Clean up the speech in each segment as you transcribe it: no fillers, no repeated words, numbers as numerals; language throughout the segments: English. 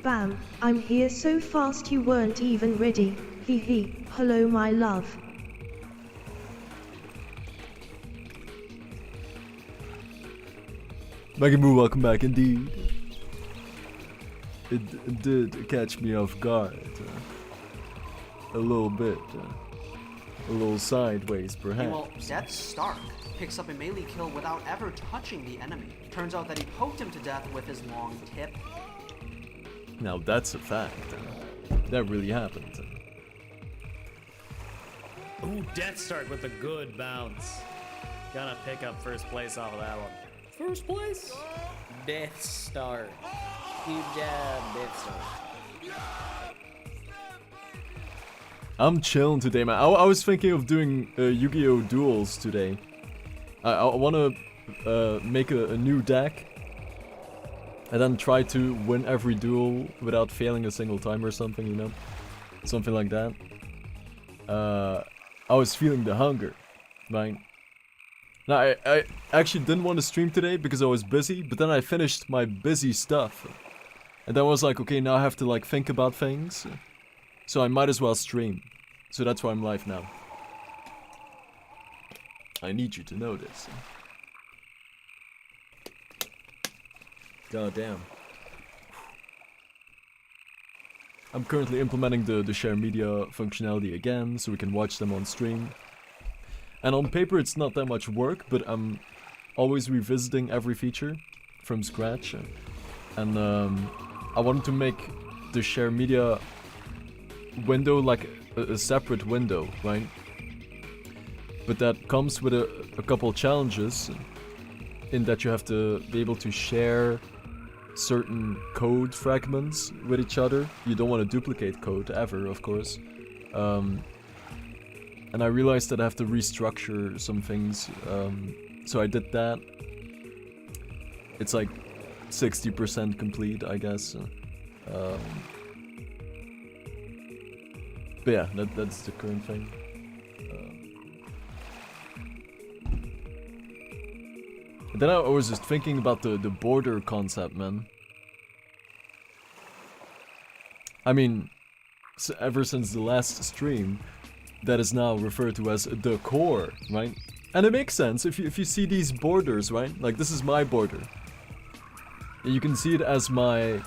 Bam, I'm here so fast you weren't even ready. Hee hee, hello my love. Maggie Moo, welcome back indeed. It did catch me off guard. A little bit. A little sideways, perhaps. Well, that's Starke. Picks up a melee kill without ever touching the enemy. Turns out that he poked him to death with his long tip. Now that's a fact. That really happened. Ooh, Death Stark with a good bounce. Gonna pick up first place off of that one. First place? Death Star. Good job, Death Star. I'm chilling today, man. I was thinking of doing Yu-Gi-Oh! Duels today. I want to make a new deck. And then try to win every duel without failing a single time or something, you know? Something like that. I was feeling the hunger, right? Now, I actually didn't want to stream today because I was busy, but then I finished my busy stuff. And then I was like, okay, now I have to like think about things. So I might as well stream. So that's why I'm live now. I need you to know this. God damn. I'm currently implementing the share media functionality again, so we can watch them on stream. And on paper it's not that much work, but I'm always revisiting every feature from scratch. And I wanted to make the share media window like a separate window, right? But that comes with a couple challenges, in that you have to be able to share certain code fragments with each other. You don't want to duplicate code ever, of course. And I realized that I have to restructure some things, so I did that. It's like 60% complete, I guess. But yeah, that's the current thing. And then I was just thinking about the border concept, man. I mean, ever since the last stream, that is now referred to as the core, right? And it makes sense if you see these borders, right? Like this is my border. You can see it as my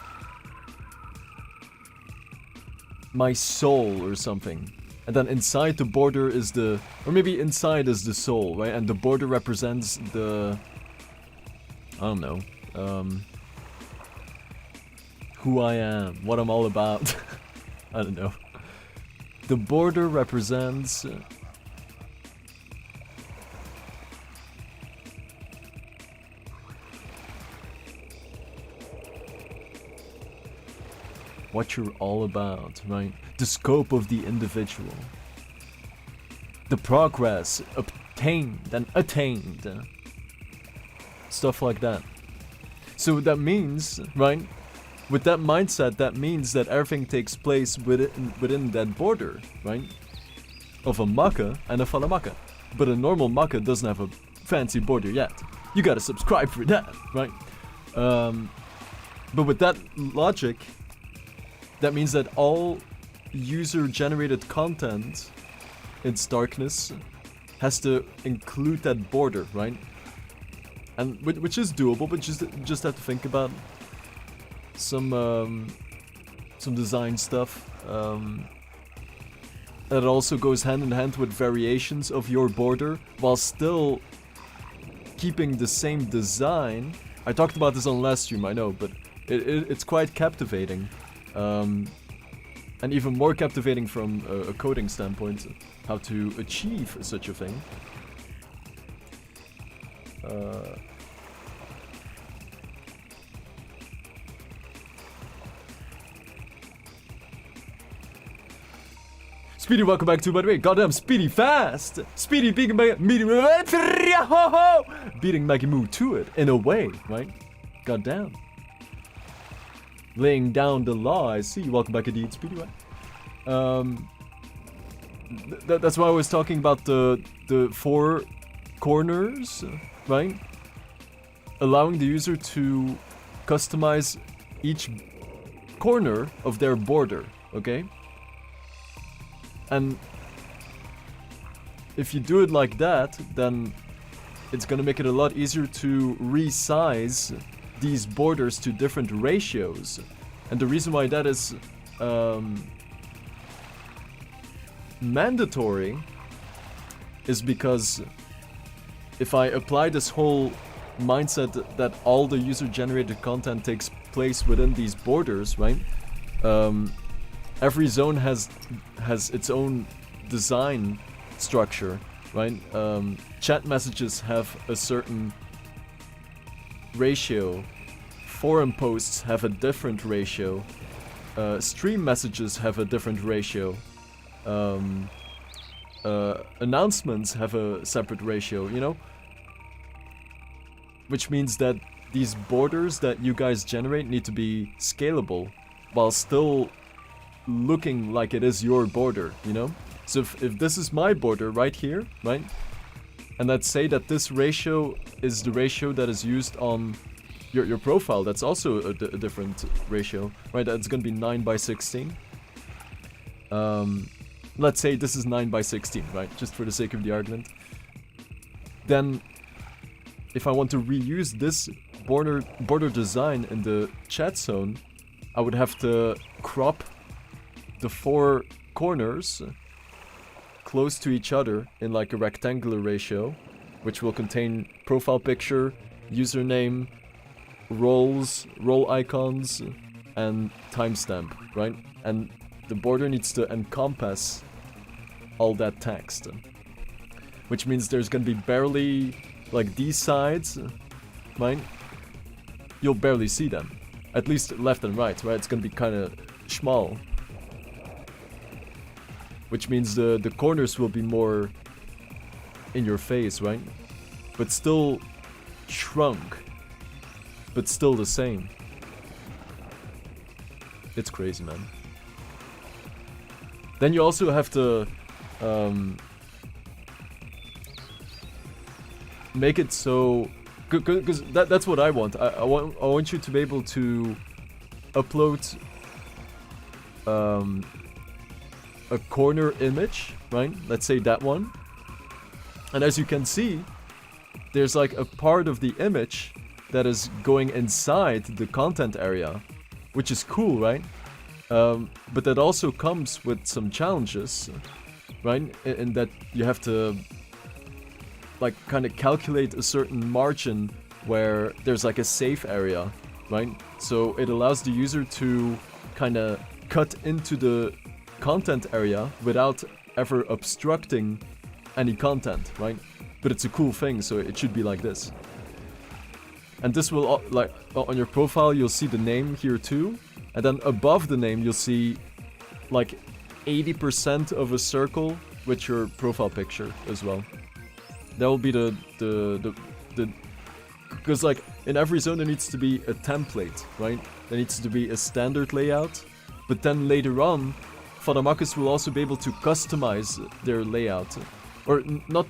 soul or something. And then inside the border is the, or maybe inside is the soul, right? And the border represents the, I don't know, who I am, what I'm all about. I don't know. The border represents what you're all about, right? The scope of the individual. The progress obtained and attained. Stuff like that. So that means, right? With that mindset, that means that everything takes place within that border, right? Of a Maka and a Falamaka. But a normal Maka doesn't have a fancy border yet. You gotta subscribe for that, right? But with that logic, that means that all user-generated content in Starkness has to include that border, right? And which is doable, but just have to think about some design stuff. That also goes hand in hand with variations of your border while still keeping the same design. I talked about this on last stream, I know, but it's quite captivating. And even more captivating from a coding standpoint, how to achieve such a thing. Speedy, welcome back to, by the way, goddamn Speedy fast! Speedy beating Maggie Moo to it, in a way, right? Goddamn. Laying down the law, I see. Welcome back indeed, Speedy, right? That's why I was talking about the four corners, right? Allowing the user to customize each corner of their border, okay? And if you do it like that, then it's gonna make it a lot easier to resize these borders to different ratios. And the reason why that is mandatory is because if I apply this whole mindset that all the user-generated content takes place within these borders, right? Every zone has its own design structure, right? Chat messages have a certain ratio. Forum posts have a different ratio. Stream messages have a different ratio. Announcements have a separate ratio, you know? Which means that these borders that you guys generate need to be scalable while still looking like it is your border, you know? So if this is my border right here, right? And let's say that this ratio is the ratio that is used on your profile, that's also a different ratio, right? That's gonna be 9 by 16. Let's say this is 9 by 16, right? Just for the sake of the argument. Then, if I want to reuse this border design in the chat zone, I would have to crop the 4 corners close to each other in like a rectangular ratio, which will contain profile picture, username, roles, role icons, and timestamp, right? And the border needs to encompass all that text, which means there's gonna be barely, like these sides, right? You'll barely see them, at least left and right, right? It's gonna be kind of small, which means the corners will be more in your face, right? But still shrunk, but still the same. It's crazy, man. Then you also have to make it so, because that's what I want. I want you to be able to upload a corner image, right? Let's say that one. And as you can see, there's like a part of the image that is going inside the content area, which is cool, right? But that also comes with some challenges, right? In that you have to like kind of calculate a certain margin where there's like a safe area, right? So it allows the user to kind of cut into the content area without ever obstructing any content, right? But it's a cool thing, so it should be like this. And this will, like, on your profile, you'll see the name here too. And then above the name, you'll see like 80% of a circle with your profile picture as well. That will be the because like in every zone there needs to be a template, right? There needs to be a standard layout. But then later on, Fadamakis will also be able to customize their layout. Or not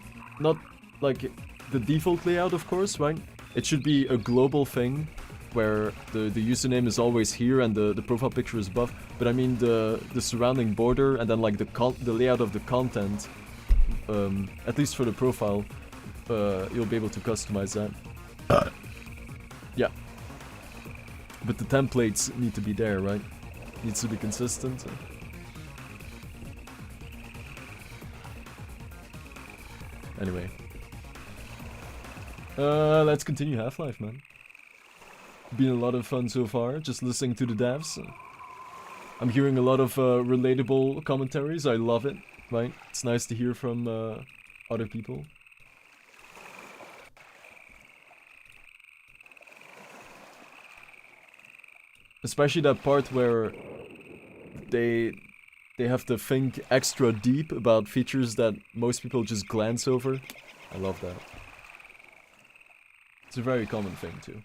like the default layout, of course, right? It should be a global thing where the username is always here and the profile picture is above. But I mean the surrounding border and then like the layout of the content, at least for the profile, you'll be able to customize that. Yeah. But the templates need to be there, right? Needs to be consistent. Anyway. Let's continue Half-Life, man. Been a lot of fun so far, just listening to the devs. I'm hearing a lot of relatable commentaries, I love it, right? It's nice to hear from other people. Especially that part where they have to think extra deep about features that most people just glance over. I love that. It's a very common thing too.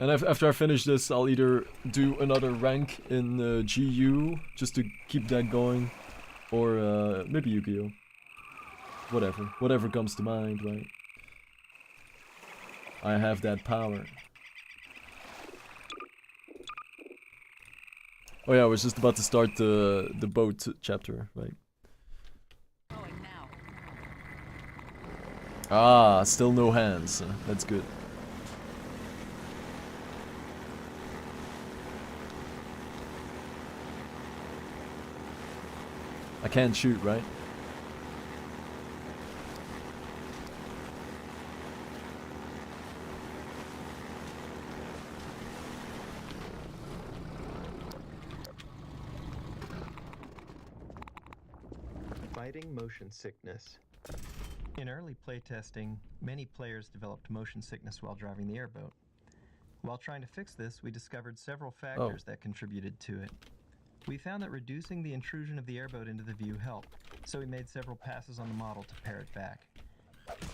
And after I finish this, I'll either do another rank in GU, just to keep that going, Or maybe Yu-Gi-Oh! Whatever comes to mind, right? I have that power. Oh yeah, I was just about to start the boat chapter, right? Ah, still no hands. That's good. I can't shoot, right? Fighting motion sickness. In early playtesting, many players developed motion sickness while driving the airboat. While trying to fix this, we discovered several factors that contributed to it. We found that reducing the intrusion of the airboat into the view helped, so we made several passes on the model to pare it back.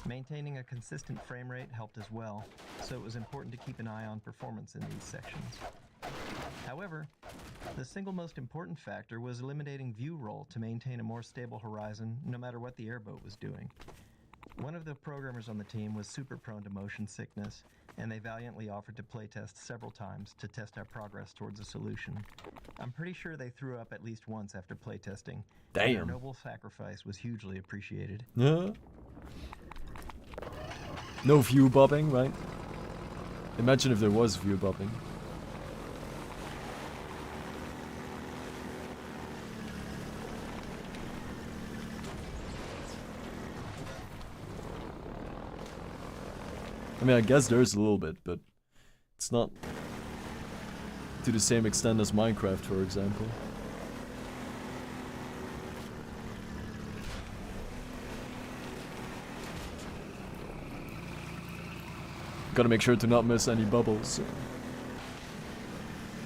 Maintaining a consistent frame rate helped as well, so it was important to keep an eye on performance in these sections. However, the single most important factor was eliminating view roll to maintain a more stable horizon no matter what the airboat was doing. One of the programmers on the team was super prone to motion sickness, and they valiantly offered to playtest several times to test our progress towards a solution. I'm pretty sure they threw up at least once after playtesting. Damn. Their noble sacrifice was hugely appreciated. Yeah. No view bobbing, right? Imagine if there was view bobbing. I mean, I guess there is a little bit, but it's not to the same extent as Minecraft, for example. Gotta make sure to not miss any bubbles.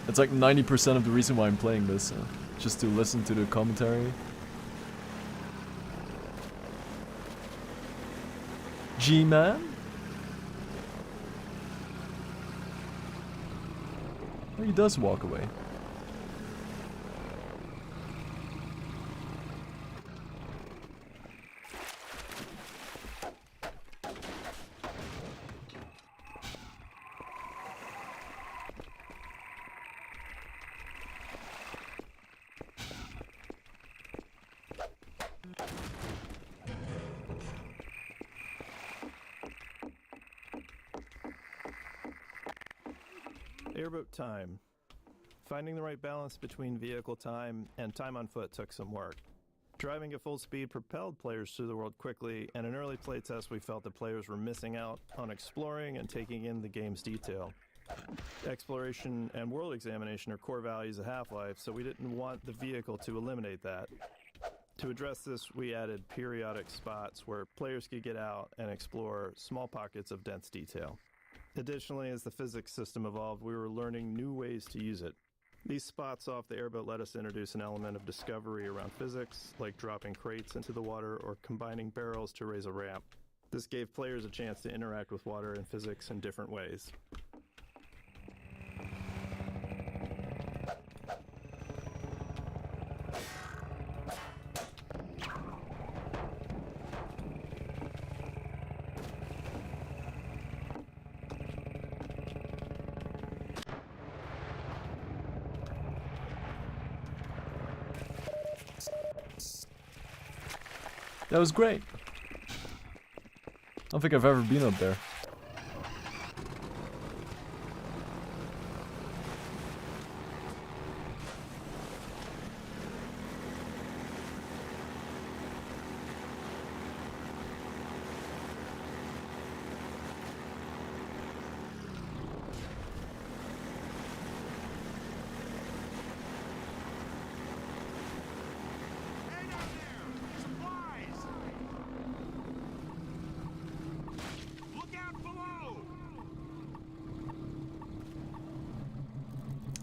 It's like 90% of the reason why I'm playing this, just to listen to the commentary. G-Man? He does walk away. Airboat time. Finding the right balance between vehicle time and time on foot took some work. Driving at full speed propelled players through the world quickly, and in early playtests we felt that players were missing out on exploring and taking in the game's detail. Exploration and world examination are core values of Half-Life, so we didn't want the vehicle to eliminate that. To address this, we added periodic spots where players could get out and explore small pockets of dense detail. Additionally, as the physics system evolved, we were learning new ways to use it. These spots off the airboat let us introduce an element of discovery around physics, like dropping crates into the water or combining barrels to raise a ramp. This gave players a chance to interact with water and physics in different ways. That was great. I don't think I've ever been up there.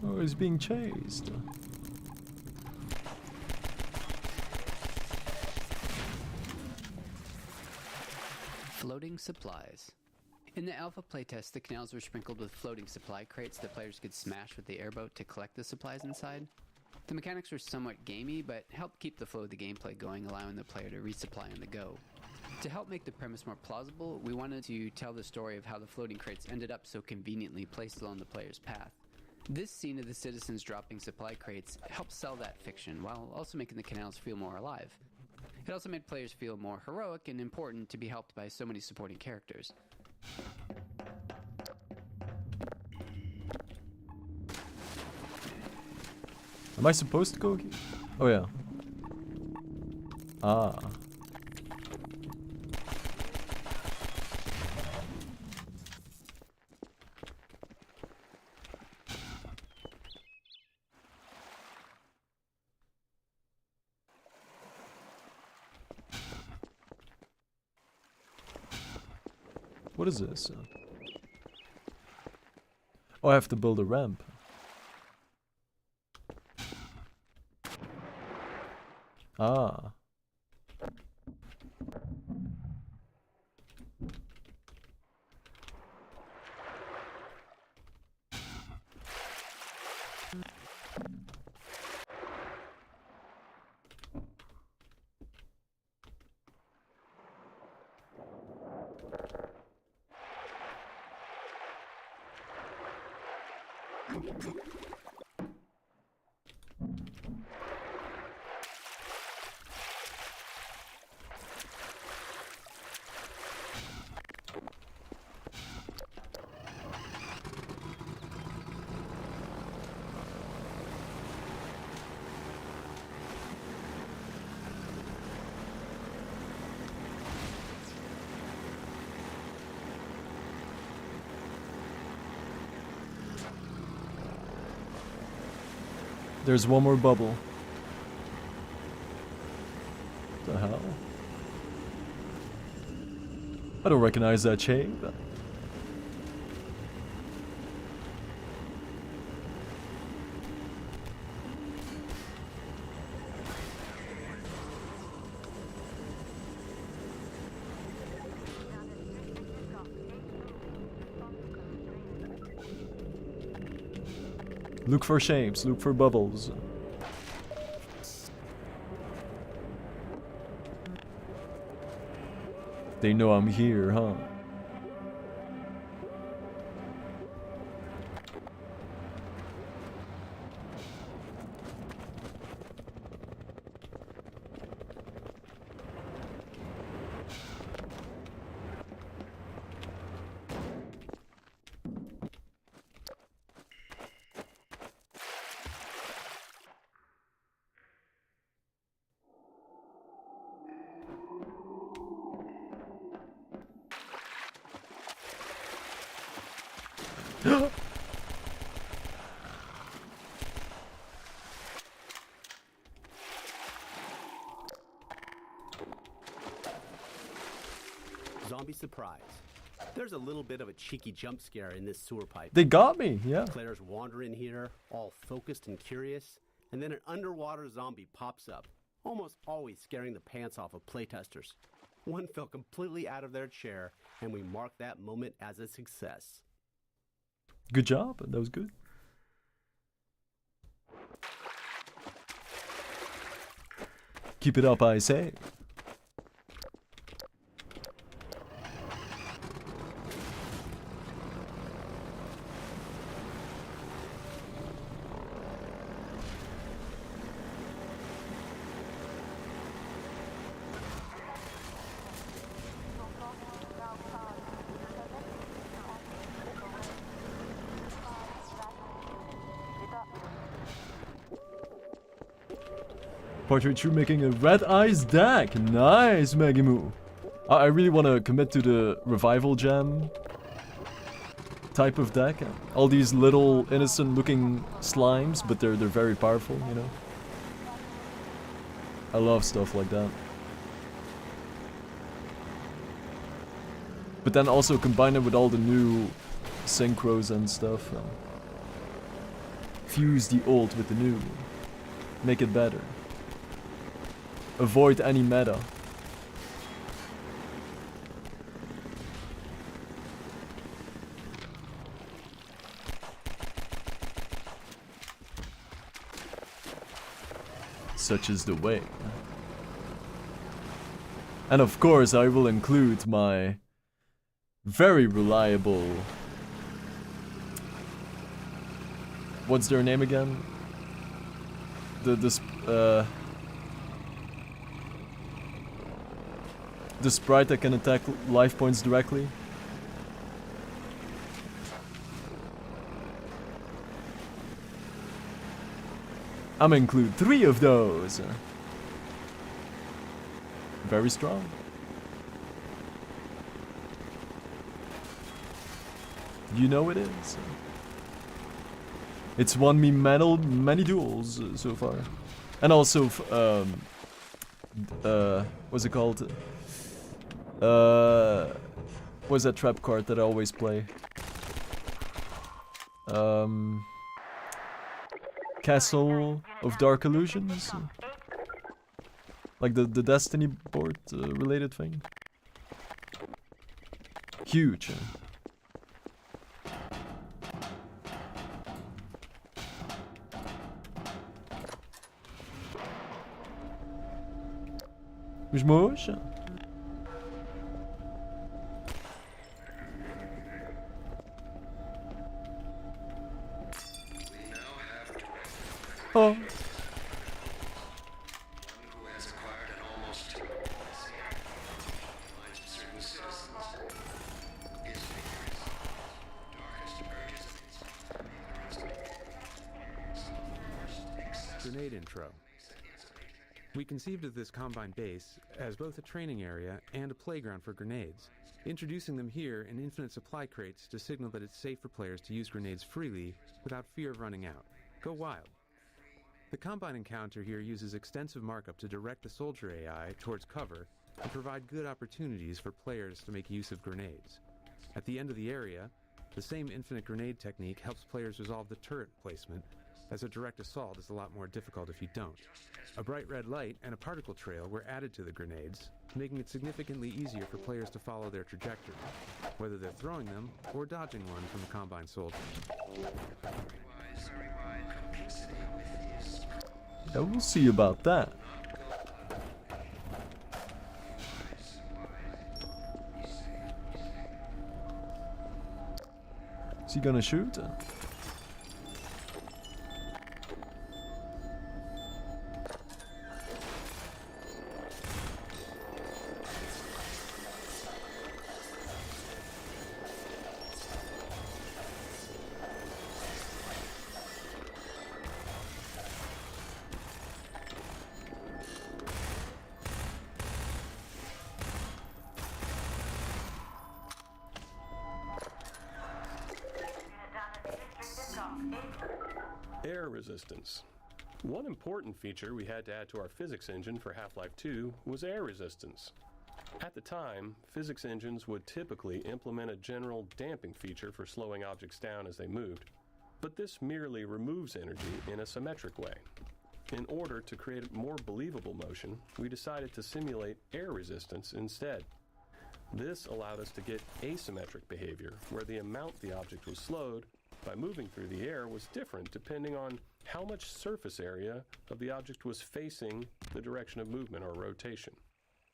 Oh, he's being chased. Floating supplies. In the alpha playtest, the canals were sprinkled with floating supply crates that players could smash with the airboat to collect the supplies inside. The mechanics were somewhat gamey, but helped keep the flow of the gameplay going, allowing the player to resupply on the go. To help make the premise more plausible, we wanted to tell the story of how the floating crates ended up so conveniently placed along the player's path. This scene of the citizens dropping supply crates helped sell that fiction, while also making the canals feel more alive. It also made players feel more heroic and important to be helped by so many supporting characters. Am I supposed to go here? Oh yeah. Ah. What is this? Oh, I have to build a ramp. Ah. There's one more bubble. The hell? I don't recognize that shape. Look for shapes, look for bubbles. They know I'm here, huh? Zombie surprise. There's a little bit of a cheeky jump scare in this sewer pipe. They got me, yeah. Players wander in here, all focused and curious, and then an underwater zombie pops up, almost always scaring the pants off of playtesters. One fell completely out of their chair, and we marked that moment as a success. Good job, that was good. Keep it up, I say. Portrait, you're making a red eyes deck. Nice, Magimu. I really want to commit to the revival gem type of deck. All these little innocent looking slimes, but they're very powerful, you know. I love stuff like that. But then also combine it with all the new synchros and stuff. Fuse the old with the new. Make it better. Avoid any meta. such is the way. And of course, I will include my very reliable... What's their name again? The sprite that can attack life points directly. I'm gonna include 3 of those. Very strong. You know it is. It's won me many duels so far. And also, what's it called? What's that trap card that I always play? Castle of Dark Illusions? Like the Destiny board related thing? Huge. Smush. Oh. Grenade intro. We conceived of this Combine base as both a training area and a playground for grenades, introducing them here in infinite supply crates to signal that it's safe for players to use grenades freely without fear of running out. Go wild. The Combine encounter here uses extensive markup to direct the soldier AI towards cover and provide good opportunities for players to make use of grenades. At the end of the area, the same infinite grenade technique helps players resolve the turret placement, as a direct assault is a lot more difficult if you don't. A bright red light and a particle trail were added to the grenades, making it significantly easier for players to follow their trajectory, whether they're throwing them or dodging one from a Combine soldier. Yeah, we'll see about that. Is he gonna shoot? Air resistance. One important feature we had to add to our physics engine for Half-Life 2 was air resistance. At the time, physics engines would typically implement a general damping feature for slowing objects down as they moved, but this merely removes energy in a symmetric way. In order to create more believable motion, we decided to simulate air resistance instead. This allowed us to get asymmetric behavior, where the amount the object was slowed by moving through the air was different depending on how much surface area of the object was facing the direction of movement or rotation.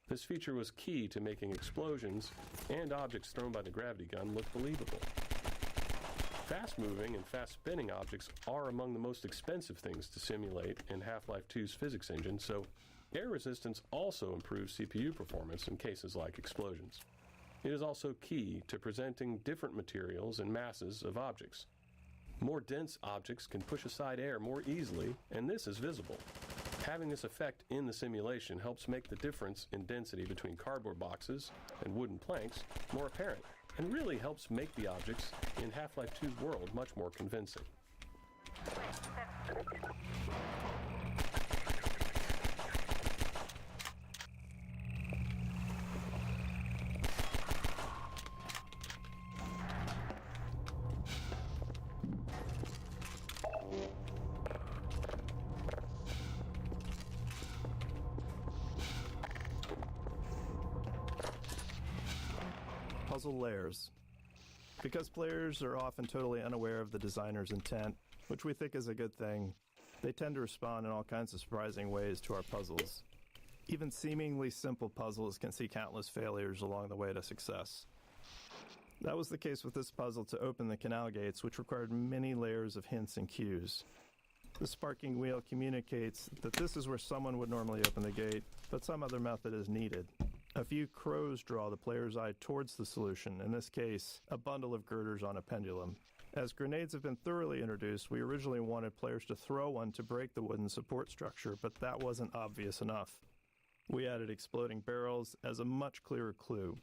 This feature was key to making explosions and objects thrown by the gravity gun look believable. Fast-moving and fast-spinning objects are among the most expensive things to simulate in Half-Life 2's physics engine, so air resistance also improves CPU performance in cases like explosions. It is also key to presenting different materials and masses of objects. More dense objects can push aside air more easily, and this is visible. Having this effect in the simulation helps make the difference in density between cardboard boxes and wooden planks more apparent, and really helps make the objects in Half-Life 2's world much more convincing. Puzzle layers. Because players are often totally unaware of the designer's intent, which we think is a good thing, They tend to respond in all kinds of surprising ways to our puzzles. Even seemingly simple puzzles can see countless failures along the way to success. That was the case with this puzzle to open the canal gates, which required many layers of hints and cues. The sparking wheel communicates that this is where someone would normally open the gate, but some other method is needed. A few crows draw the player's eye towards the solution, in this case, a bundle of girders on a pendulum. As grenades have been thoroughly introduced, we originally wanted players to throw one to break the wooden support structure, but that wasn't obvious enough. We added exploding barrels as a much clearer clue.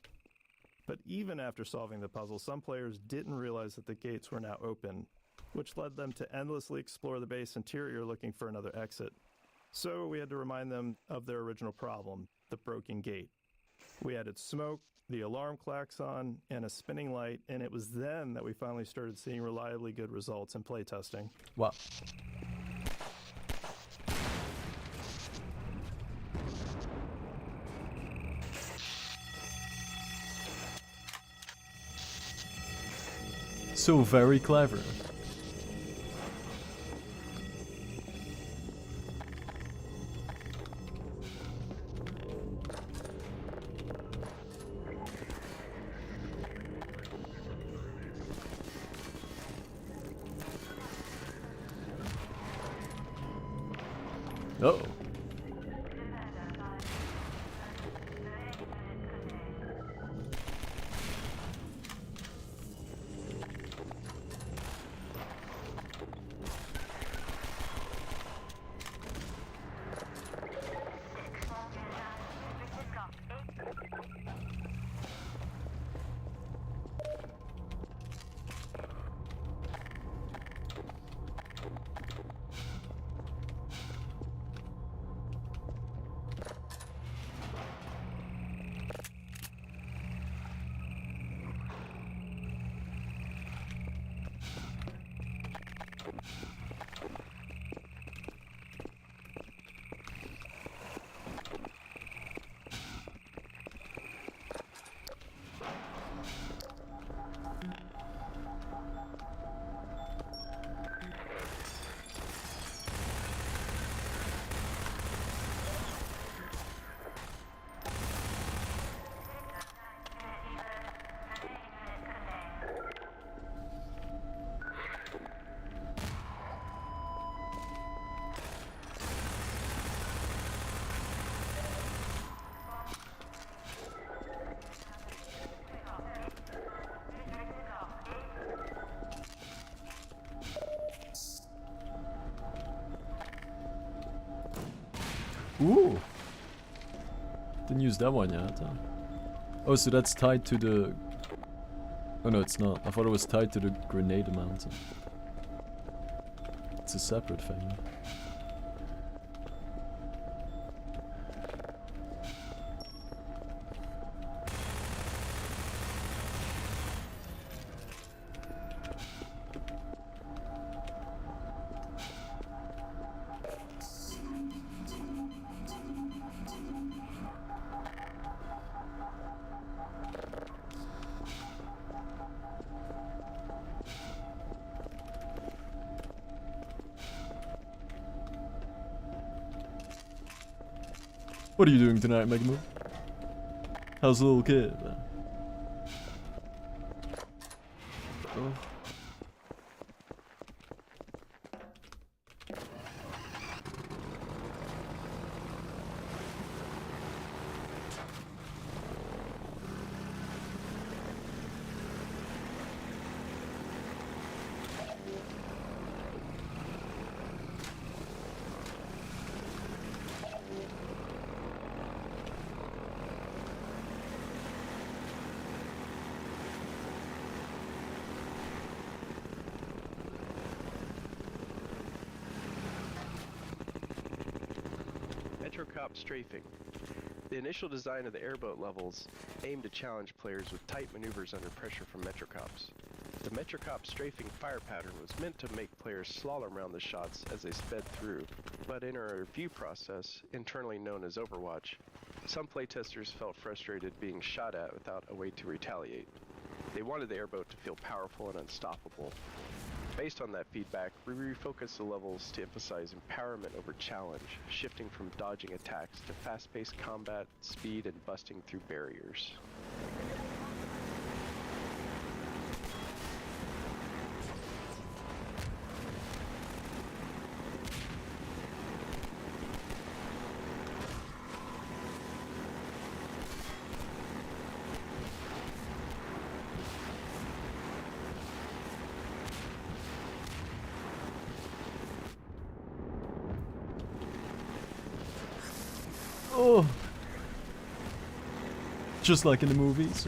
But even after solving the puzzle, some players didn't realize that the gates were now open, which led them to endlessly explore the base interior looking for another exit. So we had to remind them of their original problem, the broken gate. We added smoke, the alarm klaxon, and a spinning light, and it was then that we finally started seeing reliably good results in playtesting. Wow. So very clever. Uh-oh. Ooh! Didn't use that one yet. Huh? Oh, so that's tied to the... Oh no, it's not. I thought it was tied to the grenade mountain. It's a separate thing. What are you doing tonight, Megamove? How's the little kid? Oh. Strafing. The initial design of the airboat levels aimed to challenge players with tight maneuvers under pressure from Metrocops. The Metrocop strafing fire pattern was meant to make players slalom around the shots as they sped through, but in a review process, internally known as Overwatch, some playtesters felt frustrated being shot at without a way to retaliate. They wanted the airboat to feel powerful and unstoppable. Based on that feedback, we refocused the levels to emphasize empowerment over challenge, shifting from dodging attacks to fast-paced combat, speed, and busting through barriers. Oh, just like in the movies.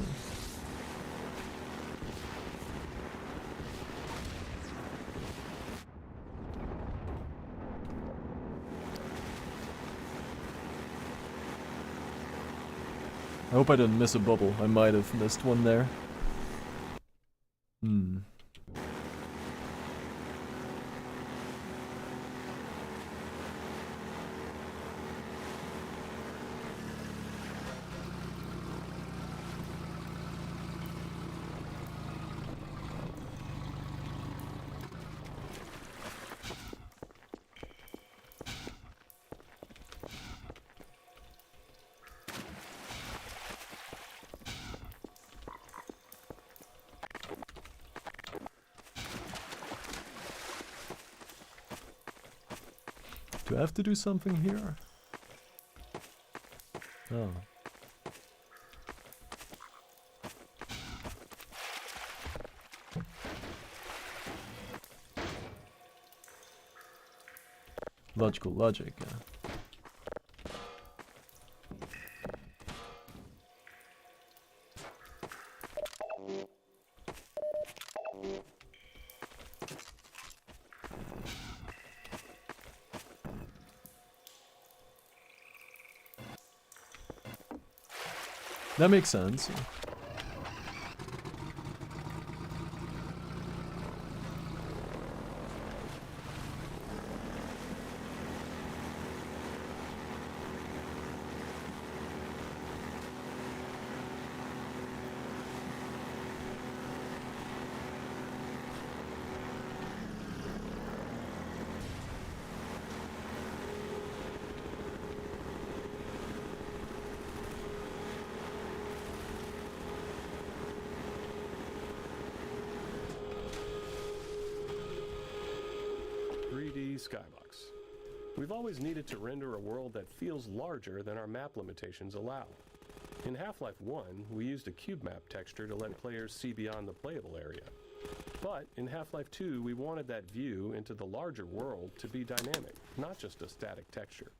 I hope I didn't miss a bubble. I might have missed one there. Do I have to do something here? Oh. Logical logic, yeah. That makes sense. Skybox. We've always needed to render a world that feels larger than our map limitations allow. In Half-Life 1, we used a cube map texture to let players see beyond the playable area. But in Half-Life 2, we wanted that view into the larger world to be dynamic, not just a static texture.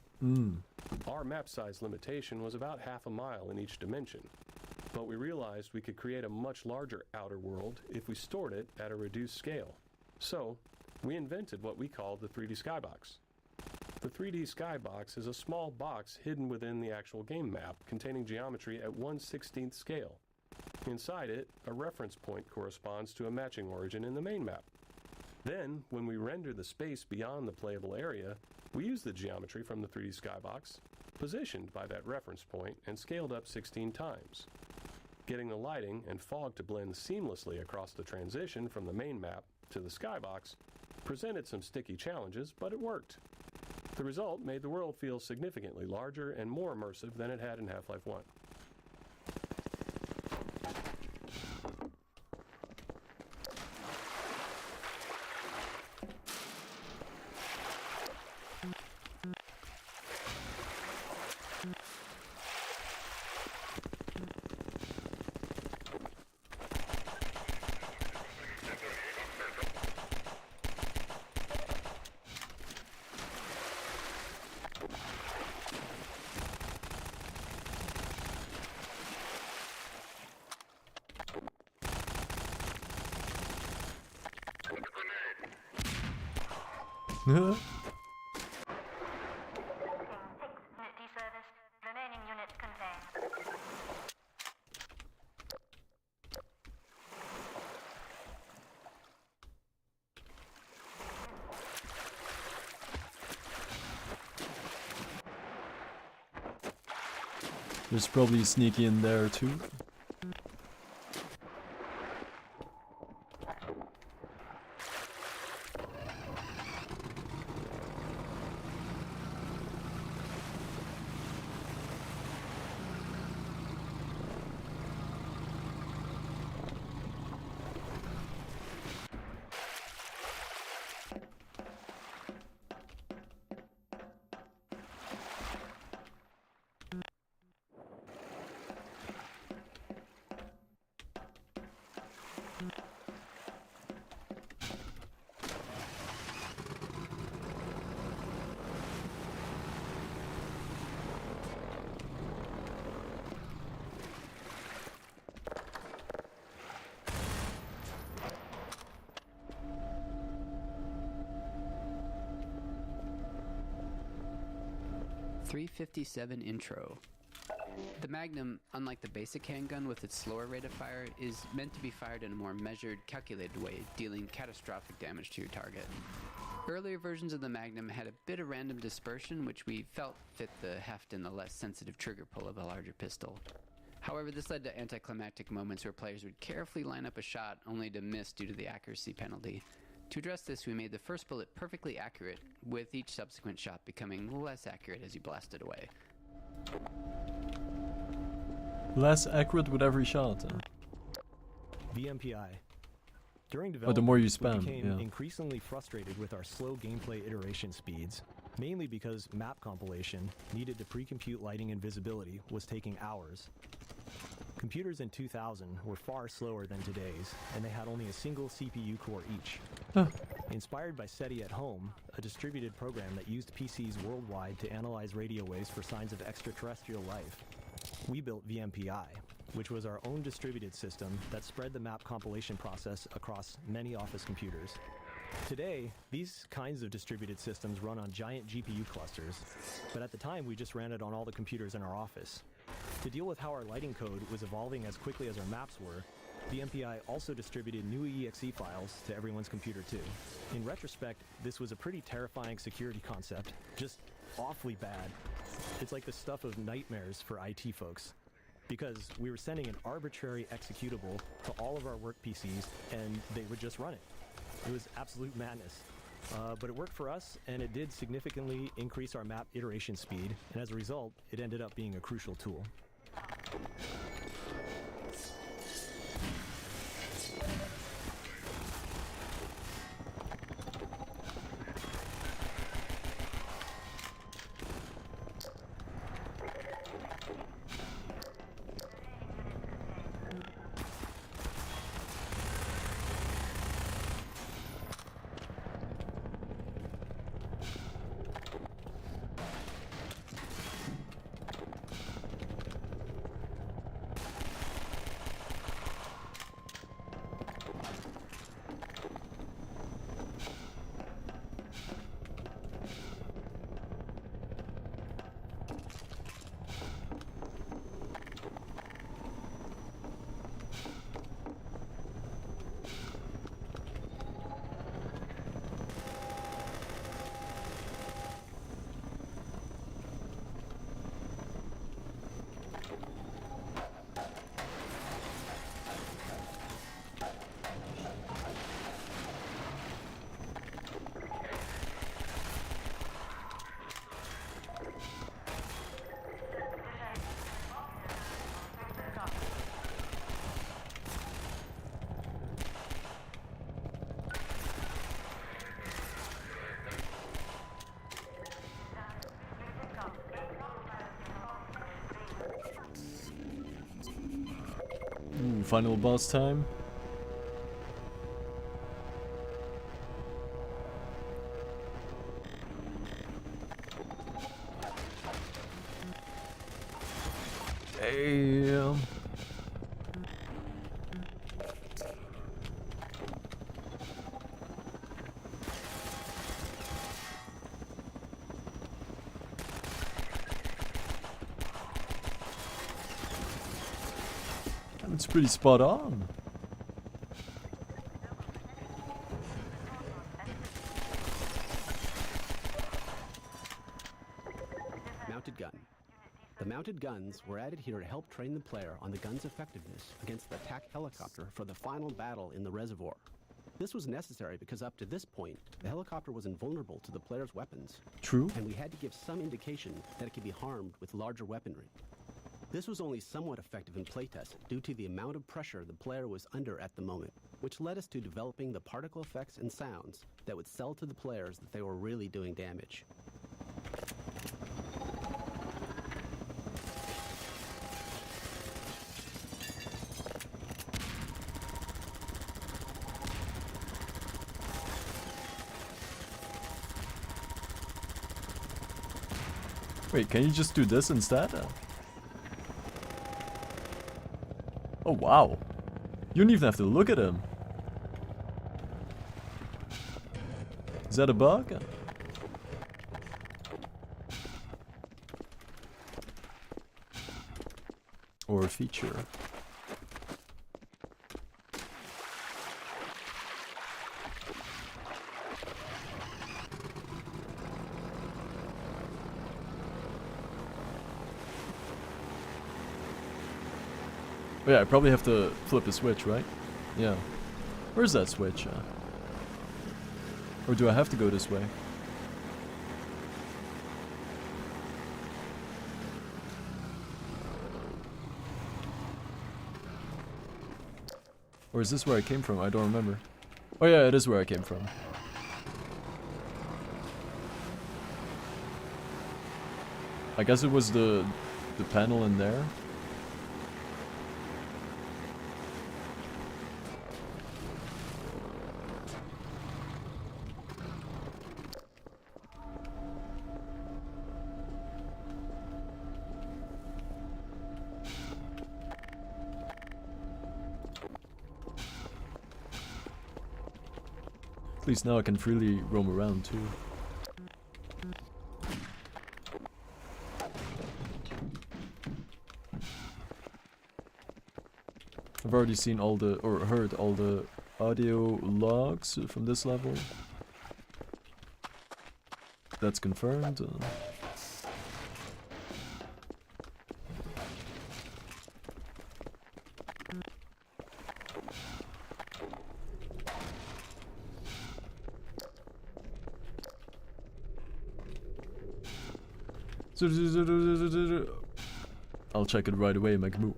Our map size limitation was about half a mile in each dimension, but we realized we could create a much larger outer world if we stored it at a reduced scale. So, we invented what we called the 3D Skybox. The 3D Skybox is a small box hidden within the actual game map containing geometry at 1/16th scale. Inside it, a reference point corresponds to a matching origin in the main map. Then, when we render the space beyond the playable area, we use the geometry from the 3D Skybox, positioned by that reference point and scaled up 16 times. Getting the lighting and fog to blend seamlessly across the transition from the main map to the Skybox presented some sticky challenges, but it worked. The result made the world feel significantly larger and more immersive than it had in Half-Life 1. There's probably sneaky in there too. 357 Intro. The Magnum, unlike the basic handgun with its slower rate of fire, is meant to be fired in a more measured, calculated way, dealing catastrophic damage to your target. Earlier versions of the Magnum had a bit of random dispersion, which we felt fit the heft and the less sensitive trigger pull of a larger pistol. However, this led to anticlimactic moments where players would carefully line up a shot only to miss due to the accuracy penalty. To address this, we made the first bullet perfectly accurate, with each subsequent shot becoming less accurate as you blasted away. Less accurate with every shot. VMPI. During Oh, the more you development, spam, we became yeah. increasingly frustrated with our slow gameplay iteration speeds, mainly because map compilation, needed to pre-compute lighting and visibility, was taking hours. Computers in 2000 were far slower than today's, and they had only a single CPU core each. Huh. Inspired by SETI at Home, a distributed program that used PCs worldwide to analyze radio waves for signs of extraterrestrial life, we built VMPI, which was our own distributed system that spread the map compilation process across many office computers. Today, these kinds of distributed systems run on giant GPU clusters, but at the time we just ran it on all the computers in our office. To deal with how our lighting code was evolving as quickly as our maps were, VMPI also distributed new exe files to everyone's computer too. In retrospect, this was a pretty terrifying security concept, just awfully bad. It's like the stuff of nightmares for IT folks, because we were sending an arbitrary executable to all of our work PCs and they would just run it. It was absolute madness. But it worked for us, and it did significantly increase our map iteration speed, and as a result, it ended up being a crucial tool. Final boss time. Damn. It's pretty spot on. Mounted gun. The mounted guns were added here to help train the player on the gun's effectiveness against the attack helicopter for the final battle in the reservoir. This was necessary because up to this point, the helicopter was invulnerable to the player's weapons. True. And we had to give some indication that it could be harmed with larger weaponry. This was only somewhat effective in playtest due to the amount of pressure the player was under at the moment, which led us to developing the particle effects and sounds that would sell to the players that they were really doing damage. Wait, can you just do this instead? Oh wow. You don't even have to look at him. Is that a bug? Or a feature. Oh yeah, I probably have to flip the switch, right? Yeah. Where's that switch? Or do I have to go this way? Or is this where I came from? I don't remember. Oh yeah, it is where I came from. I guess it was the panel in there. At least now I can freely roam around too. I've already seen all the, or heard all the audio logs from this level. That's confirmed. I'll check it right away, Magmoo.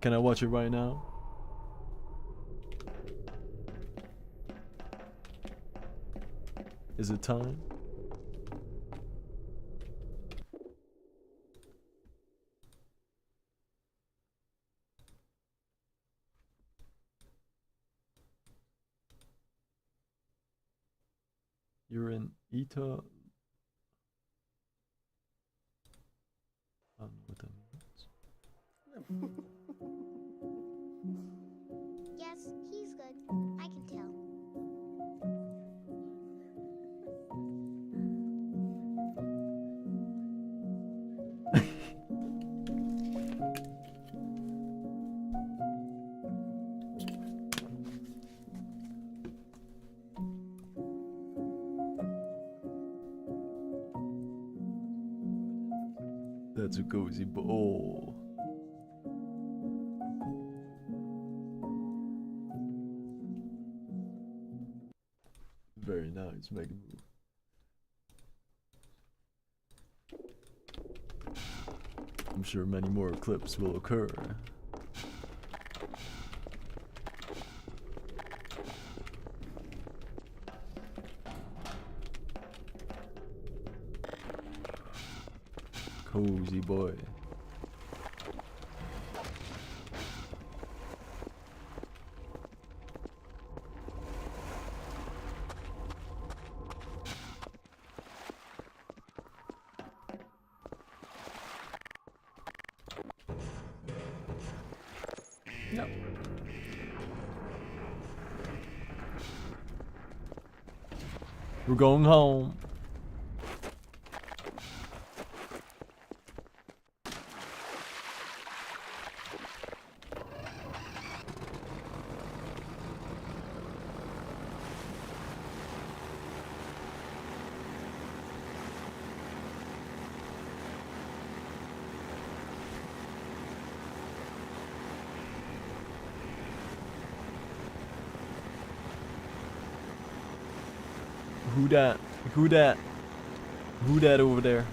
Can I watch it right now? Is it time? You're in ETA. I don't know what that means. Yes, he's good. I can tell. That's a cozy bowl. Very nice, Magmoo. I'm sure many more clips will occur. Cozy boy. Yep. We're going home. Who dat? Who dat? Who dat over there?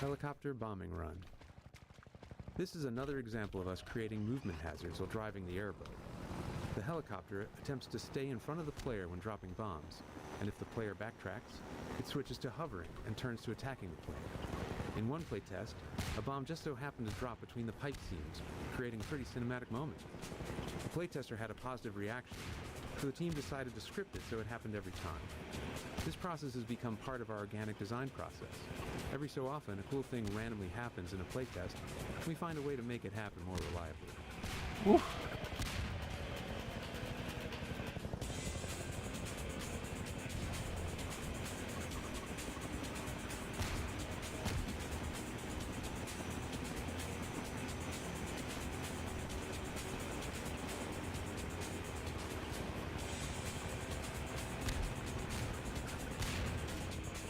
Helicopter bombing run. This is another example of us creating movement hazards while driving the airboat. The helicopter attempts to stay in front of the player when dropping bombs, and if the player backtracks, it switches to hovering and turns to attacking the player. In one playtest, a bomb just so happened to drop between the pipe seams, creating a pretty cinematic moment. The playtester had a positive reaction, so the team decided to script it so it happened every time. This process has become part of our organic design process. Every so often, a cool thing randomly happens in a playtest, and we find a way to make it happen more reliably. Oof.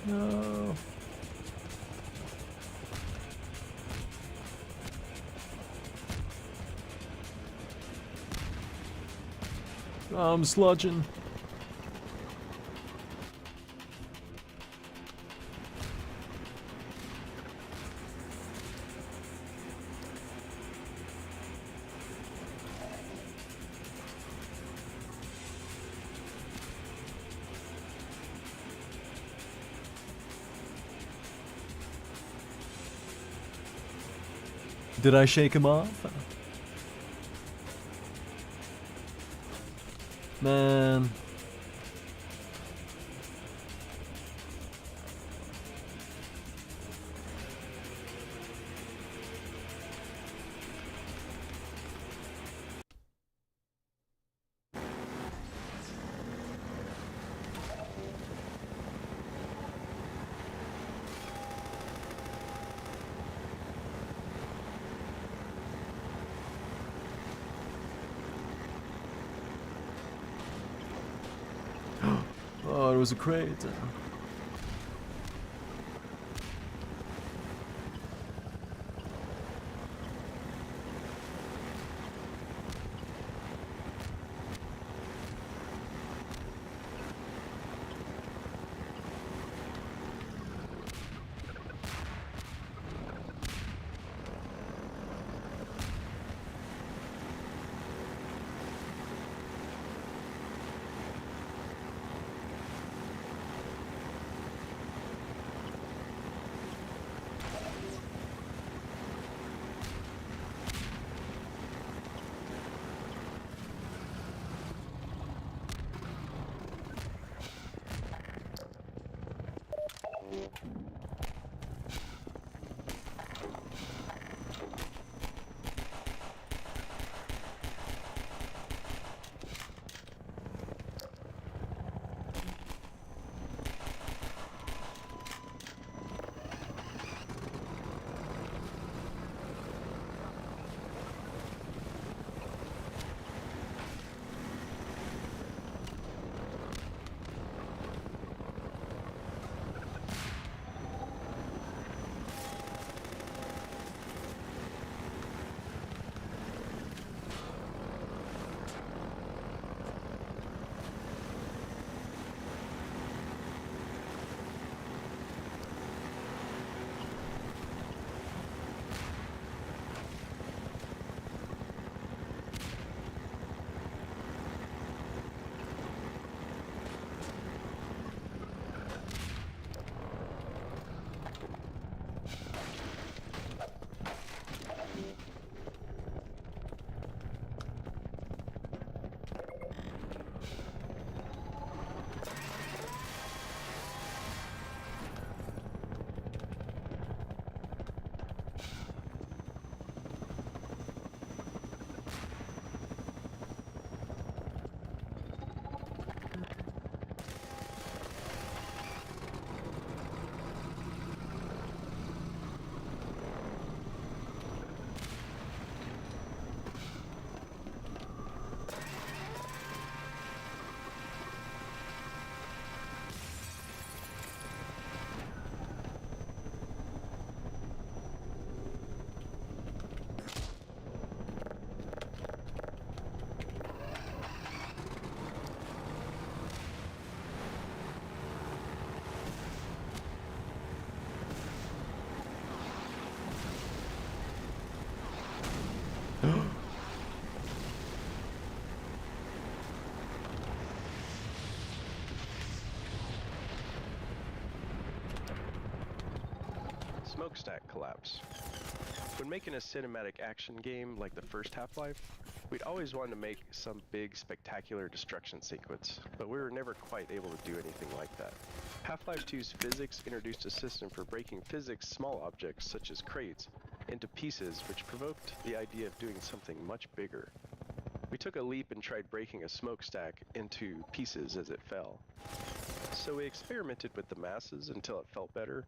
No. I'm sludging. Did I shake him off? Man. Oh, it was a crate. smokestack collapse. When making a cinematic action game like the first Half-Life, we'd always wanted to make some big spectacular destruction sequence, but we were never quite able to do anything like that. Half-Life 2's physics introduced a system for breaking physics small objects such as crates into pieces, which provoked the idea of doing something much bigger. We took a leap and tried breaking a smokestack into pieces as it fell. So we experimented with the masses until it felt better,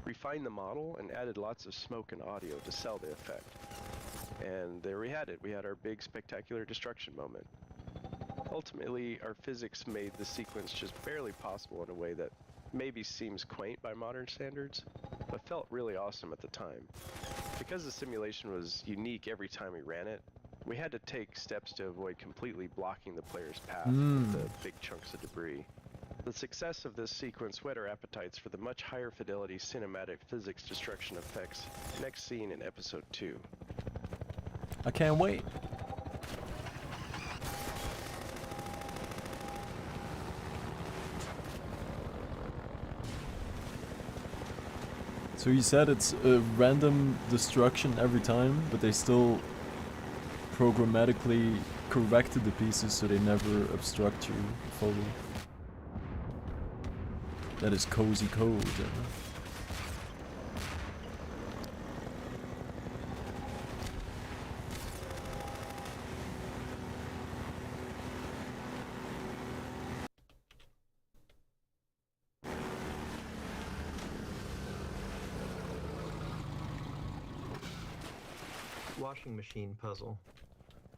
refined the model, and added lots of smoke and audio to sell the effect. And there we had it. We had our big spectacular destruction moment. Ultimately, our physics made the sequence just barely possible in a way that maybe seems quaint by modern standards, but felt really awesome at the time. Because the simulation was unique every time we ran it, we had to take steps to avoid completely blocking the player's path with the big chunks of debris. The success of this sequence whet our appetites for the much higher fidelity cinematic physics destruction effects next seen in episode 2. I can't wait. So you said it's a random destruction every time, but they still programmatically corrected the pieces so they never obstruct you fully. That is cozy code. Washing machine puzzle.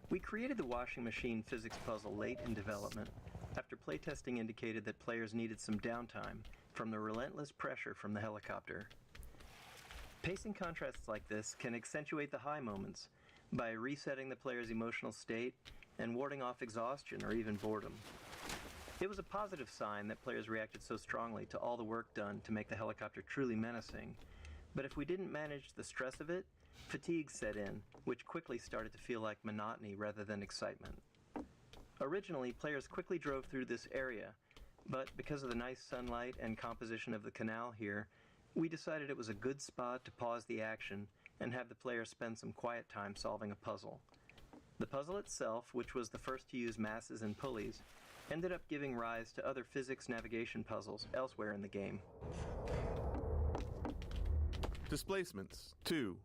We created the washing machine physics puzzle late in development, after playtesting indicated that players needed some downtime from the relentless pressure from the helicopter. Pacing contrasts like this can accentuate the high moments by resetting the player's emotional state and warding off exhaustion or even boredom. It was a positive sign that players reacted so strongly to all the work done to make the helicopter truly menacing, but if we didn't manage the stress of it, fatigue set in, which quickly started to feel like monotony rather than excitement. Originally, players quickly drove through this area, but because of the nice sunlight and composition of the canal here, we decided it was a good spot to pause the action and have the players spend some quiet time solving a puzzle. The puzzle itself, which was the first to use masses and pulleys, ended up giving rise to other physics navigation puzzles elsewhere in the game. Displacements 2.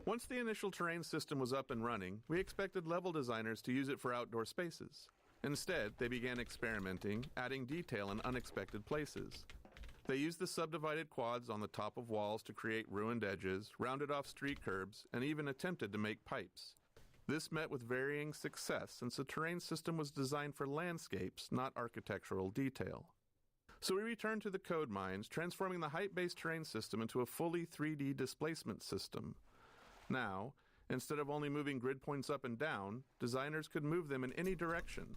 Once the initial terrain system was up and running, we expected level designers to use it for outdoor spaces. Instead, they began experimenting, adding detail in unexpected places. They used the subdivided quads on the top of walls to create ruined edges, rounded off street curbs, and even attempted to make pipes. This met with varying success since the terrain system was designed for landscapes, not architectural detail. So we returned to the code mines, transforming the height-based terrain system into a fully 3D displacement system. Now, instead of only moving grid points up and down, designers could move them in any direction.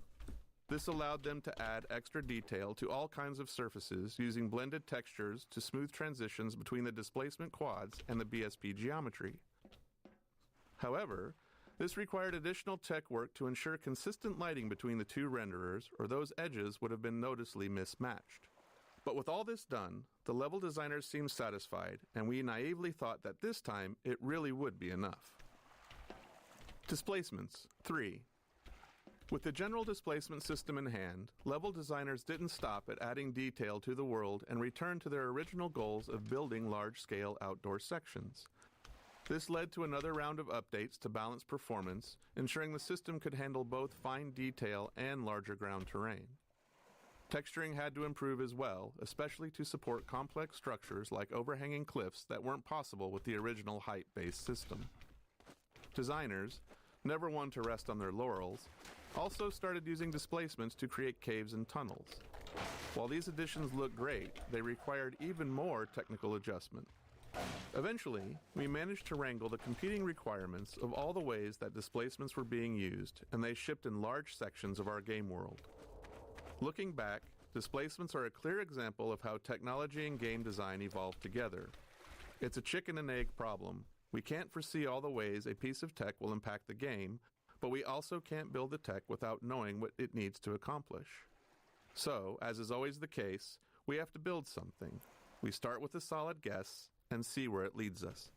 This allowed them to add extra detail to all kinds of surfaces using blended textures to smooth transitions between the displacement quads and the BSP geometry. However, this required additional tech work to ensure consistent lighting between the two renderers, or those edges would have been noticeably mismatched. But with all this done, the level designers seemed satisfied, and we naively thought that this time it really would be enough. Displacements 3. With the general displacement system in hand, level designers didn't stop at adding detail to the world and returned to their original goals of building large-scale outdoor sections. This led to another round of updates to balance performance, ensuring the system could handle both fine detail and larger ground terrain. Texturing had to improve as well, especially to support complex structures like overhanging cliffs that weren't possible with the original height-based system. Designers, never one to rest on their laurels, also started using displacements to create caves and tunnels. While these additions looked great, they required even more technical adjustment. Eventually, we managed to wrangle the competing requirements of all the ways that displacements were being used, and they shipped in large sections of our game world. Looking back, displacements are a clear example of how technology and game design evolved together. It's a chicken and egg problem. We can't foresee all the ways a piece of tech will impact the game, but we also can't build the tech without knowing what it needs to accomplish. So, as is always the case, we have to build something. We start with a solid guess, and see where it leads us.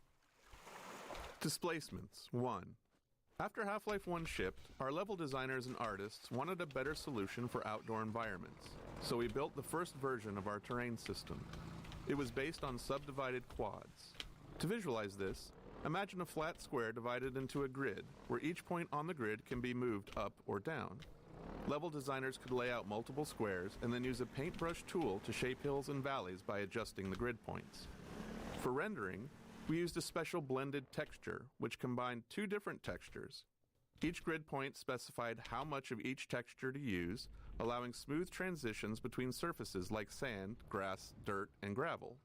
Displacements 1. After Half-Life 1 shipped, our level designers and artists wanted a better solution for outdoor environments, so we built the first version of our terrain system. It was based on subdivided quads. To visualize this, imagine a flat square divided into a grid, where each point on the grid can be moved up or down. Level designers could lay out multiple squares and then use a paintbrush tool to shape hills and valleys by adjusting the grid points. For rendering, we used a special blended texture, which combined two different textures. Each grid point specified how much of each texture to use, allowing smooth transitions between surfaces like sand, grass, dirt, and gravel.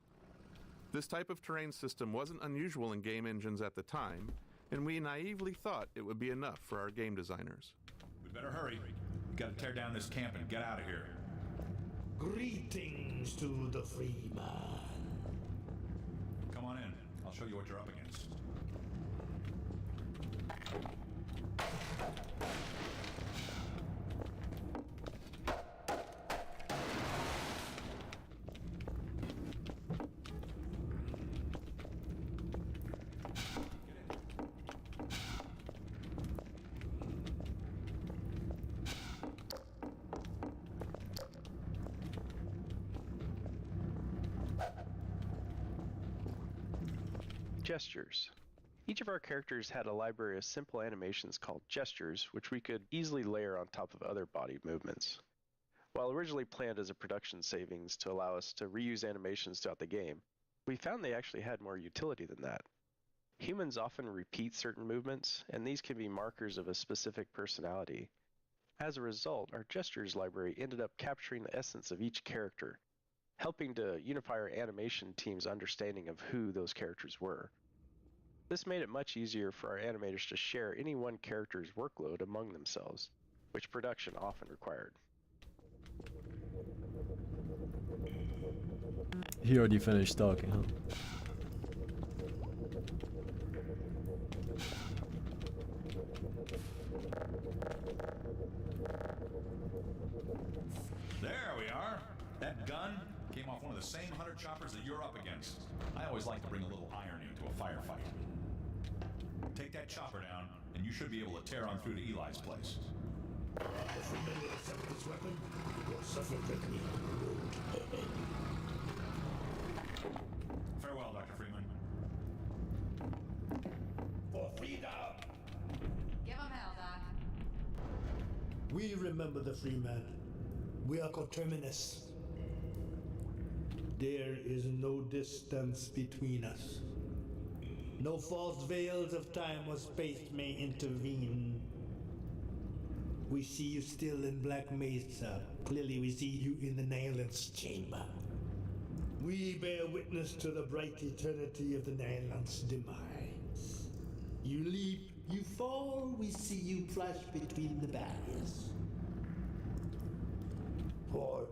This type of terrain system wasn't unusual in game engines at the time, and we naively thought it would be enough for our game designers. We better hurry. We gotta tear down this camp and get out of here. Greetings to the free man. Come on in. I'll show you what you're up against. Gestures. Each of our characters had a library of simple animations called gestures, which we could easily layer on top of other body movements. While originally planned as a production savings to allow us to reuse animations throughout the game, we found they actually had more utility than that. Humans often repeat certain movements, and these can be markers of a specific personality. As a result, our gestures library ended up capturing the essence of each character, helping to unify our animation team's understanding of who those characters were. This made it much easier for our animators to share any one character's workload among themselves, which production often required. He already finished talking, huh? There we are. That gun came off one of the same hunter choppers that you're up against. I always like to bring a little irony to a firefight. Take that chopper down, and you should be able to tear on through to Eli's place. If we may accept this weapon, you will suffer greatly on the road ahead. Farewell, Dr. Freeman. For freedom! Give him hell, Doc. We remember the free man. We are coterminous. There is no distance between us. No false veils of time or space may intervene. We see you still in Black Mesa. Clearly we see you in the Nylon's chamber. We bear witness to the bright eternity of the Nylon's demise. You leap, you fall, we see you flash between the barriers. For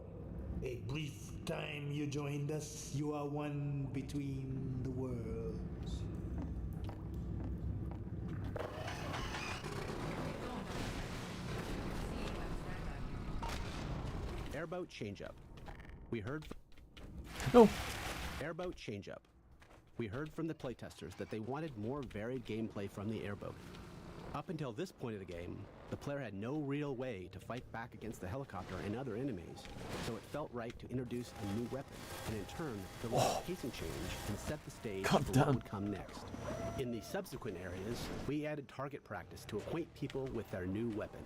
a brief time you joined us, you are one between the worlds. Airboat changeup. We heard. No. Airboat changeup. We heard from the playtesters that they wanted more varied gameplay from the airboat. Up until this point of the game, the player had no real way to fight back against the helicopter and other enemies, so it felt right to introduce a new weapon, and in turn, deliver a pacing change and set the stage for what would come next. In the subsequent areas, we added target practice to acquaint people with their new weapon.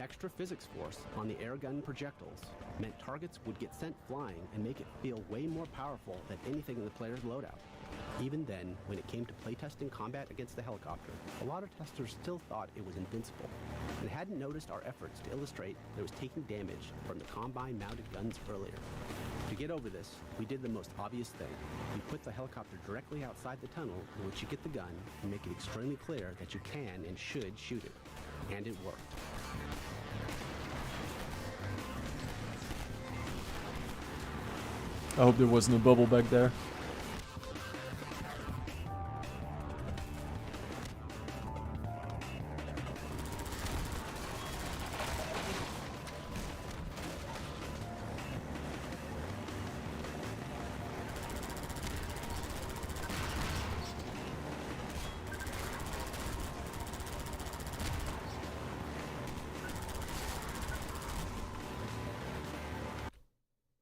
Extra physics force on the airgun projectiles meant targets would get sent flying and make it feel way more powerful than anything in the player's loadout. Even then, when it came to playtesting combat against the helicopter, a lot of testers still thought it was invincible, and hadn't noticed our efforts to illustrate that it was taking damage from the combine-mounted guns earlier. To get over this, we did the most obvious thing. We put the helicopter directly outside the tunnel in which you get the gun and make it extremely clear that you can and should shoot it. And it worked. I hope there wasn't a bubble back there.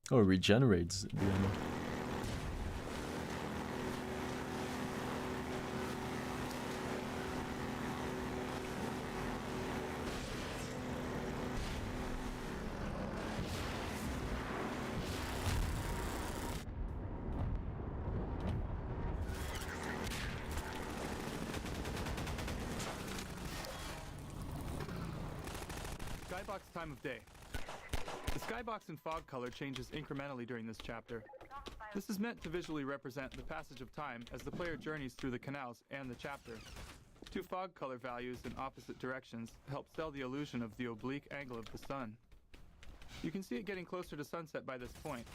Oh, it regenerates the ammo. Skybox time of day. The skybox and fog color changes incrementally during this chapter. This is meant to visually represent the passage of time as the player journeys through the canals and the chapter. Two fog color values in opposite directions help sell the illusion of the oblique angle of the sun. You can see it getting closer to sunset by this point.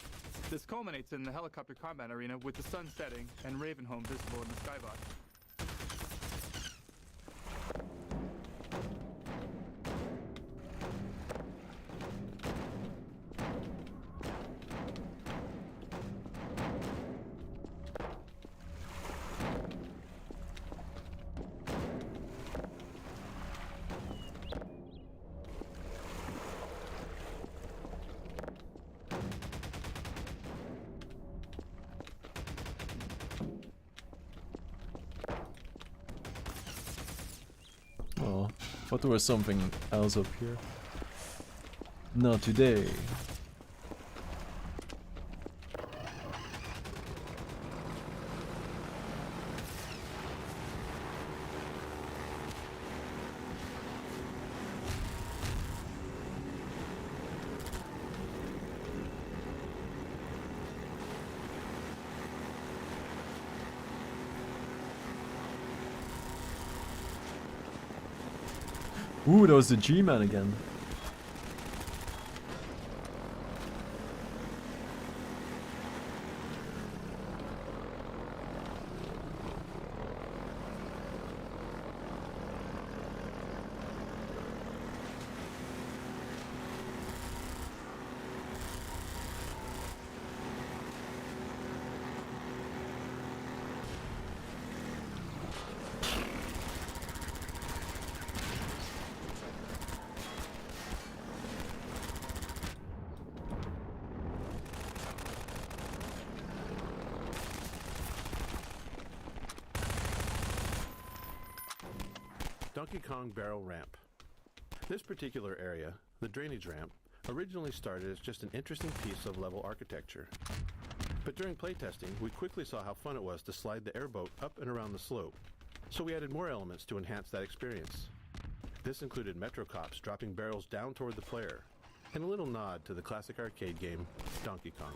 This culminates in the helicopter combat arena with the sun setting and Ravenholm visible in the skybox. Oh, thought there was something else up here. Not today. Ooh, that was the G-Man again. Donkey Kong Barrel Ramp. This particular area, the drainage ramp, originally started as just an interesting piece of level architecture. But during playtesting, we quickly saw how fun it was to slide the airboat up and around the slope, so we added more elements to enhance that experience. This included Metro Cops dropping barrels down toward the player, and a little nod to the classic arcade game, Donkey Kong.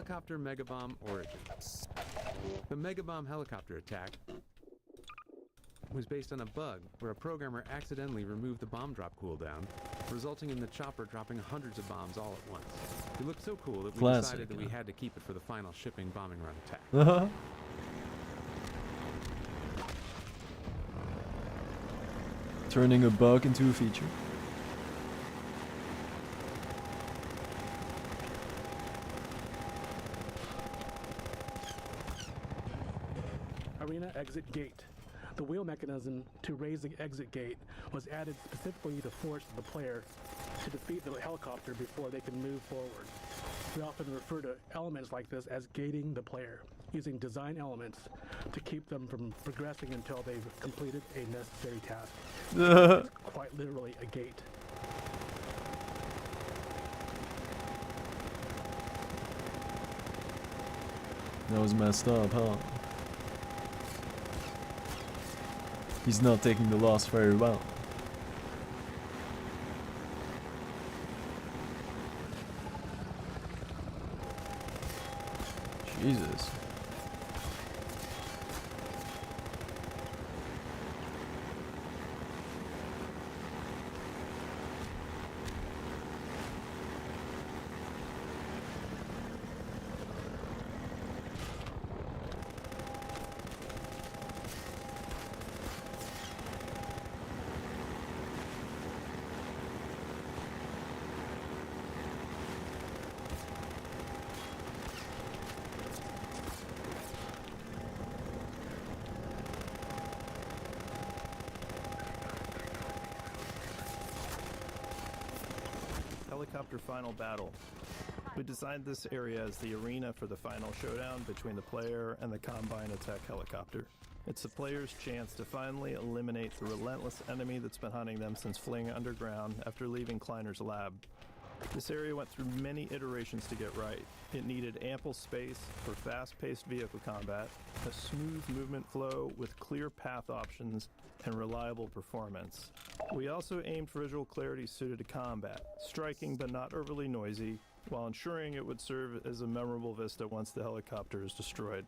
Helicopter Megabomb Origins. The Megabomb helicopter attack was based on a bug where a programmer accidentally removed the bomb drop cooldown, resulting in the chopper dropping hundreds of bombs all at once. It looked so cool that we decided that we had to keep it for the final shipping bombing run attack. Turning a bug into a feature. Arena exit gate. The wheel mechanism to raise the exit gate was added specifically to force the player to defeat the helicopter before they can move forward. We often refer to elements like this as gating the player, using design elements to keep them from progressing until they've completed a necessary task. It's quite literally a gate. That was messed up, huh? He's not taking the loss very well. Jesus. Helicopter Final Battle. We designed this area as the arena for the final showdown between the player and the Combine attack helicopter. It's the player's chance to finally eliminate the relentless enemy that's been hunting them since fleeing underground after leaving Kleiner's lab. This area went through many iterations to get right. It needed ample space for fast-paced vehicle combat, a smooth movement flow with clear path options, and reliable performance. We also aimed for visual clarity suited to combat, striking but not overly noisy, while ensuring it would serve as a memorable vista once the helicopter is destroyed.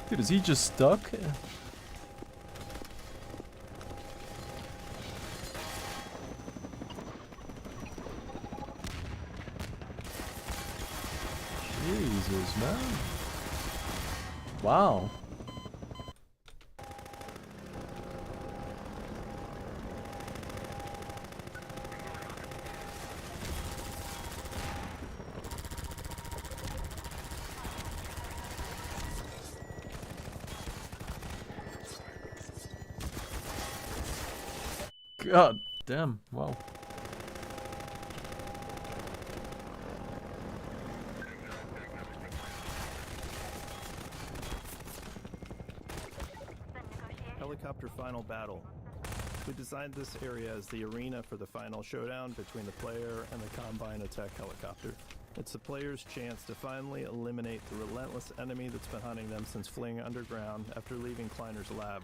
Dude, is he just stuck? Jesus, man. Wow. God damn, wow. Helicopter Final Battle. We designed this area as the arena for the final showdown between the player and the Combine attack helicopter. It's the player's chance to finally eliminate the relentless enemy that's been hunting them since fleeing underground after leaving Kleiner's lab.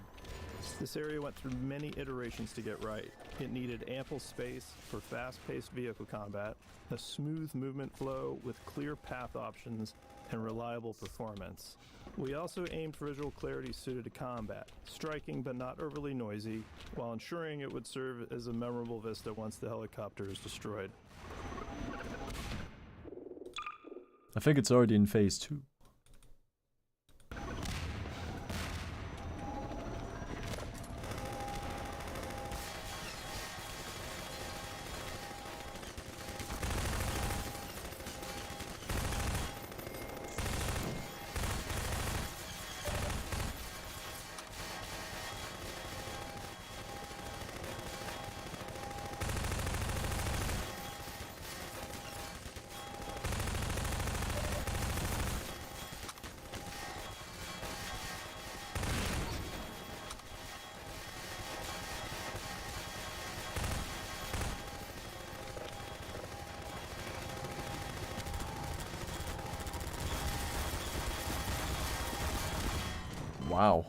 This area went through many iterations to get right. It needed ample space for fast-paced vehicle combat, a smooth movement flow with clear path options, and reliable performance. We also aimed for visual clarity suited to combat, striking but not overly noisy, while ensuring it would serve as a memorable vista once the helicopter is destroyed. I think it's already in phase 2. Wow.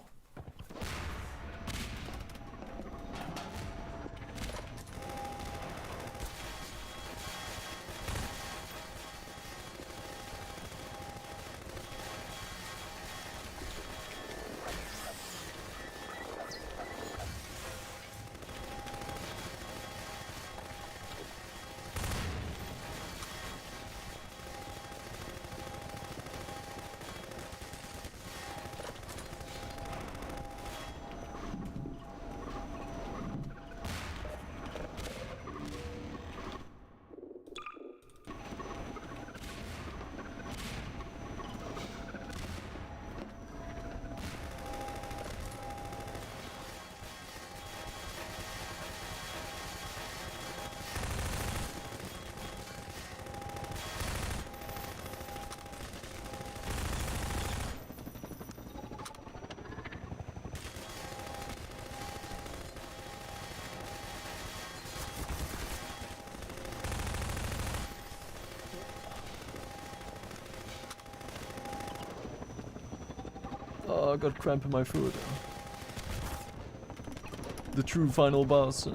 Oh, I got cramp in my foot. The true final boss.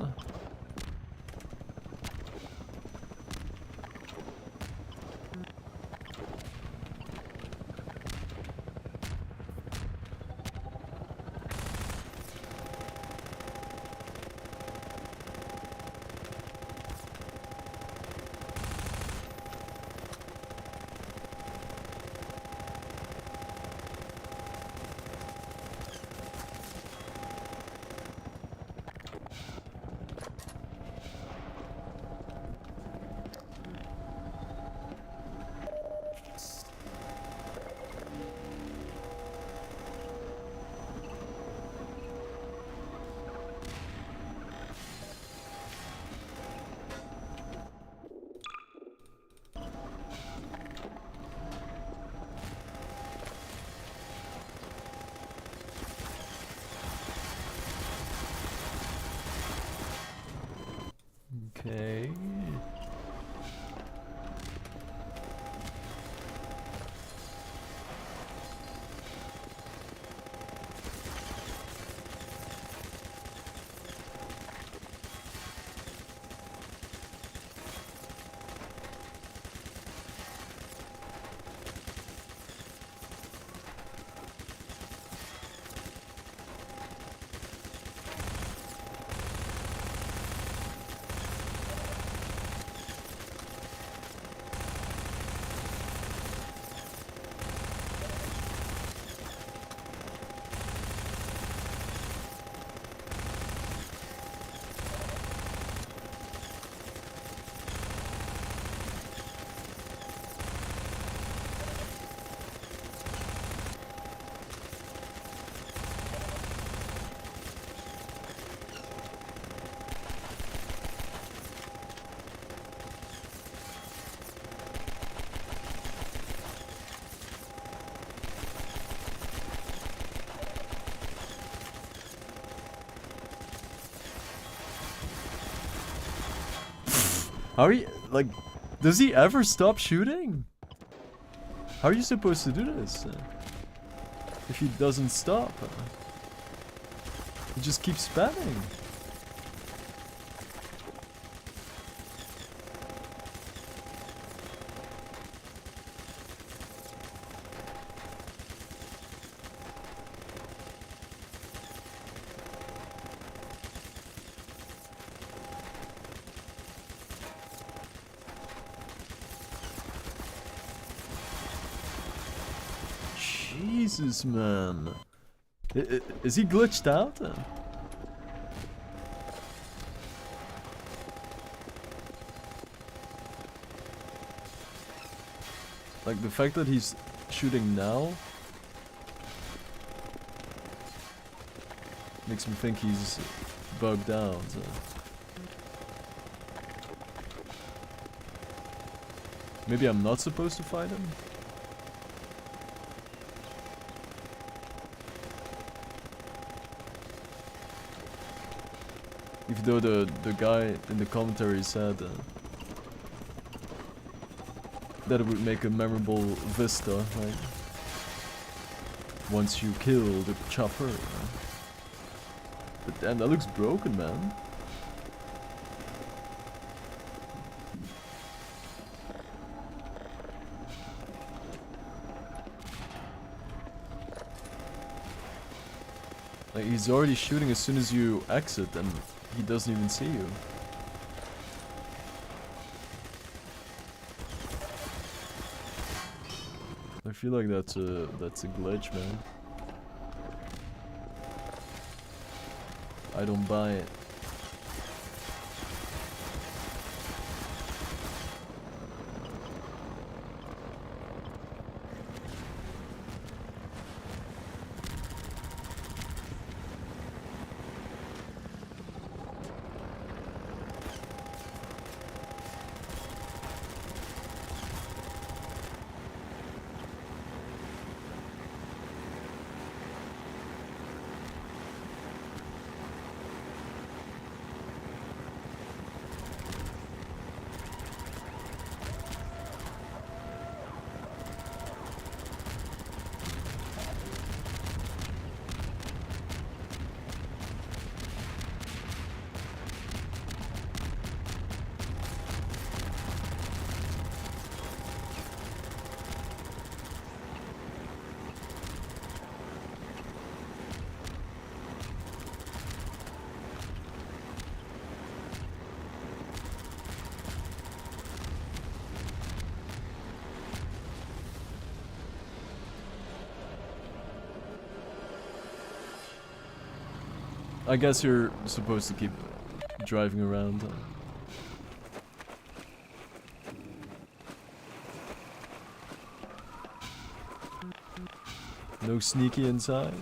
Okay. How are you, like, does he ever stop shooting? How are you supposed to do this? If he doesn't stop? He just keeps spamming. Jesus, man. Is he glitched out? Like, the fact that he's shooting now makes me think he's bugged out. Maybe I'm not supposed to fight him? Even though the guy in the commentary said that it would make a memorable vista, right? Once you kill the chopper. But damn, that looks broken, man. Like, he's already shooting as soon as you exit and he doesn't even see you. I feel like that's a glitch, man. I don't buy it. I guess you're supposed to keep driving around. No sneaky inside.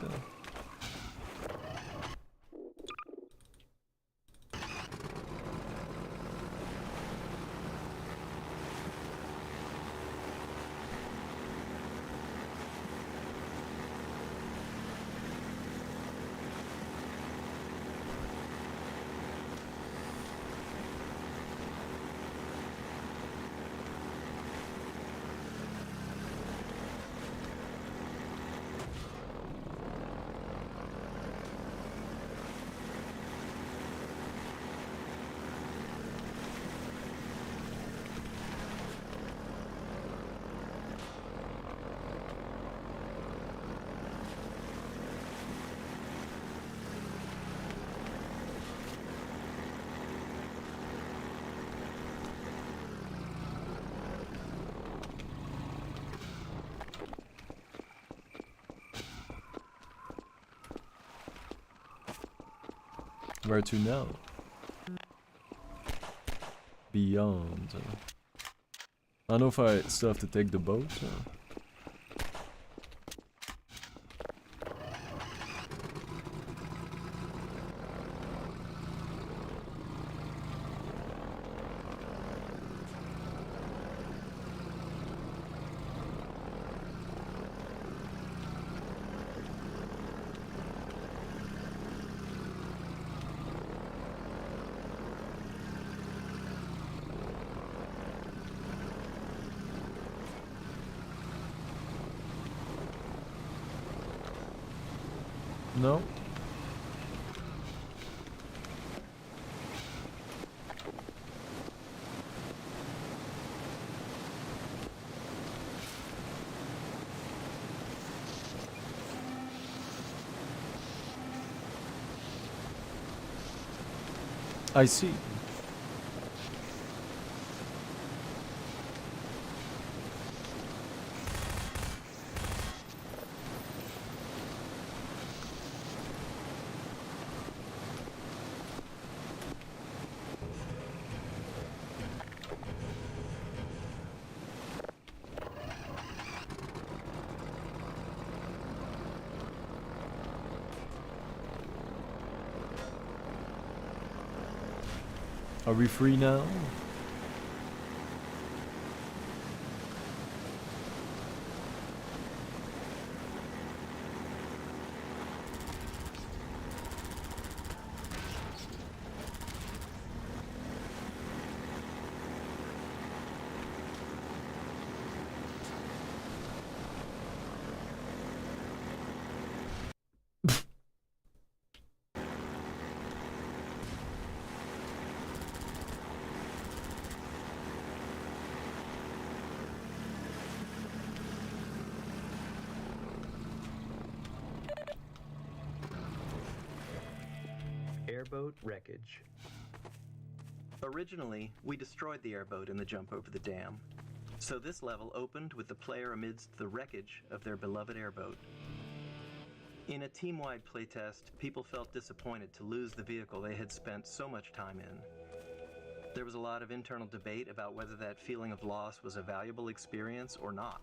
Where to now? Beyond. I don't know if I still have to take the boat. No. I see. Are we free now? Airboat wreckage. Originally, we destroyed the airboat in the jump over the dam, so this level opened with the player amidst the wreckage of their beloved airboat. In a team-wide playtest, people felt disappointed to lose the vehicle they had spent so much time in. There was a lot of internal debate about whether that feeling of loss was a valuable experience or not.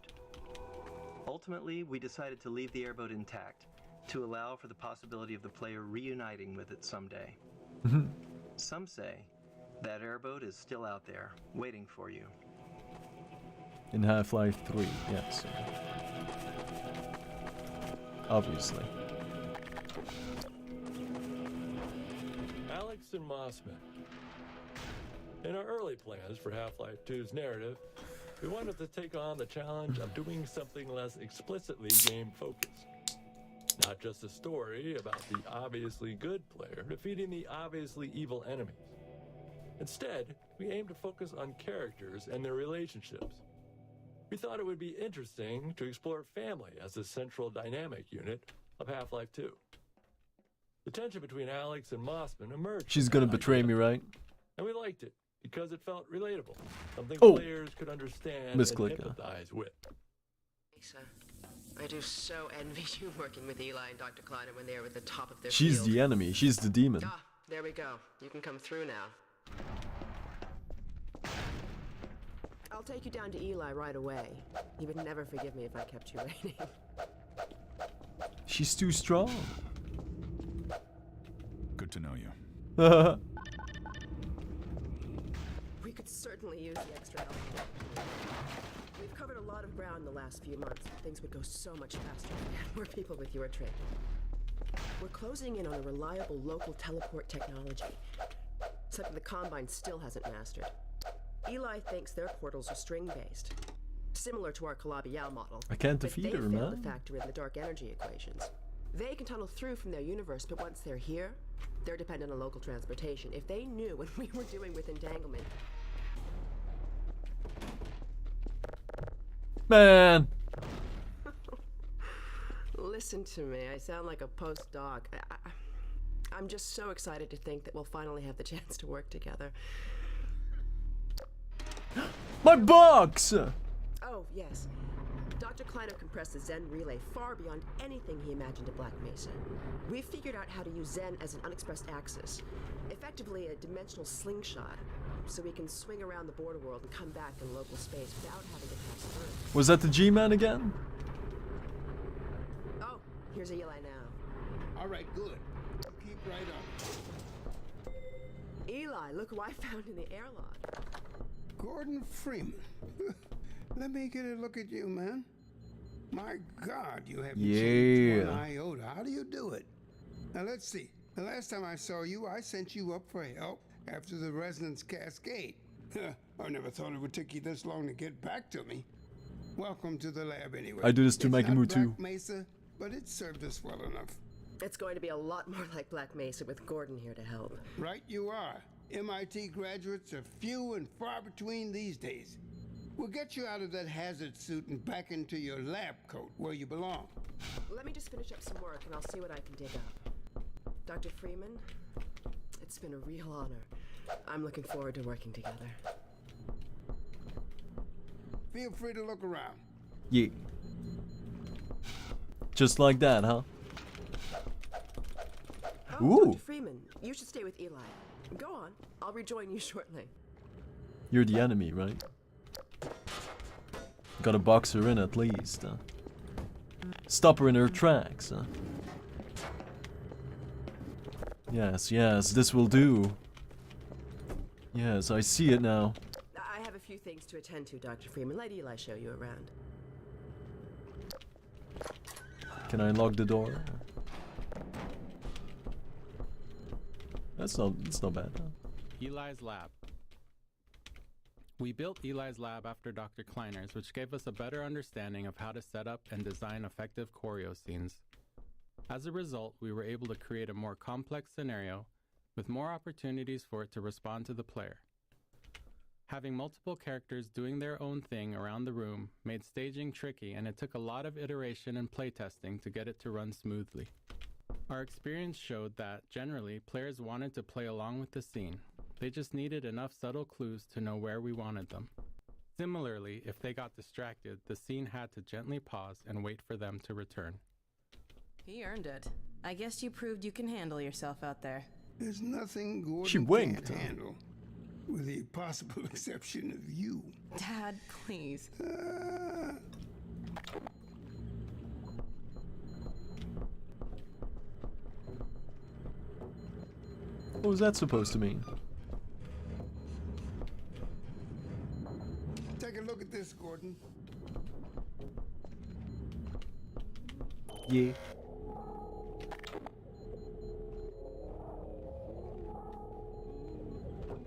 Ultimately, we decided to leave the airboat intact, to allow for the possibility of the player reuniting with it someday. Some say that airboat is still out there, waiting for you. In Half-Life 3, yes. Obviously. Alex and Mossman. In our early plans for Half-Life 2's narrative, we wanted to take on the challenge of doing something less explicitly game-focused. Not just a story about the obviously good player defeating the obviously evil enemies. Instead, we aimed to focus on characters and their relationships. We thought it would be interesting to explore family as a central dynamic unit of Half-Life 2. The tension between Alex and Mossman emerged. She's gonna betray me, right? And we liked it because it felt relatable, something Oh. players could understand and Misclick, empathize with. Hey, sir. I do so envy you working with Eli and Dr. Kleiner when they were at the top of their She's field. the enemy. She's the demon. Ah, there we go. You can come through now. I'll take you down to Eli right away. He would never forgive me if I kept you waiting. She's too strong. Good to know you. We could certainly use the extra help. We've covered a lot of ground in the last few months. Things would go so much faster if we had more people with your training. We're closing in on a reliable local teleport technology. Something the Combine still hasn't mastered. Eli thinks their portals are string-based, similar to our Calabi-Yau model. I can't But defeat they her, failed man. to factor in the dark energy equations. They can tunnel through from their universe, but once they're here, they're dependent on local transportation. If they knew what we were doing with entanglement... Man! Listen to me, I sound like a postdoc. I'm just so excited to think that we'll finally have the chance to work together. My box! Oh, yes. Dr. Kleiner compressed the Zen relay far beyond anything he imagined at Black Mesa. We've figured out how to use Zen as an unexpressed axis, effectively a dimensional slingshot, so we can swing around the border world and come back in local space without having to pass through. Was that the G-Man again? Oh, here's Eli now. All right, good. Keep right on. Eli, look who I found in the airlock. Gordon Freeman. Let me get a look at you, man. My God, you haven't changed one iota. How do you do it? Now, let's see. The last time I saw you, I sent you up for help after the resonance cascade. I never thought it would take you this long to get back to me. Welcome to the lab anyway. I do this to It's Megamu not too. Black Mesa, but it served us well enough. It's going to be a lot more like Black Mesa with Gordon here to help. Right you are. MIT graduates are few and far between these days. We'll get you out of that hazard suit and back into your lab coat where you belong. Let me just finish up some work and I'll see what I can dig up. Dr. Freeman, it's been a real honor. I'm looking forward to working together. Feel free to look around. Yeah. Just like that, huh? Oh, Ooh. Dr. Freeman, you should stay with Eli. Go on, I'll rejoin you shortly. You're the enemy, right? Gotta box her in at least. Stop her in her tracks. Yes, yes, this will do. Yes, I see it now. I have a few things to attend to, Dr. Freeman. Let Eli show you around. Can I unlock the door? That's not bad. Eli's lab. We built Eli's lab after Dr. Kleiner's, which gave us a better understanding of how to set up and design effective choreo scenes. As a result, we were able to create a more complex scenario with more opportunities for it to respond to the player. Having multiple characters doing their own thing around the room made staging tricky, and it took a lot of iteration and playtesting to get it to run smoothly. Our experience showed that, generally, players wanted to play along with the scene. They just needed enough subtle clues to know where we wanted them. Similarly, if they got distracted, the scene had to gently pause and wait for them to return. He earned it. I guess you proved you can handle yourself out there. There's nothing Gordon She winked. can't handle, with the possible exception of you. Dad, please. What was that supposed to mean? Take a look at this, Gordon. Yeah.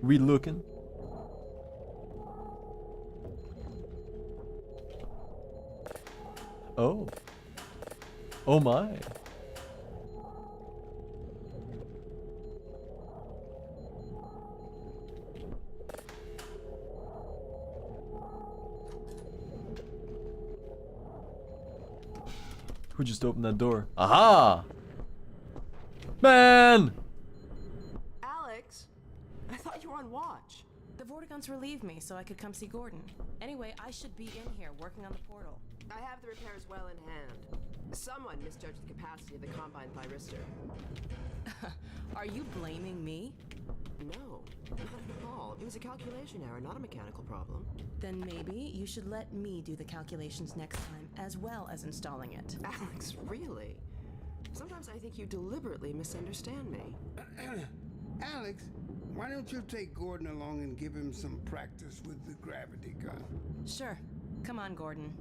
We looking? Oh. Oh my. Who just opened that door? Aha! Man! Alex, I thought you were on watch. The Vortigon Pythons relieved me so I could come see Gordon. Anyway, I should be in here working on the portal. I have the repairs well in hand. Someone misjudged the capacity of the combine thyristor. Are you blaming me? No, not at all. It was a calculation error, not a mechanical problem. Then maybe you should let me do the calculations next time, as well as installing it. Alex, really? Sometimes I think you deliberately misunderstand me. Alex, why don't you take Gordon along and give him some practice with the gravity gun? Sure. Come on, Gordon.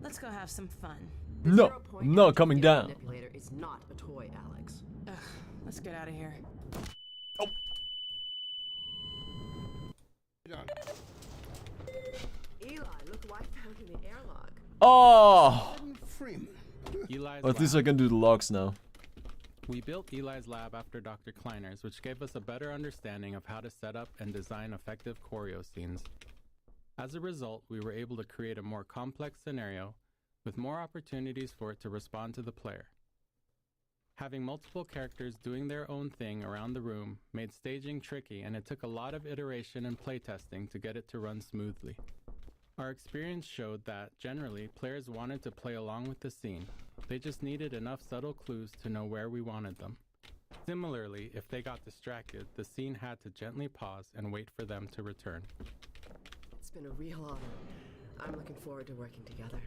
Let's go have some fun. No, I'm not coming down. Manipulator is not a toy, Alex. Ugh, let's get out of here. Eli, look what I found in the airlock. Oh! Eli's Well, at least lab. I can do the logs now. We built Eli's lab after Dr. Kleiner's, which gave us a better understanding of how to set up and design effective choreo scenes. As a result, we were able to create a more complex scenario with more opportunities for it to respond to the player. Having multiple characters doing their own thing around the room made staging tricky, and it took a lot of iteration and playtesting to get it to run smoothly. Our experience showed that, generally, players wanted to play along with the scene. They just needed enough subtle clues to know where we wanted them. Similarly, if they got distracted, the scene had to gently pause and wait for them to return. It's been a real honor. I'm looking forward to working together.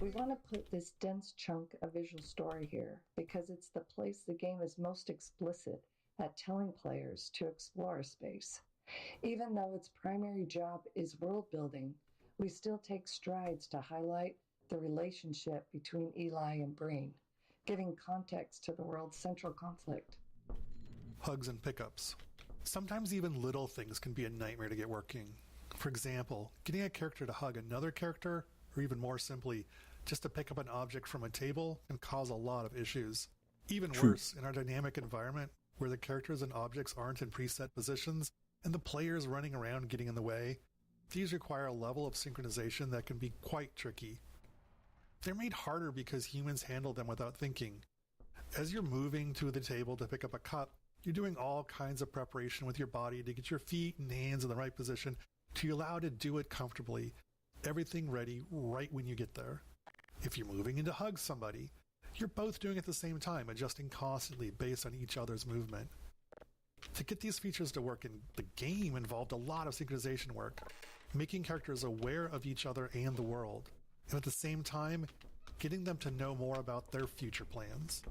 We want to put this dense chunk of visual story here because it's the place the game is most explicit at telling players to explore space. Even though its primary job is world building, we still take strides to highlight the relationship between Eli and Breen, giving context to the world's central conflict. Hugs and pickups. Sometimes even little things can be a nightmare to get working. For example, getting a character to hug another character, or even more simply, just to pick up an object from a table, can cause a lot of issues. Even worse, in our dynamic environment, where the characters and objects aren't in preset positions, and the players running around getting in the way, these require a level of synchronization that can be quite tricky. They're made harder because humans handle them without thinking. As you're moving to the table to pick up a cup, you're doing all kinds of preparation with your body to get your feet and hands in the right position to allow to do it comfortably. Everything ready right when you get there. If you're moving in to hug somebody, you're both doing it at the same time, adjusting constantly based on each other's movement. To get these features to work in the game involved a lot of synchronization work, making characters aware of each other and the world, and at the same time, getting them to know more about their future plans.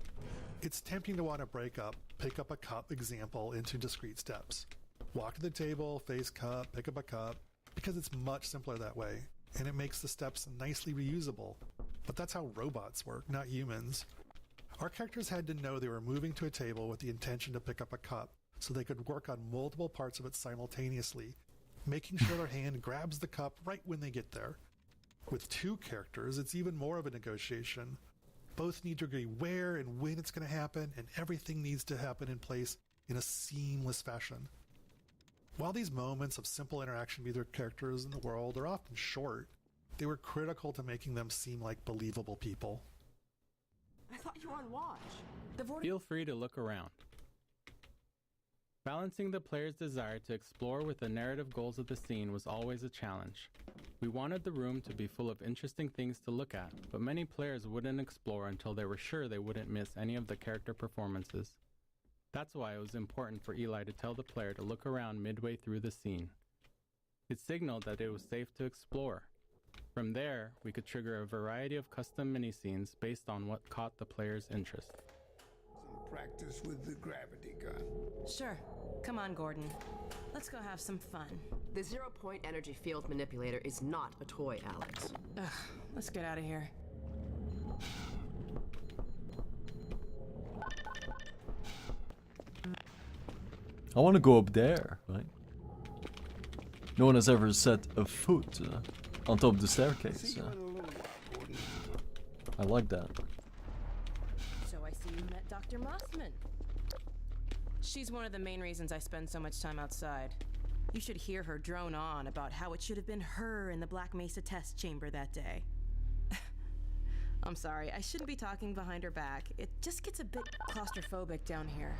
It's tempting to want to break up, pick up a cup example into discrete steps. Walk to the table, face cup, pick up a cup, because it's much simpler that way, and it makes the steps nicely reusable. But that's how robots work, not humans. Our characters had to know they were moving to a table with the intention to pick up a cup, so they could work on multiple parts of it simultaneously, making sure their hand grabs the cup right when they get there. With two characters, it's even more of a negotiation. Both need to agree where and when it's going to happen, and everything needs to happen in place in a seamless fashion. While these moments of simple interaction with their characters in the world are often short, they were critical to making them seem like believable people. I thought you were on watch. Feel free to look around. Balancing the player's desire to explore with the narrative goals of the scene was always a challenge. We wanted the room to be full of interesting things to look at, but many players wouldn't explore until they were sure they wouldn't miss any of the character performances. That's why it was important for Eli to tell the player to look around midway through the scene. It signaled that it was safe to explore. From there, we could trigger a variety of custom mini-scenes based on what caught the player's interest. Some practice with the gravity gun. Sure. Come on, Gordon. Let's go have some fun. The zero-point energy field manipulator is not a toy, Alex. Ugh, let's get out of here. I want to go up there, right? No one has ever set a foot on top of the staircase. I like that. So I see you met Dr. Mossman. She's one of the main reasons I spend so much time outside. You should hear her drone on about how it should have been her in the Black Mesa test chamber that day. I'm sorry, I shouldn't be talking behind her back. It just gets a bit claustrophobic down here.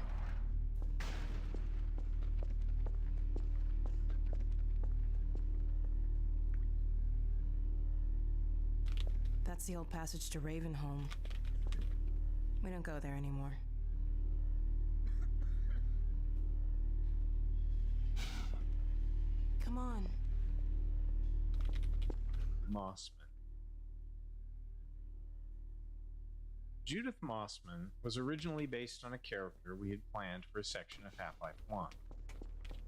That's the old passage to Ravenholm. We don't go there anymore. Come on. Mossman. Judith Mossman was originally based on a character we had planned for a section of Half-Life 1.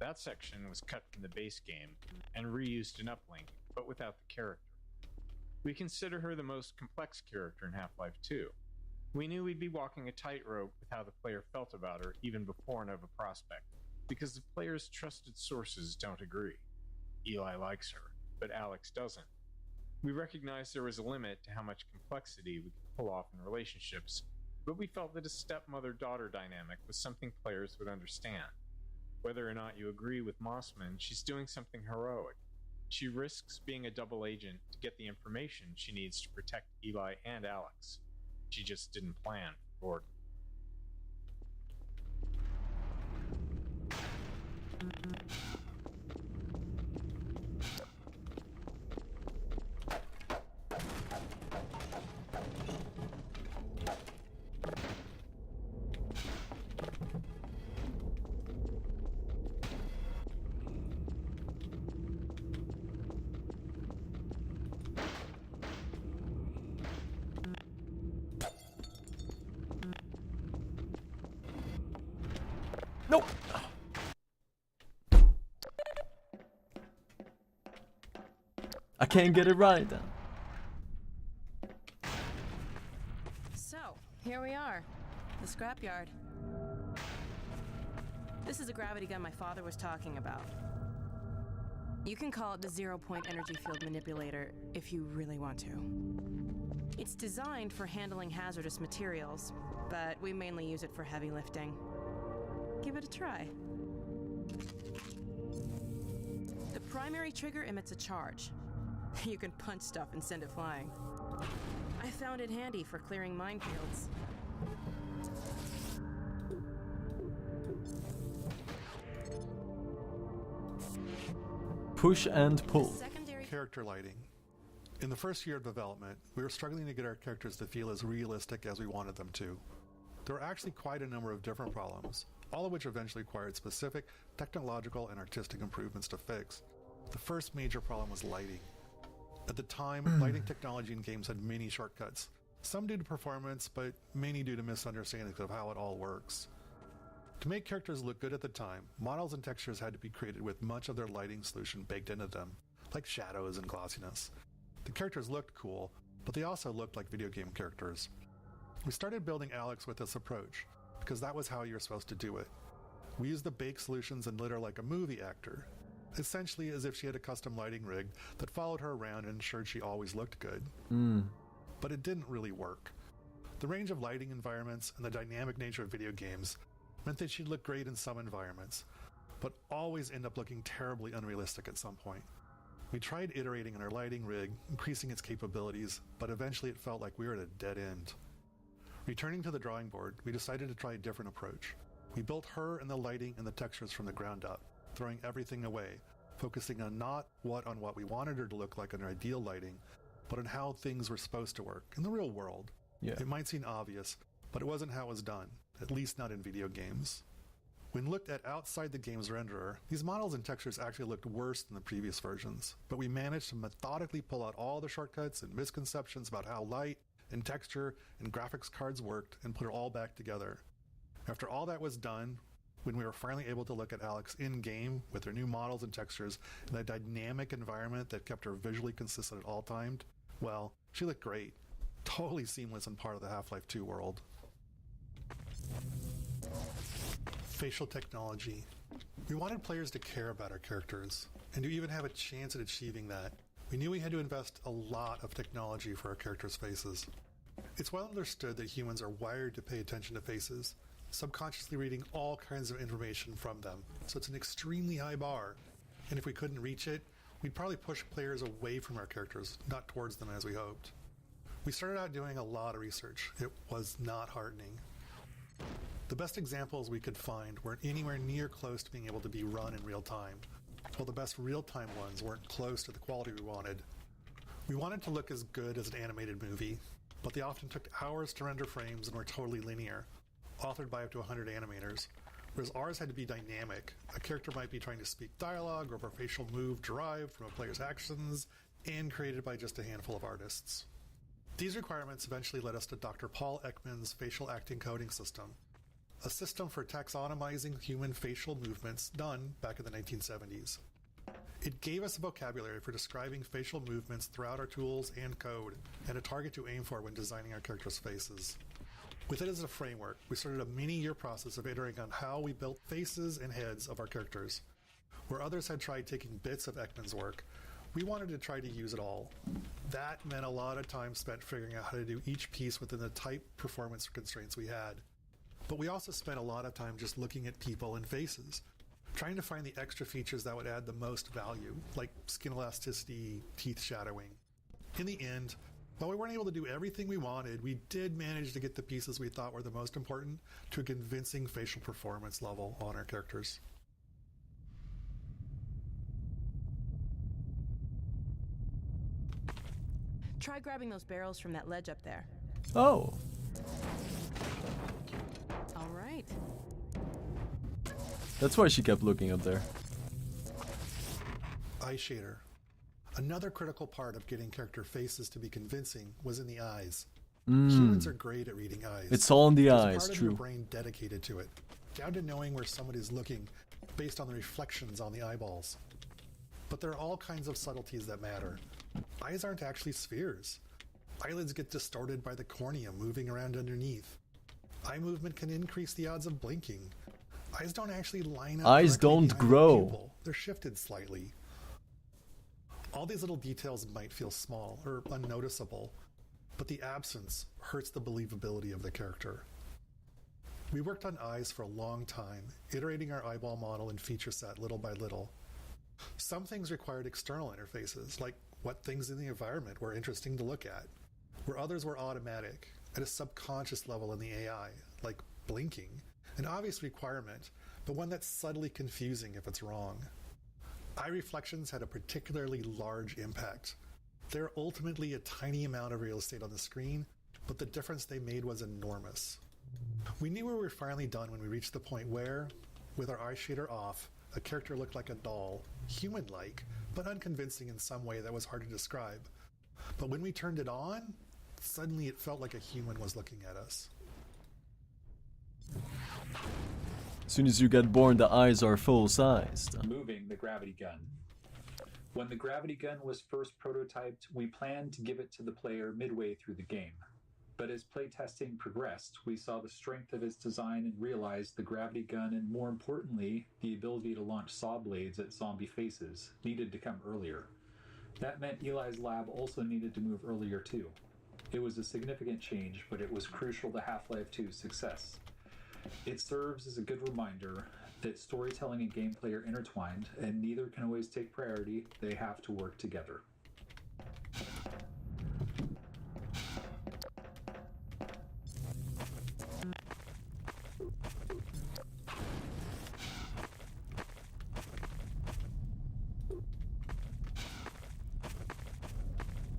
That section was cut from the base game and reused in Uplink, but without the character. We consider her the most complex character in Half-Life 2. We knew we'd be walking a tightrope with how the player felt about her even before Nova Prospekt, because the player's trusted sources don't agree. Eli likes her, but Alex doesn't. We recognized there was a limit to how much complexity we could pull off in relationships, but we felt that a stepmother-daughter dynamic was something players would understand. Whether or not you agree with Mossman, she's doing something heroic. She risks being a double agent to get the information she needs to protect Eli and Alex. She just didn't plan for Gordon. Nope. I can't get it right then. So, here we are. The scrapyard. This is the gravity gun my father was talking about. You can call it the zero-point energy field manipulator if you really want to. It's designed for handling hazardous materials, but we mainly use it for heavy lifting. Give it a try. The primary trigger emits a charge. You can punch stuff and send it flying. I found it handy for clearing minefields. Push and pull. Character lighting. In the first year of development, we were struggling to get our characters to feel as realistic as we wanted them to. There were actually quite a number of different problems, all of which eventually required specific technological and artistic improvements to fix. The first major problem was lighting. At the time, lighting technology in games had many shortcuts, some due to performance, but many due to misunderstandings of how it all works. To make characters look good at the time, models and textures had to be created with much of their lighting solution baked into them, like shadows and glossiness. The characters looked cool, but they also looked like video game characters. We started building Alex with this approach, because that was how you're supposed to do it. We used the baked solutions and lit her like a movie actor, essentially as if she had a custom lighting rig that followed her around and ensured she always looked good. But it didn't really work. The range of lighting environments and the dynamic nature of video games meant that she'd look great in some environments, but always end up looking terribly unrealistic at some point. We tried iterating on our lighting rig, increasing its capabilities, but eventually it felt like we were at a dead end. Returning to the drawing board, we decided to try a different approach. We built her and the lighting and the textures from the ground up, throwing everything away, focusing on not on what we wanted her to look like in our ideal lighting, but on how things were supposed to work in the real world. Yeah. It might seem obvious, but it wasn't how it was done, at least not in video games. When looked at outside the game's renderer, these models and textures actually looked worse than the previous versions, but we managed to methodically pull out all the shortcuts and misconceptions about how light and texture and graphics cards worked and put it all back together. After all that was done, when we were finally able to look at Alex in-game with her new models and textures in a dynamic environment that kept her visually consistent at all times, well, she looked great. Totally seamless and part of the Half-Life 2 world. Facial technology. We wanted players to care about our characters, and to even have a chance at achieving that, we knew we had to invest a lot of technology for our characters' faces. It's well understood that humans are wired to pay attention to faces, subconsciously reading all kinds of information from them, so it's an extremely high bar, and if we couldn't reach it, we'd probably push players away from our characters, not towards them as we hoped. We started out doing a lot of research. It was not heartening. The best examples we could find weren't anywhere near close to being able to be run in real time, while the best real-time ones weren't close to the quality we wanted. We wanted to look as good as an animated movie, but they often took hours to render frames and were totally linear, authored by up to 100 animators, whereas ours had to be dynamic. A character might be trying to speak dialogue or a facial move derived from a player's actions and created by just a handful of artists. These requirements eventually led us to Dr. Paul Ekman's facial acting coding system, a system for taxonomizing human facial movements done back in the 1970s. It gave us a vocabulary for describing facial movements throughout our tools and code, and a target to aim for when designing our characters' faces. With it as a framework, we started a many-year process of iterating on how we built faces and heads of our characters. Where others had tried taking bits of Ekman's work, we wanted to try to use it all. That meant a lot of time spent figuring out how to do each piece within the tight performance constraints we had. But we also spent a lot of time just looking at people and faces, trying to find the extra features that would add the most value, like skin elasticity, teeth shadowing. In the end, while we weren't able to do everything we wanted, we did manage to get the pieces we thought were the most important to a convincing facial performance level on our characters. Try grabbing those barrels from that ledge up there. Oh. All right. That's why she kept looking up there. Eye shader. Another critical part of getting character faces to be convincing was in the eyes. Humans are great at reading eyes. It's all in the There's eyes, a part true. of your brain dedicated to it, down to knowing where somebody's looking based on the reflections on the eyeballs. But there are all kinds of subtleties that matter. Eyes aren't actually spheres. Eyelids get distorted by the cornea moving around underneath. Eye movement can increase the odds of blinking. Eyes don't actually line up. Eyes don't grow. The pupil. They're shifted slightly. All these little details might feel small or unnoticeable, but the absence hurts the believability of the character. We worked on eyes for a long time, iterating our eyeball model and feature set little by little. Some things required external interfaces, like what things in the environment were interesting to look at, where others were automatic, at a subconscious level in the AI, like blinking, an obvious requirement, but one that's subtly confusing if it's wrong. Eye reflections had a particularly large impact. They're ultimately a tiny amount of real estate on the screen, but the difference they made was enormous. We knew we were finally done when we reached the point where, with our eye shader off, a character looked like a doll, human-like, but unconvincing in some way that was hard to describe. But when we turned it on, suddenly it felt like a human was looking at us. As soon as you get born, the eyes are full-sized. Moving the gravity gun. When the gravity gun was first prototyped, we planned to give it to the player midway through the game. But as playtesting progressed, we saw the strength of its design and realized the gravity gun, and more importantly, the ability to launch saw blades at zombie faces, needed to come earlier. That meant Eli's lab also needed to move earlier too. It was a significant change, but it was crucial to Half-Life 2's success. It serves as a good reminder that storytelling and gameplay are intertwined, and neither can always take priority. They have to work together.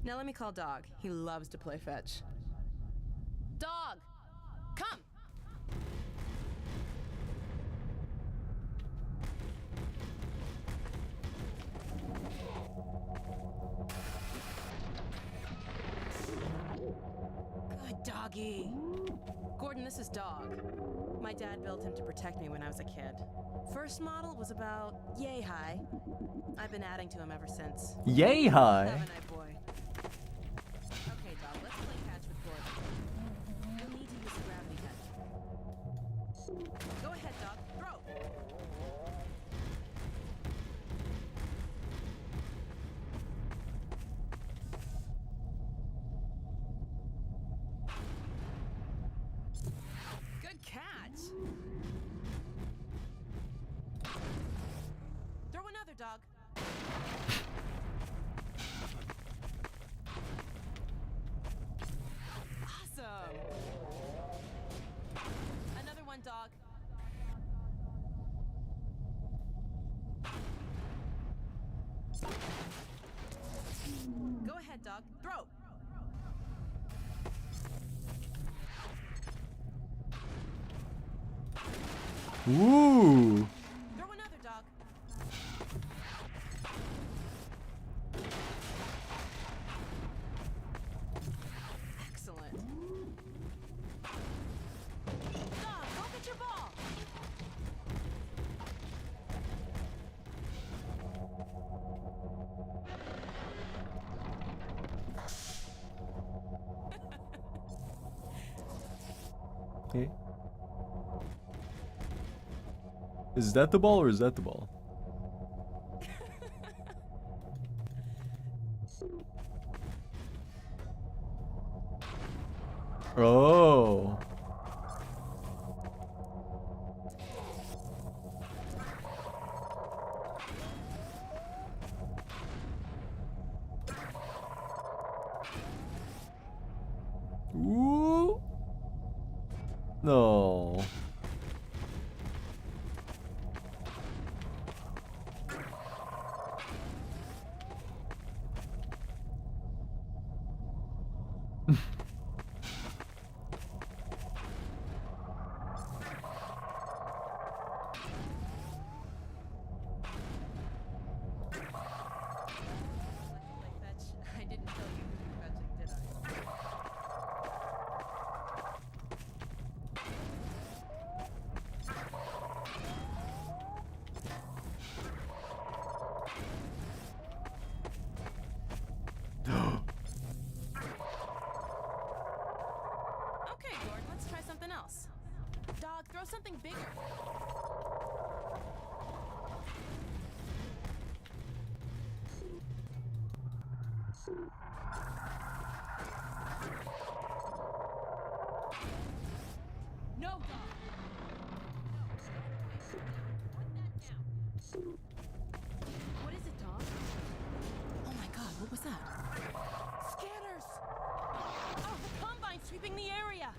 Now let me call Dog. He loves to play fetch. Dog! Come! Good doggy. Gordon, this is Dog. My dad built him to protect me when I was a kid. First model was about yay high. I've been adding to him ever since. Yay high? Have a night, boy. Okay, Dog, let's play catch with Gordon. You'll need to use the gravity gun. Go ahead, Dog. Throw! Good catch! Throw another, Dog. Awesome! Another one, Dog. Go ahead, ahead, dog. Throw. Ooh. Throw another, dog. Excellent. Dog, go get your ball. Okay. Is that the ball or is that the ball? Oh. Ooh. No. I didn't tell you who you're fetching, did I? Okay, Gordon, let's try something else. Dog, throw something bigger. No, dog. What is it, dog? Oh my god, what was that? Scanners! Oh, the combine's sweeping the area!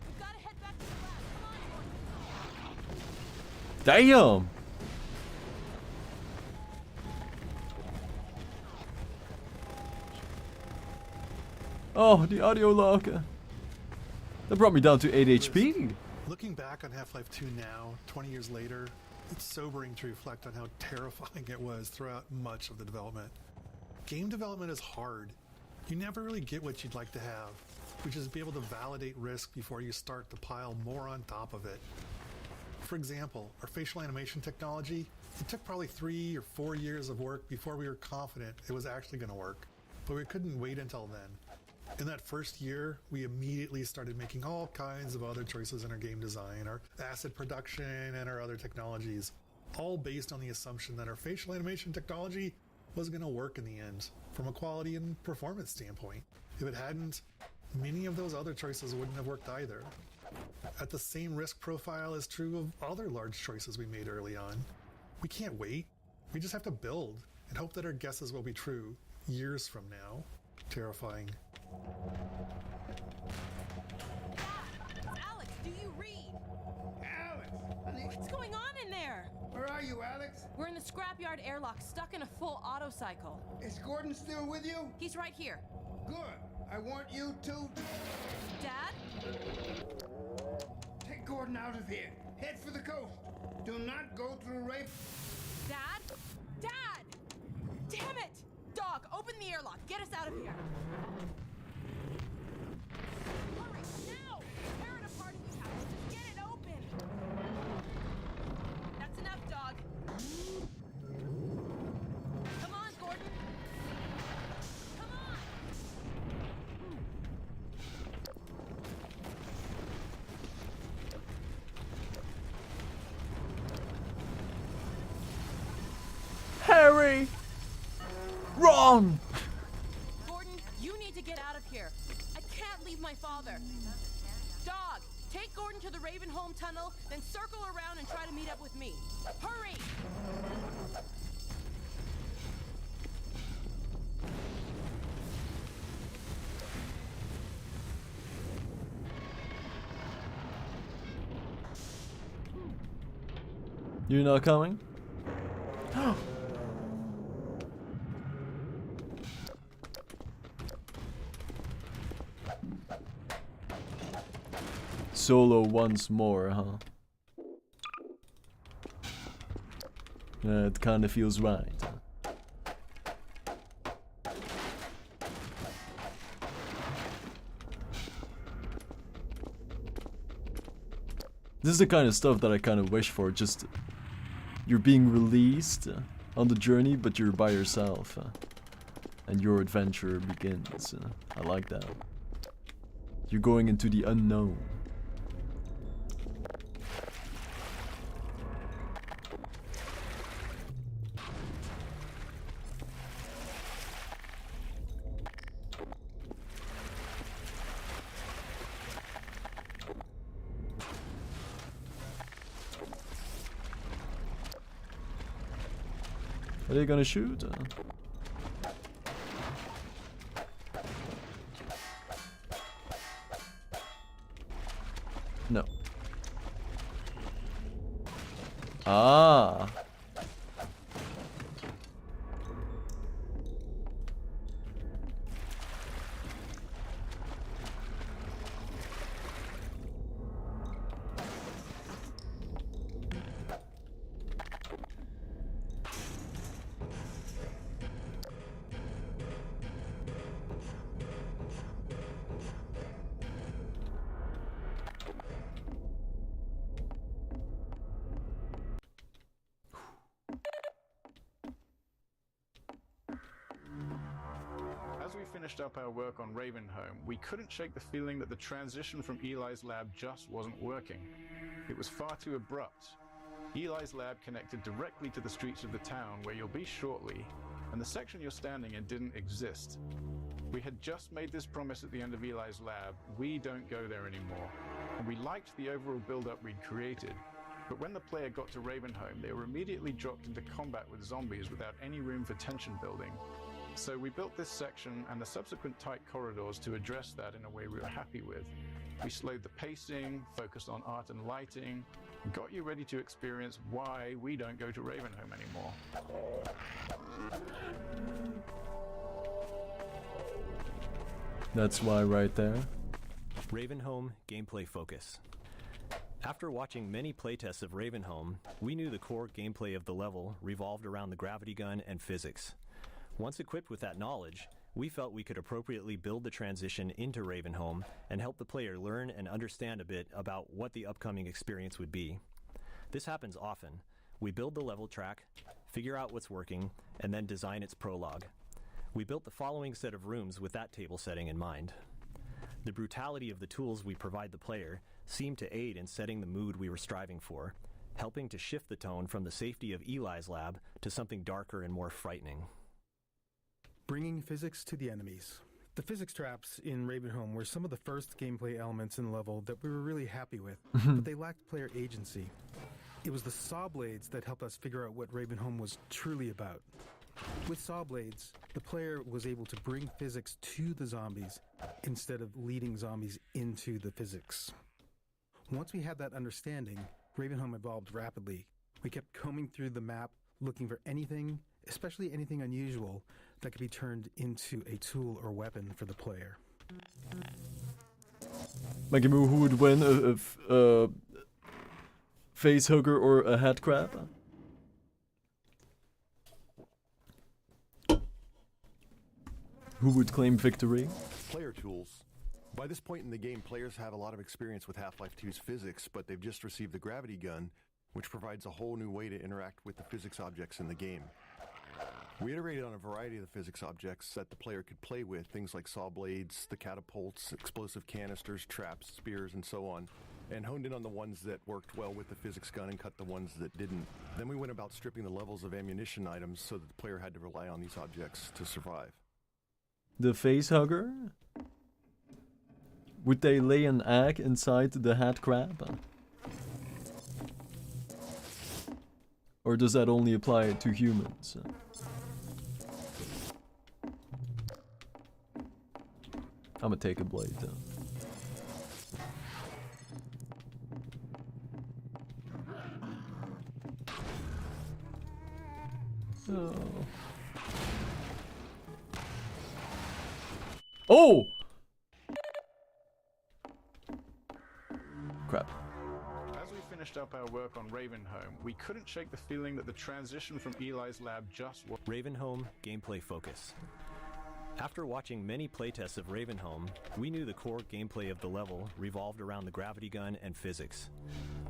We've got to head back to the lab. Come on, Gordon. Damn. Oh, the audio log. That brought me down to 8 HP. Looking back on Half-Life 2 now, 20 years later, it's sobering to reflect on how terrifying it was throughout much of the development. Game development is hard. You never really get what you'd like to have, which is be able to validate risk before you start to pile more on top of it. For example, our facial animation technology, it took probably 3 or 4 years of work before we were confident it was actually going to work, but we couldn't wait until then. In that first year, we immediately started making all kinds of other choices in our game design, our asset production, and our other technologies, all based on the assumption that our facial animation technology was going to work in the end, from a quality and performance standpoint. If it hadn't, many of those other choices wouldn't have worked either. At the same risk profile is true of other large choices we made early on. We can't wait. We just have to build and hope that our guesses will be true years from now. Terrifying. Alex, do you read? Alex! Honey. What's going on in there? Where are you, Alex? We're in the scrapyard airlock, stuck in a full auto cycle. Is Gordon still with you? He's right here. Good. I want you to... Dad? Take Gordon out of here. Head for the coast. Do not go through rape... Dad? Dad! Damn it! Dog, open the airlock. Get us out of here. Hurry, now! Tear it apart if you have to. Just get it open. That's enough, dog. Come on, Gordon. Come on! Harry! Wrong! Gordon, you need to get out of here. I can't leave my father. Dog, take Gordon to the Ravenholm tunnel, then circle around and try to meet up with me. Hurry! You're not coming? Solo once more, huh? It kinda feels right. This is the kind of stuff that I kind of wish for, just you're being released on the journey, but you're by yourself, and your adventure begins. I like that. You're going into the unknown. Are they gonna shoot? No. Ah. As we finished up our work on Ravenholm, we couldn't shake the feeling that the transition from Eli's lab just wasn't working. It was far too abrupt. Eli's lab connected directly to the streets of the town where you'll be shortly, and the section you're standing in didn't exist. We had just made this promise at the end of Eli's lab: we don't go there anymore. And we liked the overall build-up we'd created, but when the player got to Ravenholm, they were immediately dropped into combat with zombies without any room for tension building. So we built this section and the subsequent tight corridors to address that in a way we were happy with. We slowed the pacing, focused on art and lighting, and got you ready to experience why we don't go to Ravenholm anymore. That's why right there. Ravenholm gameplay focus. After watching many playtests of Ravenholm, we knew the core gameplay of the level revolved around the gravity gun and physics. Once equipped with that knowledge, we felt we could appropriately build the transition into Ravenholm and help the player learn and understand a bit about what the upcoming experience would be. This happens often. We build the level track, figure out what's working, and then design its prologue. We built the following set of rooms with that table setting in mind. The brutality of the tools we provide the player seemed to aid in setting the mood we were striving for, helping to shift the tone from the safety of Eli's lab to something darker and more frightening. Bringing physics to the enemies. The physics traps in Ravenholm were some of the first gameplay elements in the level that we were really happy with, but they lacked player agency. It was the saw blades that helped us figure out what Ravenholm was truly about. With saw blades, the player was able to bring physics to the zombies instead of leading zombies into the physics. Once we had that understanding, Ravenholm evolved rapidly. We kept combing through the map, looking for anything, especially anything unusual, that could be turned into a tool or weapon for the player. Magimu, who would win, a face hugger or a head crab? Who would claim victory? Player tools. By this point in the game, players have a lot of experience with Half-Life 2's physics, but they've just received the gravity gun, which provides a whole new way to interact with the physics objects in the game. We iterated on a variety of the physics objects that the player could play with, things like saw blades, the catapults, explosive canisters, traps, spears, and so on, and honed in on the ones that worked well with the physics gun and cut the ones that didn't. Then we went about stripping the levels of ammunition items so that the player had to rely on these objects to survive. The face hugger? Would they lay an egg inside the head crab? Or does that only apply to humans? I'ma take a blade though. Oh. Oh! finished up our work on Ravenholm, we couldn't shake the feeling that the transition from Eli's lab just was... Ravenholm Gameplay Focus. After watching many playtests of Ravenholm, we knew the core gameplay of the level revolved around the gravity gun and physics.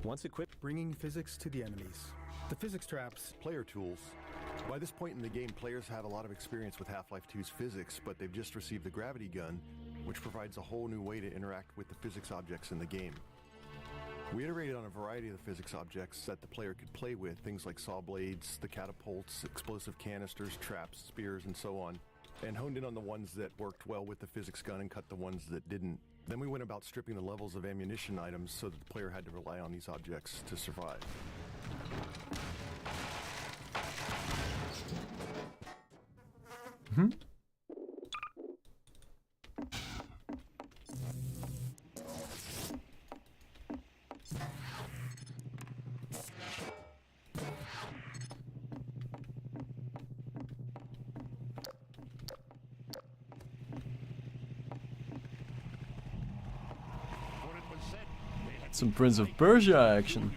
Once equipped, bringing physics to the enemies. The physics traps. Player tools. By this point in the game, players have a lot of experience with Half-Life 2's physics, but they've just received the gravity gun, which provides a whole new way to interact with the physics objects in the game. We iterated on a variety of the physics objects that the player could play with, things like saw blades, the catapults, explosive canisters, traps, spears, and so on, and honed in on the ones that worked well with the physics gun and cut the ones that didn't. Then we went about stripping the levels of ammunition items so that the player had to rely on these objects to survive. Some Prince of Persia action.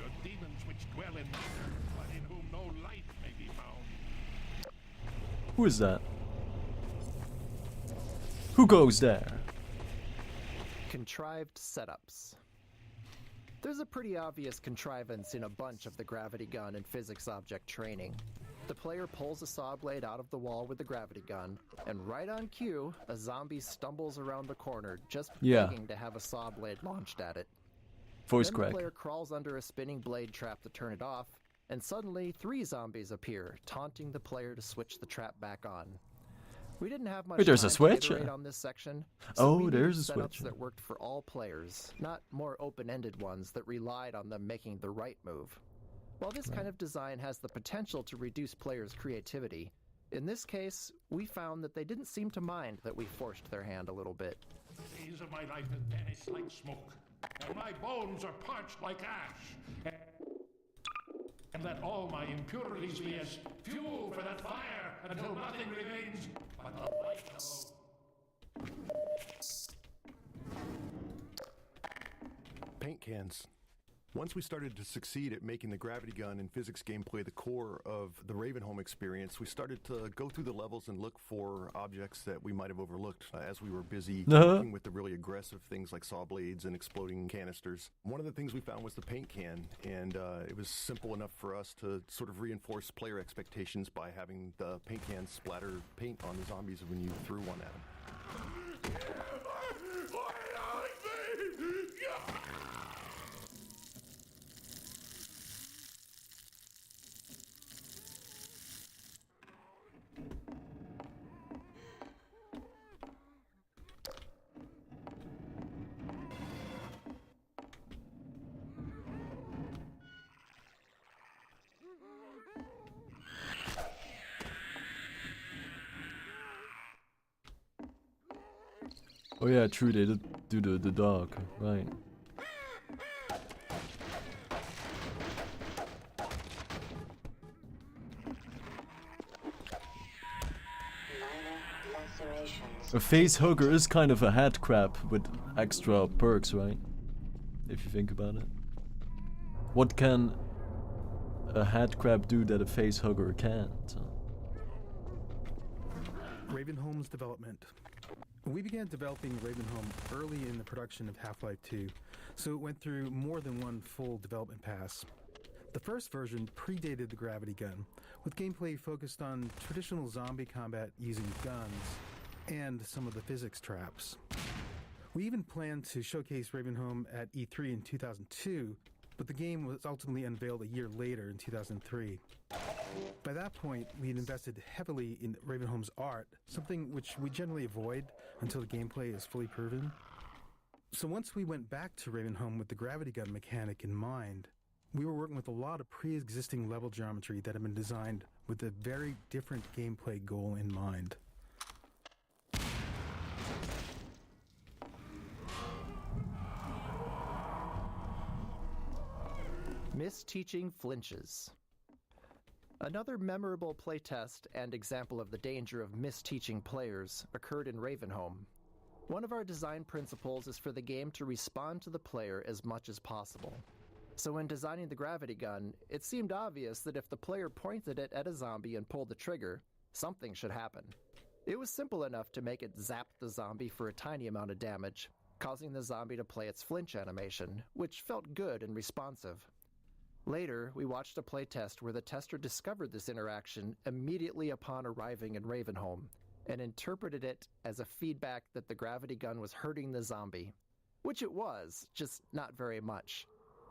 Who is that? Who goes there? Contrived setups. There's a pretty obvious contrivance in a bunch of the gravity gun and physics object training. The player pulls a saw blade out of the wall with the gravity gun, and right on cue, a zombie stumbles around the corner, just begging to have a saw blade launched at it. Voice then crack. The player crawls under a spinning blade trap to turn it off, and suddenly 3 zombies appear, taunting the player to switch the trap back on. We didn't have much Wait, there's time a switch? to iterate on this section, so we there's needed a setups switch. that worked for all players, not more open-ended ones that relied on them making the right move. While this kind of design has the potential to reduce players' creativity, in this case, we found that they didn't seem to mind that we forced their hand a little bit. The days of my life have vanished like smoke, and my bones are parched like ash. And let all my impurities be as fuel for that fire until nothing remains but the light alone. Paint cans. Once we started to succeed at making the gravity gun and physics gameplay the core of the Ravenholm experience, we started to go through the levels and look for objects that we might have overlooked as we were busy working with the really aggressive things like saw blades and exploding canisters. One of the things we found was the paint can, and it was simple enough for us to sort of reinforce player expectations by having the paint can splatter paint on the zombies when you threw one at them. Oh yeah, true, they did do the dog, right. A face hugger is kind of a head crab with extra perks, right? If you think about it. What can a head crab do that a face hugger can't? Ravenholm's development. We began developing Ravenholm early in the production of Half-Life 2, so it went through more than one full development pass. The first version predated the gravity gun, with gameplay focused on traditional zombie combat using guns and some of the physics traps. We even planned to showcase Ravenholm at E3 in 2002, but the game was ultimately unveiled a year later in 2003. By that point, we had invested heavily in Ravenholm's art, something which we generally avoid until the gameplay is fully proven. So once we went back to Ravenholm with the gravity gun mechanic in mind, we were working with a lot of pre-existing level geometry that had been designed with a very different gameplay goal in mind. Misteaching flinches. Another memorable playtest and example of the danger of misteaching players occurred in Ravenholm. One of our design principles is for the game to respond to the player as much as possible. So when designing the gravity gun, it seemed obvious that if the player pointed it at a zombie and pulled the trigger, something should happen. It was simple enough to make it zap the zombie for a tiny amount of damage, causing the zombie to play its flinch animation, which felt good and responsive. Later, we watched a playtest where the tester discovered this interaction immediately upon arriving in Ravenholm, and interpreted it as a feedback that the gravity gun was hurting the zombie. Which it was, just not very much.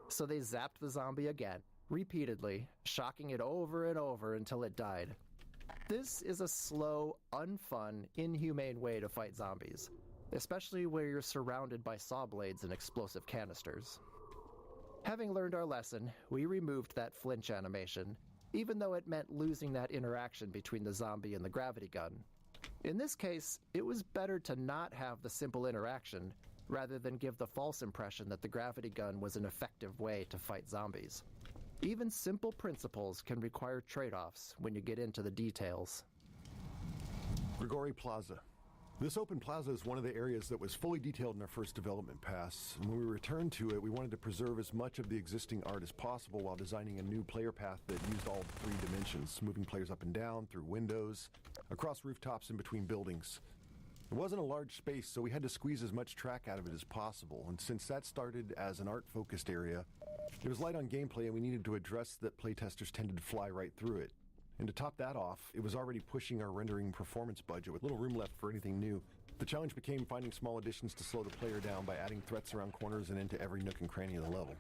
So they zapped the zombie again, repeatedly, shocking it over and over until it died. This is a slow, unfun, inhumane way to fight zombies, especially where you're surrounded by saw blades and explosive canisters. Having learned our lesson, we removed that flinch animation, even though it meant losing that interaction between the zombie and the gravity gun. In this case, it was better to not have the simple interaction, rather than give the false impression that the gravity gun was an effective way to fight zombies. Even simple principles can require trade-offs when you get into the details. Grigori Plaza. This open plaza is one of the areas that was fully detailed in our first development pass, and when we returned to it, we wanted to preserve as much of the existing art as possible while designing a new player path that used all 3 dimensions, moving players up and down, through windows, across rooftops, and between buildings. It wasn't a large space, so we had to squeeze as much track out of it as possible, and since that started as an art-focused area, it was light on gameplay and we needed to address that playtesters tended to fly right through it. And to top that off, it was already pushing our rendering performance budget with little room left for anything new. The challenge became finding small additions to slow the player down by adding threats around corners and into every nook and cranny of the level.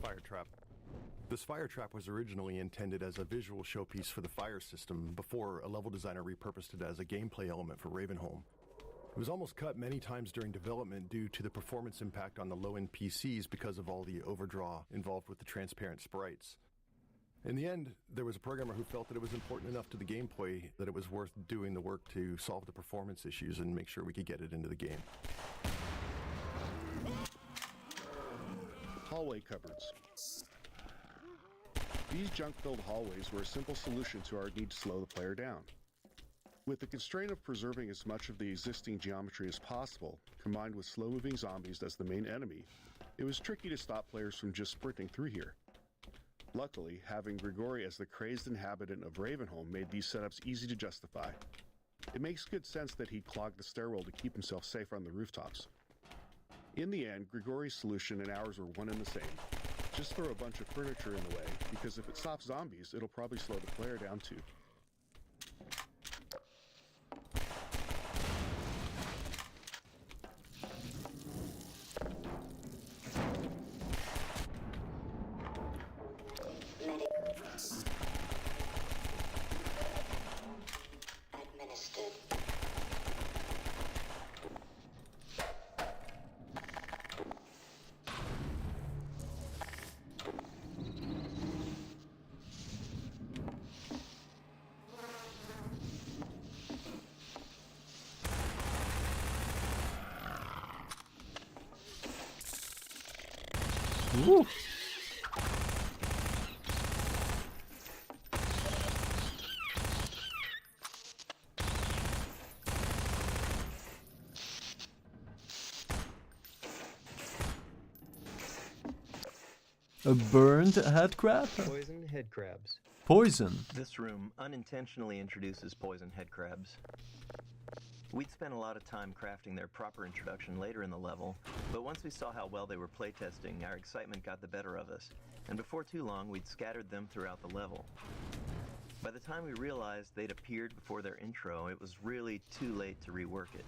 Fire trap. This fire trap was originally intended as a visual showpiece for the fire system before a level designer repurposed it as a gameplay element for Ravenholm. It was almost cut many times during development due to the performance impact on the low-end PCs because of all the overdraw involved with the transparent sprites. In the end, there was a programmer who felt that it was important enough to the gameplay that it was worth doing the work to solve the performance issues and make sure we could get it into the game. Hallway cupboards. These junk-filled hallways were a simple solution to our need to slow the player down. With the constraint of preserving as much of the existing geometry as possible, combined with slow-moving zombies as the main enemy, it was tricky to stop players from just sprinting through here. Luckily, having Grigori as the crazed inhabitant of Ravenholm made these setups easy to justify. It makes good sense that he'd clog the stairwell to keep himself safe on the rooftops. In the end, Grigori's solution and ours were one and the same. Just throw a bunch of furniture in the way, because if it stops zombies, it'll probably slow the player down too. Woo. A burned head crab? Poison head crabs. Poison? This room unintentionally introduces poison head crabs. We'd spent a lot of time crafting their proper introduction later in the level, but once we saw how well they were playtesting, our excitement got the better of us, and before too long we'd scattered them throughout the level. By the time we realized they'd appeared before their intro, it was really too late to rework it.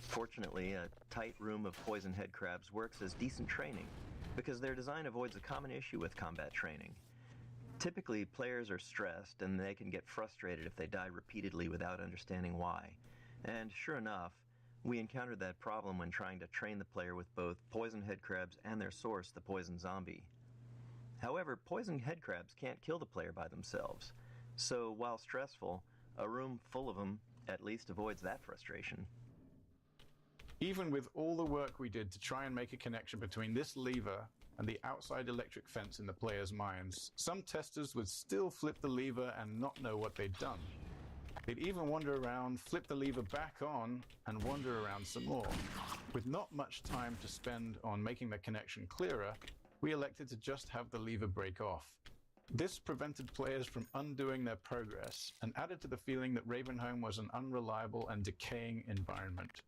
Fortunately, a tight room of poison head crabs works as decent training because their design avoids a common issue with combat training. Typically, players are stressed and they can get frustrated if they die repeatedly without understanding why. And sure enough, we encountered that problem when trying to train the player with both poison head crabs and their source, the poison zombie. However, poison head crabs can't kill the player by themselves. So while stressful, a room full of them at least avoids that frustration. Even with all the work we did to try and make a connection between this lever and the outside electric fence in the players' minds, some testers would still flip the lever and not know what they'd done. They'd even wander around, flip the lever back on, and wander around some more. With not much time to spend on making the connection clearer, we elected to just have the lever break off. This prevented players from undoing their progress and added to the feeling that Ravenholm was an unreliable and decaying environment.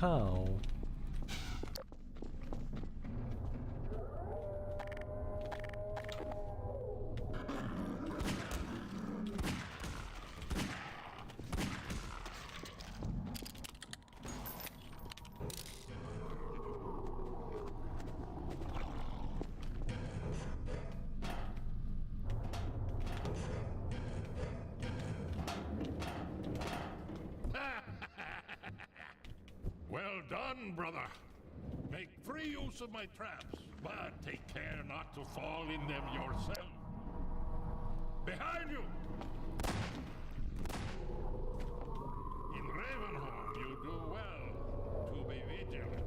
How? Well done, brother. Make free use of my traps, but take care not to fall in them yourself. Behind you! In Ravenholm, you do well to be vigilant.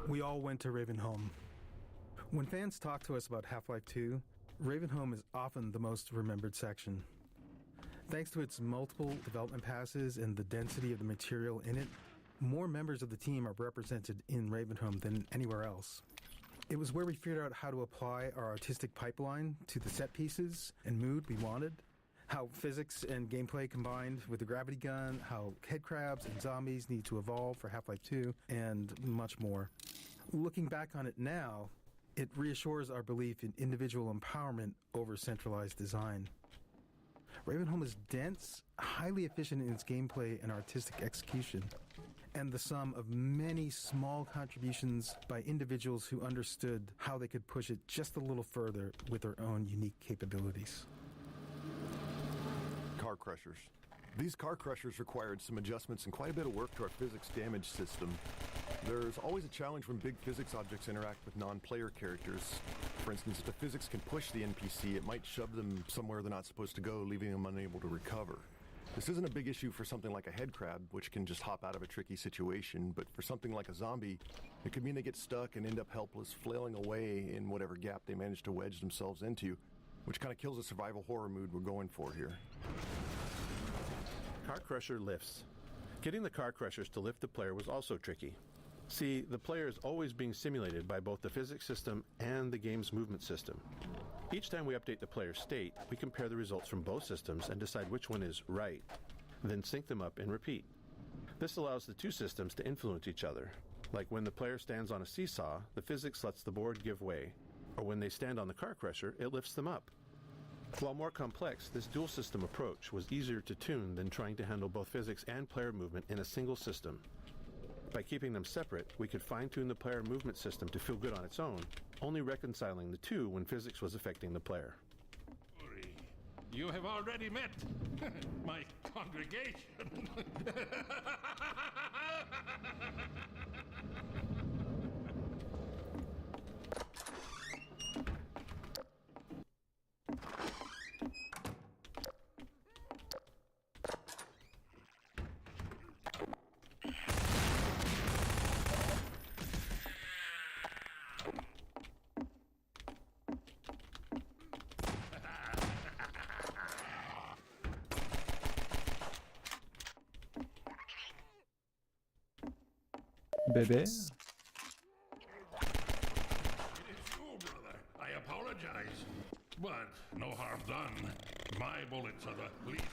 We all went to Ravenholm. When fans talk to us about Half-Life 2, Ravenholm is often the most remembered section. Thanks to its multiple development passes and the density of the material in it, more members of the team are represented in Ravenholm than anywhere else. It was where we figured out how to apply our artistic pipeline to the set pieces and mood we wanted, how physics and gameplay combined with the gravity gun, how head crabs and zombies need to evolve for Half-Life 2, and much more. Looking back on it now, it reassures our belief in individual empowerment over centralized design. Ravenholm is dense, highly efficient in its gameplay and artistic execution, and the sum of many small contributions by individuals who understood how they could push it just a little further with their own unique capabilities. Car crushers. These car crushers required some adjustments and quite a bit of work to our physics damage system. There's always a challenge when big physics objects interact with non-player characters. For instance, if the physics can push the NPC, it might shove them somewhere they're not supposed to go, leaving them unable to recover. This isn't a big issue for something like a head crab, which can just hop out of a tricky situation, but for something like a zombie, it could mean they get stuck and end up helpless, flailing away in whatever gap they manage to wedge themselves into, which kind of kills the survival horror mood we're going for here. Car crusher lifts. Getting the car crushers to lift the player was also tricky. See, the player is always being simulated by both the physics system and the game's movement system. Each time we update the player's state, we compare the results from both systems and decide which one is right, then sync them up and repeat. This allows the two systems to influence each other. Like when the player stands on a seesaw, the physics lets the board give way, or when they stand on the car crusher, it lifts them up. While more complex, this dual system approach was easier to tune than trying to handle both physics and player movement in a single system. By keeping them separate, we could fine-tune the player movement system to feel good on its own, only reconciling the two when physics was affecting the player. You have already met my congregation. Baby. It is you, brother. I apologize. But no harm done. My bullets are the least.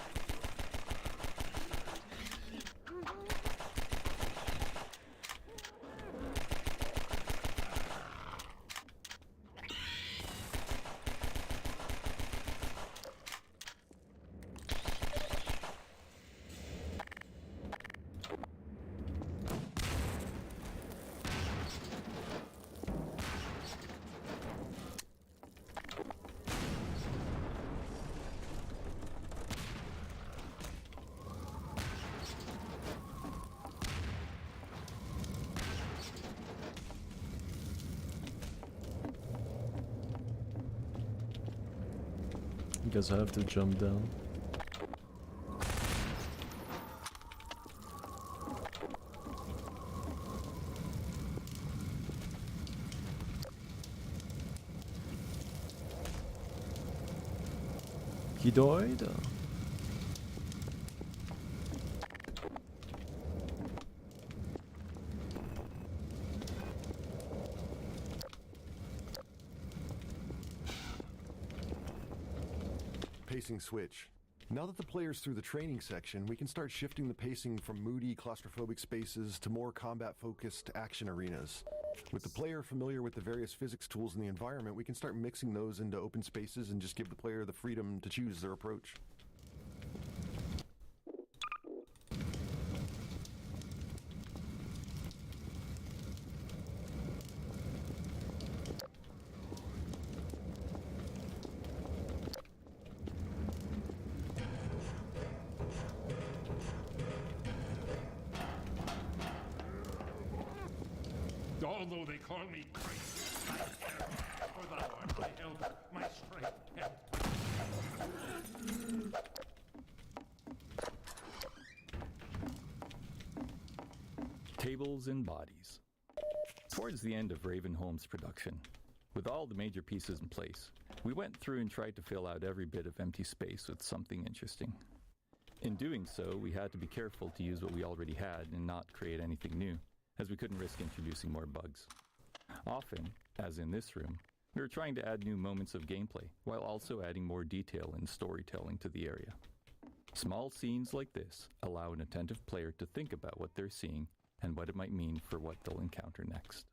Guess I have to jump down. He died? Pacing switch. Now that the player's through the training section, we can start shifting the pacing from moody, claustrophobic spaces to more combat-focused action arenas. With the player familiar with the various physics tools in the environment, we can start mixing those into open spaces and just give the player the freedom to choose their approach. Although they call me crazy, I care, for thou art my help, my strength, and Tables and bodies. Towards the end of Ravenholm's production, with all the major pieces in place, we went through and tried to fill out every bit of empty space with something interesting. In doing so, we had to be careful to use what we already had and not create anything new, as we couldn't risk introducing more bugs. Often, as in this room, we were trying to add new moments of gameplay, while also adding more detail and storytelling to the area. Small scenes like this allow an attentive player to think about what they're seeing and what it might mean for what they'll encounter next.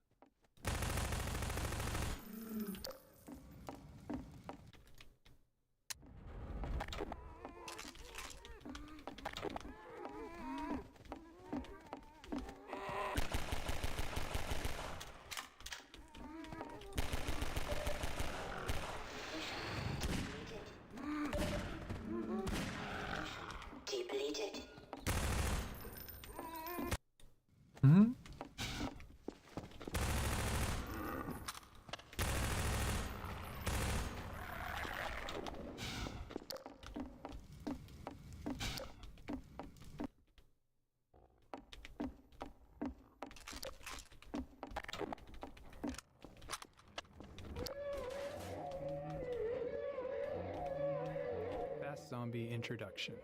Zombie introduction.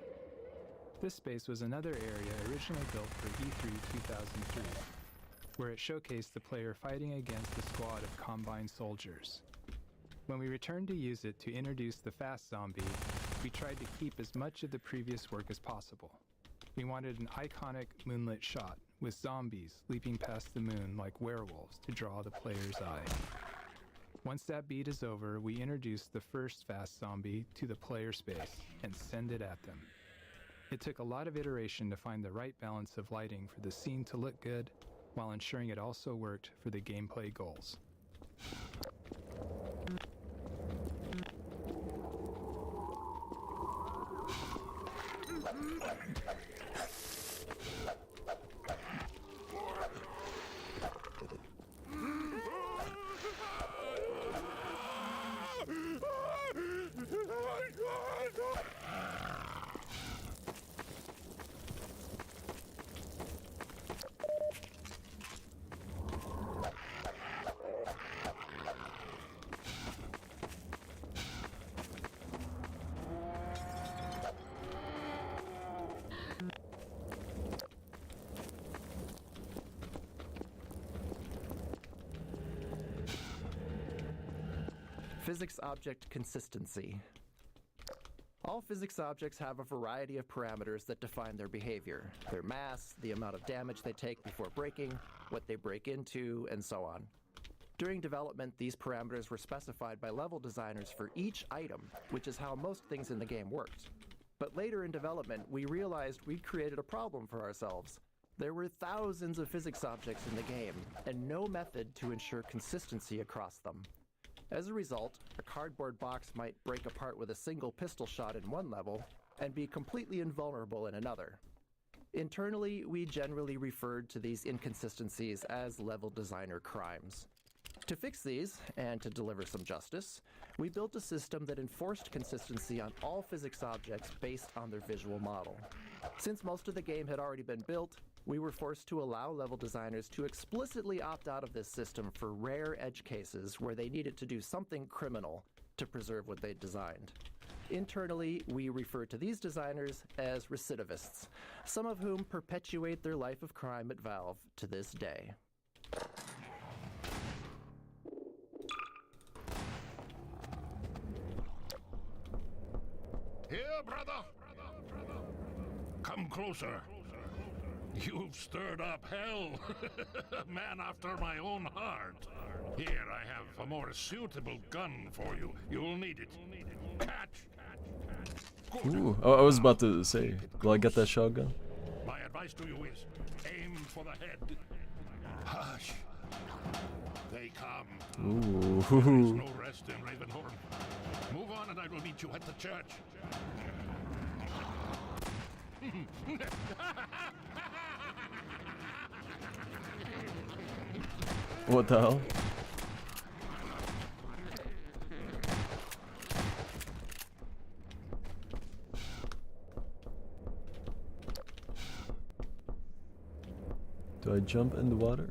This space was another area originally built for E3 2003, where it showcased the player fighting against a squad of Combine soldiers. When we returned to use it to introduce the fast zombie, we tried to keep as much of the previous work as possible. We wanted an iconic moonlit shot with zombies leaping past the moon like werewolves to draw the player's eye. Once that beat is over, we introduce the first fast zombie to the player space and send it at them. It took a lot of iteration to find the right balance of lighting for the scene to look good, while ensuring it also worked for the gameplay goals. Physics object consistency. All physics objects have a variety of parameters that define their behavior. Their mass, the amount of damage they take before breaking, what they break into, and so on. During development, these parameters were specified by level designers for each item, which is how most things in the game worked. But later in development, we realized we'd created a problem for ourselves. There were thousands of physics objects in the game, and no method to ensure consistency across them. As a result, a cardboard box might break apart with a single pistol shot in one level, and be completely invulnerable in another. Internally, we generally referred to these inconsistencies as level designer crimes. To fix these, and to deliver some justice, we built a system that enforced consistency on all physics objects based on their visual model. Since most of the game had already been built, we were forced to allow level designers to explicitly opt out of this system for rare edge cases where they needed to do something criminal to preserve what they'd designed. Internally, we refer to these designers as recidivists, some of whom perpetuate their life of crime at Valve to this day. Here, brother! Come closer. You've stirred up hell. A man after my own heart. Here, I have a more suitable gun for you. You'll need it. Catch! Ooh, I was about to say, will I get that shotgun? My advice to you is, aim for the head. Hush. They come. Ooh. There is no rest in Ravenholm. Move on and I will meet you at the church. What the hell? Do I jump in the water?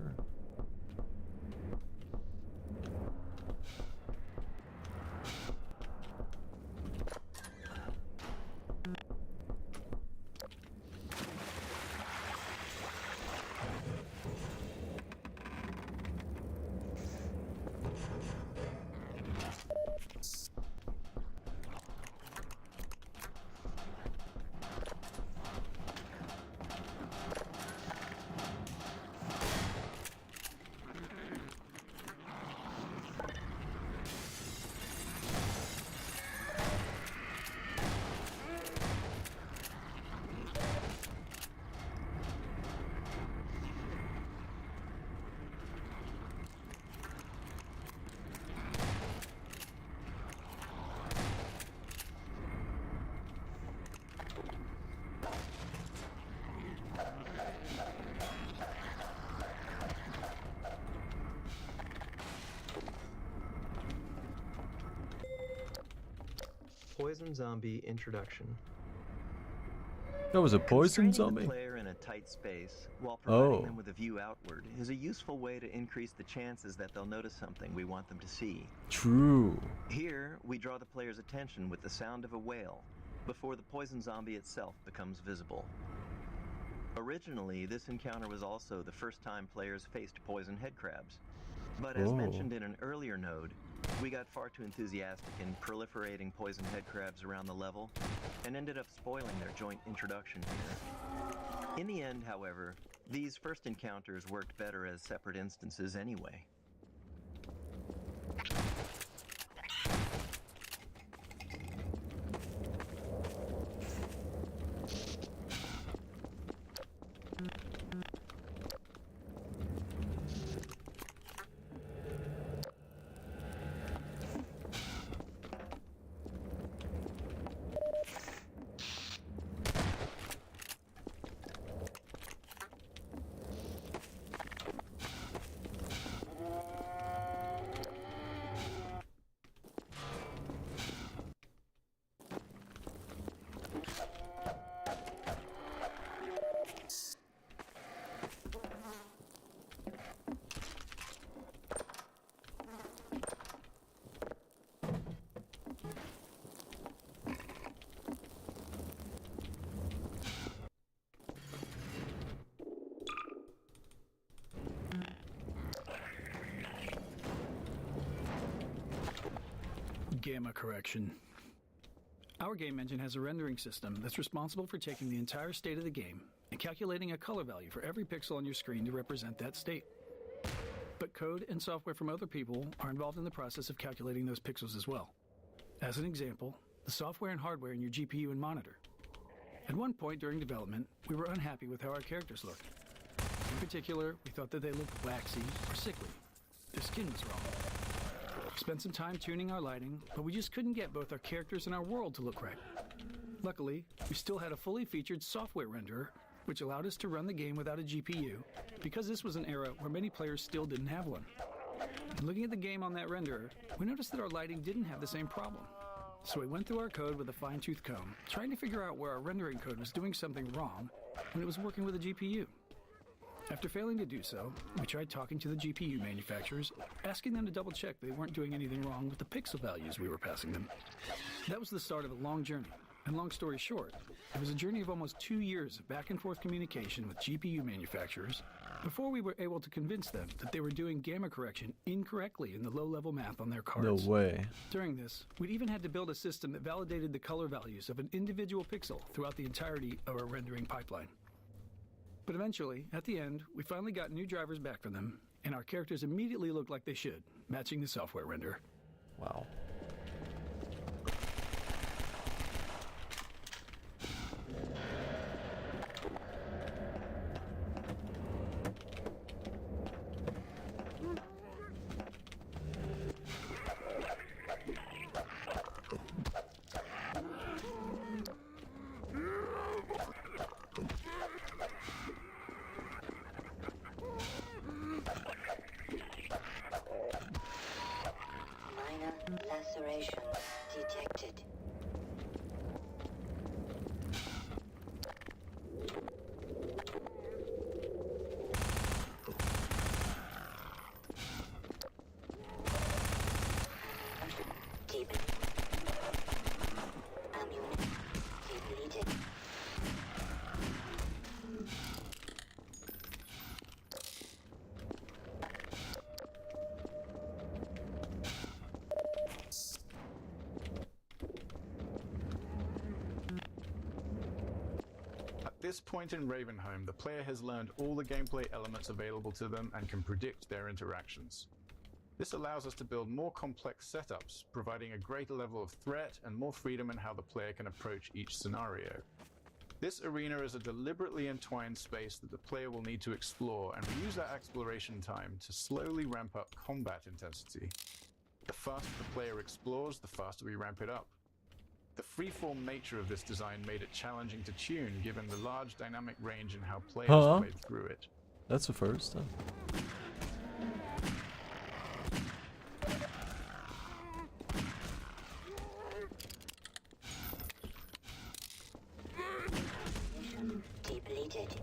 Poison zombie introduction. That was a poison Constraining zombie? the player in a tight space while providing them with a view outward is a useful way to increase the chances that they'll notice something we want them to see. True. Here, we draw the player's attention with the sound of a whale before the poison zombie itself becomes visible. Originally, this encounter was also the first time players faced poison headcrabs. But as mentioned in an earlier node, we got far too enthusiastic in proliferating poison headcrabs around the level and ended up spoiling their joint introduction here. In the end, however, these first encounters worked better as separate instances anyway. gamma correction. Our game engine has a rendering system that's responsible for taking the entire state of the game and calculating a color value for every pixel on your screen to represent that state. But code and software from other people are involved in the process of calculating those pixels as well. As an example, the software and hardware in your GPU and monitor. At one point during development, we were unhappy with how our characters looked. In particular, we thought that they looked waxy or sickly. Their skin was wrong. We spent some time tuning our lighting, but we just couldn't get both our characters and our world to look right. Luckily, we still had a fully featured software renderer, which allowed us to run the game without a GPU, because this was an era where many players still didn't have one. And looking at the game on that renderer, we noticed that our lighting didn't have the same problem. So we went through our code with a fine-tooth comb, trying to figure out where our rendering code was doing something wrong when it was working with a GPU. After failing to do so, we tried talking to the GPU manufacturers, asking them to double-check they weren't doing anything wrong with the pixel values we were passing them. That was the start of a long journey, and long story short, it was a journey of almost 2 years of back-and-forth communication with GPU manufacturers before we were able to convince them that they were doing gamma correction incorrectly in the low-level math on their cards. No way. During this, we'd even had to build a system that validated the color values of an individual pixel throughout the entirety of our rendering pipeline. But eventually, at the end, we finally got new drivers back from them, and our characters immediately looked like they should, matching the software render. Wow. Laceration detected. Deep. Depleted. At this point in Ravenholm, the player has learned all the gameplay elements available to them and can predict their interactions. This allows us to build more complex setups, providing a greater level of threat and more freedom in how the player can approach each scenario. This arena is a deliberately entwined space that the player will need to explore, and we use that exploration time to slowly ramp up combat intensity. The faster the player explores, the faster we ramp it up. The freeform nature of this design made it challenging to tune, given the large dynamic range in how players played through it. That's the first time. Depleted.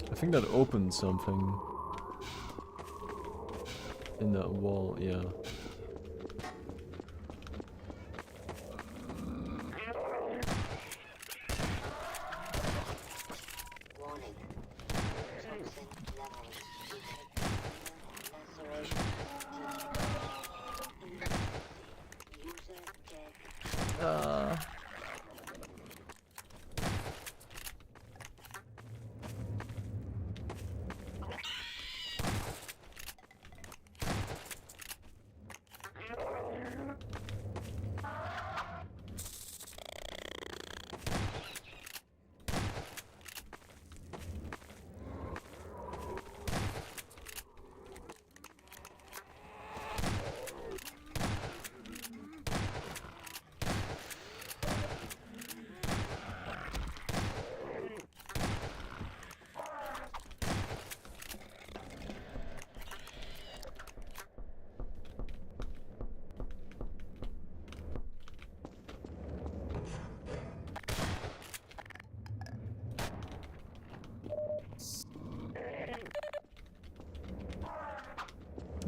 I think that opened something in that wall, yeah. Warning. Toxin levels detected. Laceration detected. User dead.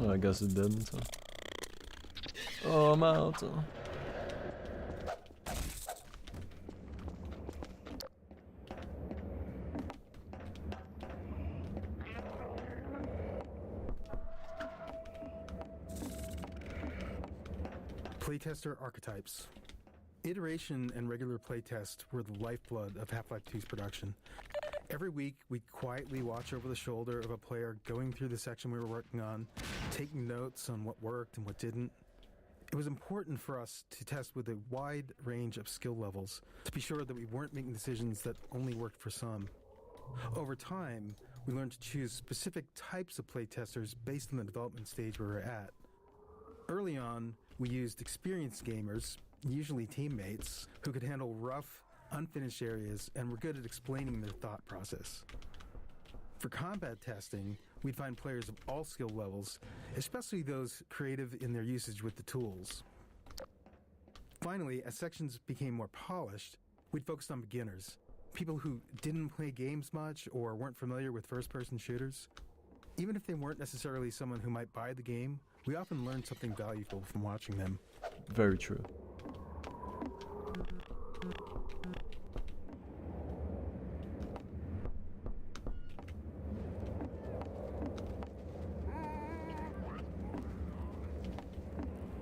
Well, I guess it didn't. Oh, I'm out. Playtester archetypes. Iteration and regular playtest were the lifeblood of Half-Life 2's production. Every week, we'd quietly watch over the shoulder of a player going through the section we were working on, taking notes on what worked and what didn't. It was important for us to test with a wide range of skill levels to be sure that we weren't making decisions that only worked for some. Over time, we learned to choose specific types of playtesters based on the development stage we were at. Early on, we used experienced gamers, usually teammates, who could handle rough, unfinished areas and were good at explaining their thought process. For combat testing, we'd find players of all skill levels, especially those creative in their usage with the tools. Finally, as sections became more polished, we'd focus on beginners, people who didn't play games much or weren't familiar with first-person shooters. Even if they weren't necessarily someone who might buy the game, we often learned something valuable from watching them. Very true.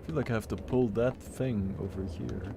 I feel like I have to pull that thing over here.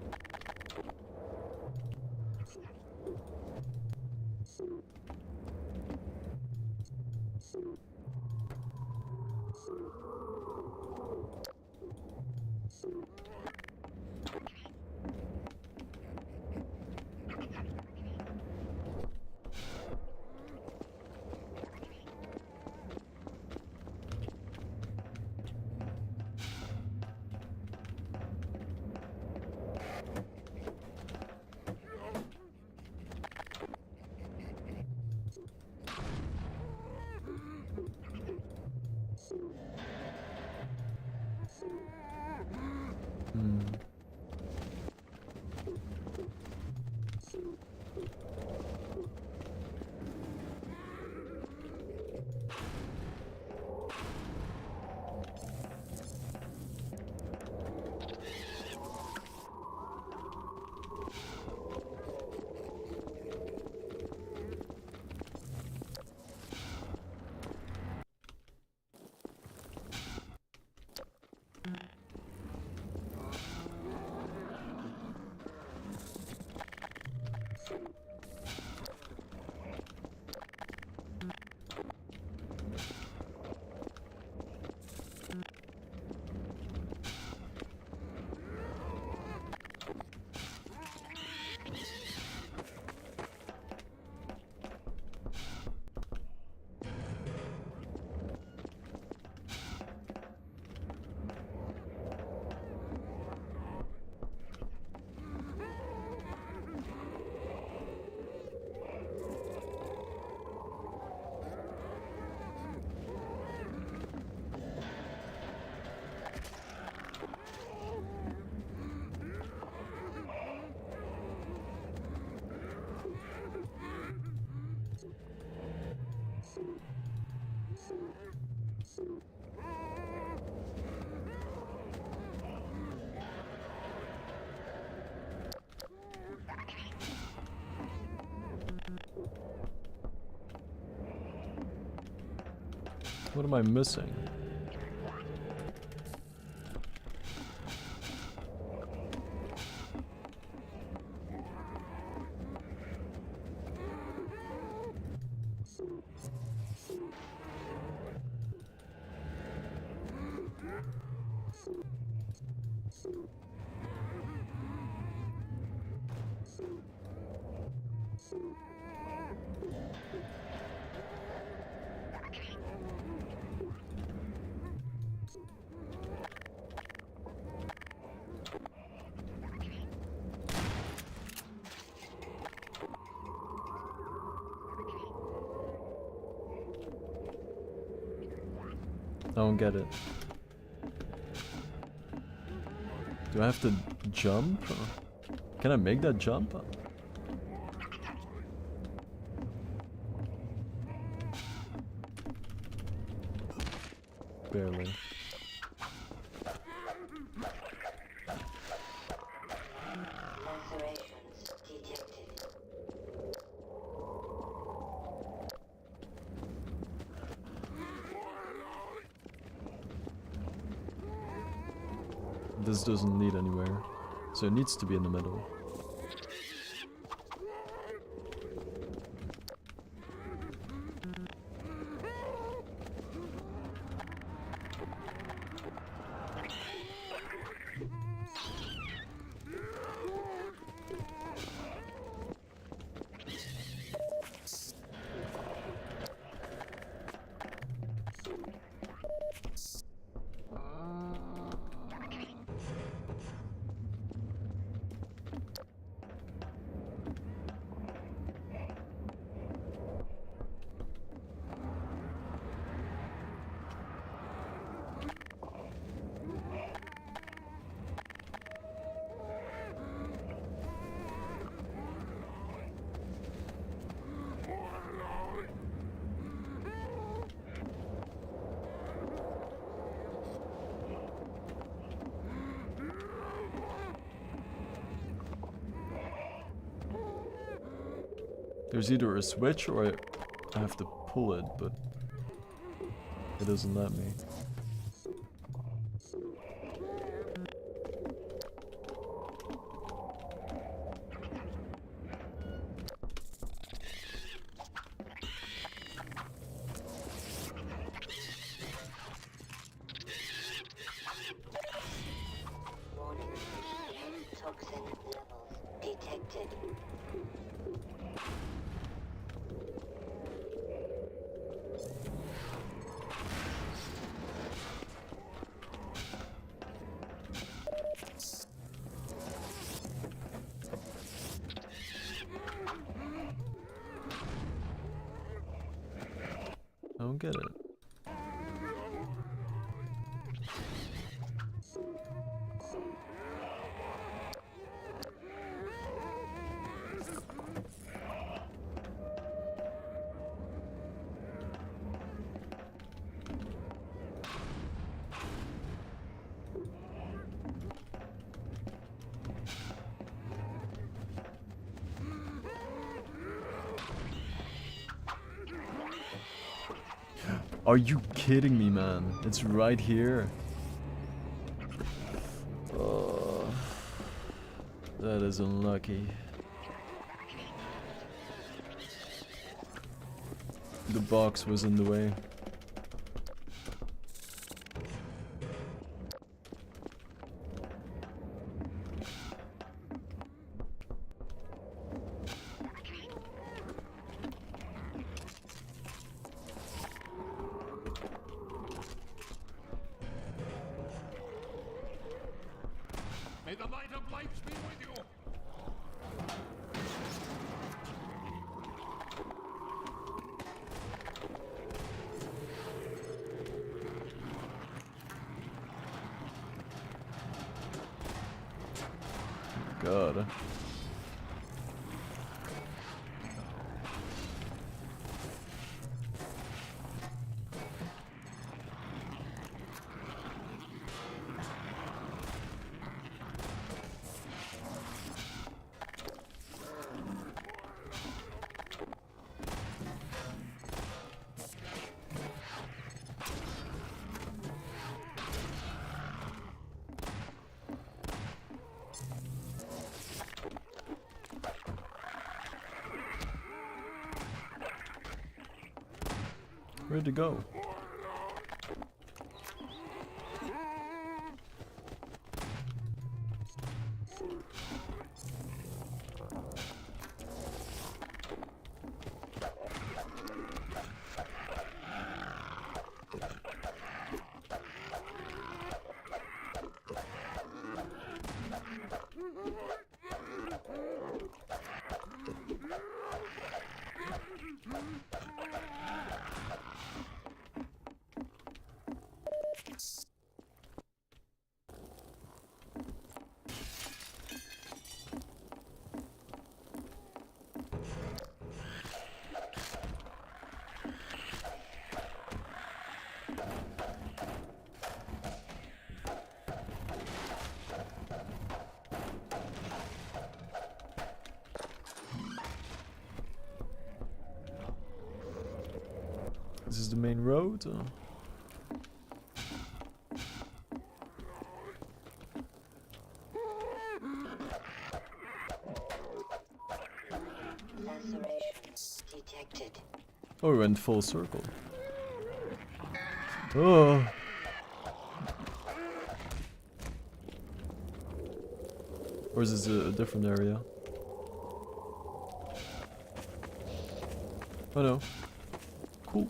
What am I missing? I don't get it. Do I have to jump? Can I make that jump? Barely. Lacerations detected. This doesn't lead anywhere, so it needs to be in the middle. There's either a switch or I have to pull it, but it doesn't let me. Warning. Toxin levels detected. I don't get it. Are you kidding me, man? It's right here. Oh, that is unlucky. The box was in the way. May the light of lights be with you. God. Where'd it go? This is the main road. Lacerations detected. Oh, we went full circle. Oh. Or is this a different area? Oh no. Cool.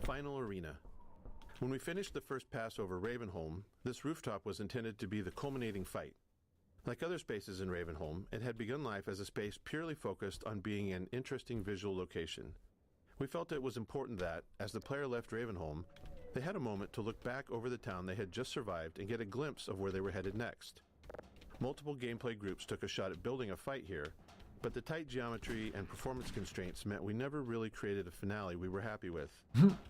Final arena. When we finished the first pass over Ravenholm, this rooftop was intended to be the culminating fight. Like other spaces in Ravenholm, it had begun life as a space purely focused on being an interesting visual location. We felt it was important that, as the player left Ravenholm, they had a moment to look back over the town they had just survived and get a glimpse of where they were headed next. Multiple gameplay groups took a shot at building a fight here, but the tight geometry and performance constraints meant we never really created a finale we were happy with.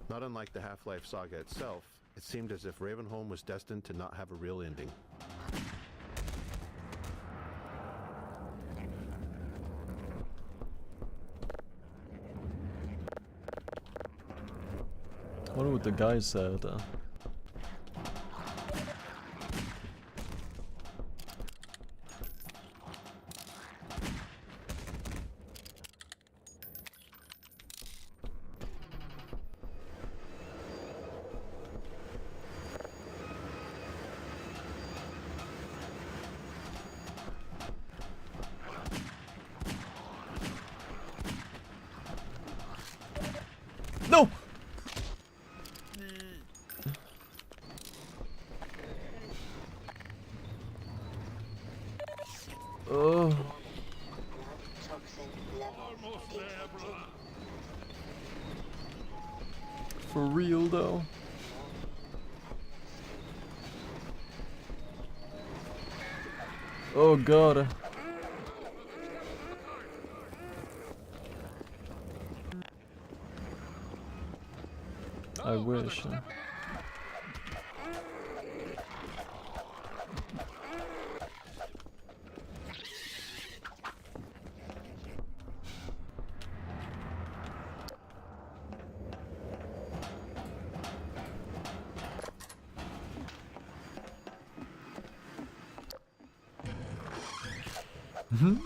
Not unlike the Half-Life saga itself, it seemed as if Ravenholm was destined to not have a real ending. I wonder what the guy said. No! Oh. For real though. Oh god. I wish. Mm-hmm.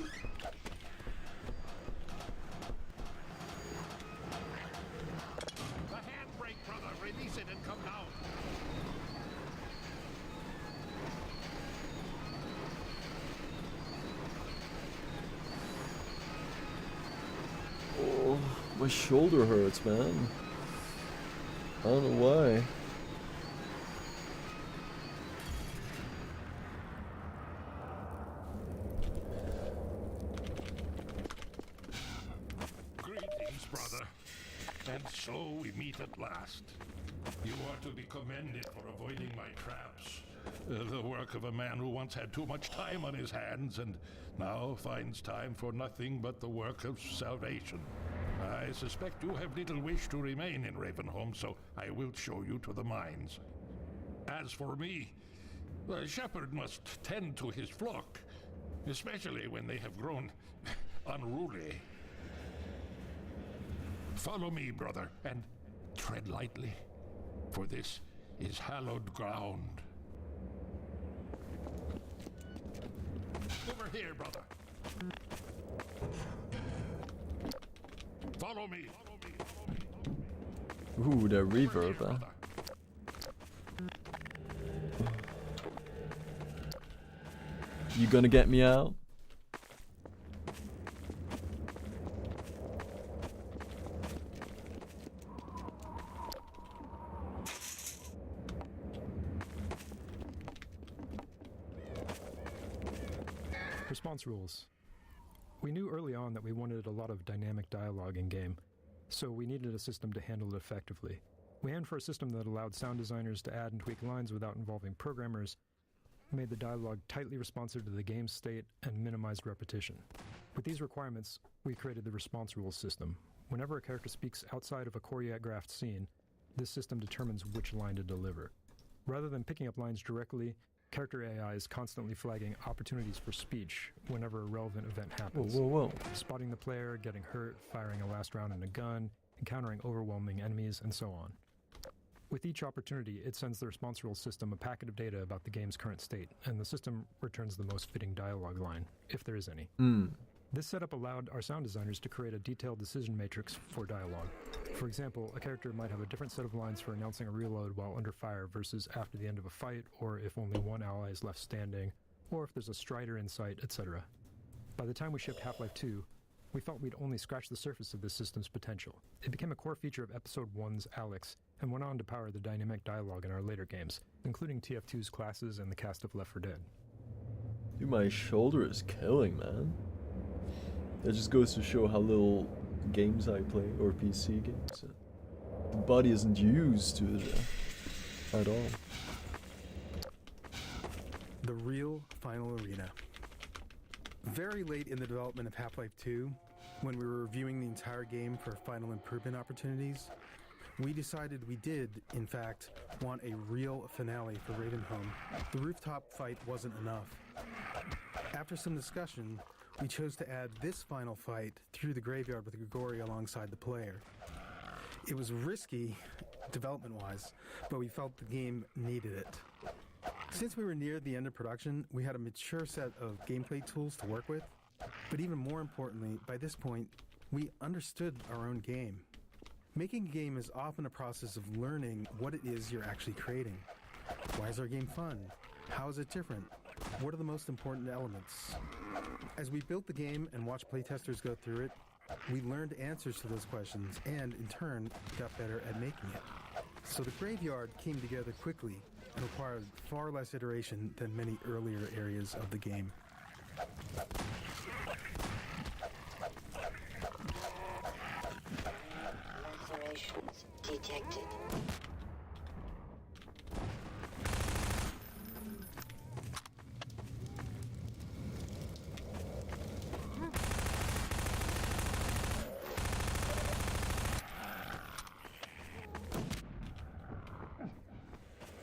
Oh, my shoulder hurts, man. I don't know why. Greetings, brother. And so we meet at last. You are to be commended for avoiding my traps. The work of a man who once had too much time on his hands and now finds time for nothing but the work of salvation. I suspect you have little wish to remain in Ravenholm, so I will show you to the mines. As for me, the shepherd must tend to his flock, especially when they have grown unruly. Follow me, brother, and tread lightly, for this is hallowed ground. Over here, brother. Follow me. Ooh, the reverb. You gonna get me out? Response rules. We knew early on that we wanted a lot of dynamic dialogue in-game, so we needed a system to handle it effectively. We aimed for a system that allowed sound designers to add and tweak lines without involving programmers, made the dialogue tightly responsive to the game's state, and minimized repetition. With these requirements, we created the response rules system. Whenever a character speaks outside of a choreographed scene, this system determines which line to deliver. Rather than picking up lines directly, character AI is constantly flagging opportunities for speech whenever a relevant event happens. Whoa. Spotting the player, getting hurt, firing a last round in a gun, encountering overwhelming enemies, and so on. With each opportunity, it sends the response rules system a packet of data about the game's current state, and the system returns the most fitting dialogue line, if there is any. This setup allowed our sound designers to create a detailed decision matrix for dialogue. For example, a character might have a different set of lines for announcing a reload while under fire versus after the end of a fight, or if only one ally is left standing, or if there's a strider in sight, etc. By the time we shipped Half-Life 2, we felt we'd only scratched the surface of this system's potential. It became a core feature of Episode 1's Alex, and went on to power the dynamic dialogue in our later games, including TF2's classes and the cast of Left 4 Dead. Dude, my shoulder is killing, man. That just goes to show how little games I play, or PC games. The body isn't used to it at all. The real final arena. Very late in the development of Half-Life 2, when we were reviewing the entire game for final improvement opportunities, we decided we did, in fact, want a real finale for Ravenholm. The rooftop fight wasn't enough. After some discussion, we chose to add this final fight through the graveyard with Grigori alongside the player. It was risky, development-wise, but we felt the game needed it. Since we were near the end of production, we had a mature set of gameplay tools to work with, but even more importantly, by this point, we understood our own game. Making a game is often a process of learning what it is you're actually creating. Why is our game fun? How is it different? What are the most important elements? As we built the game and watched playtesters go through it, we learned answers to those questions and, in turn, got better at making it. So the graveyard came together quickly and required far less iteration than many earlier areas of the game. Lacerations detected.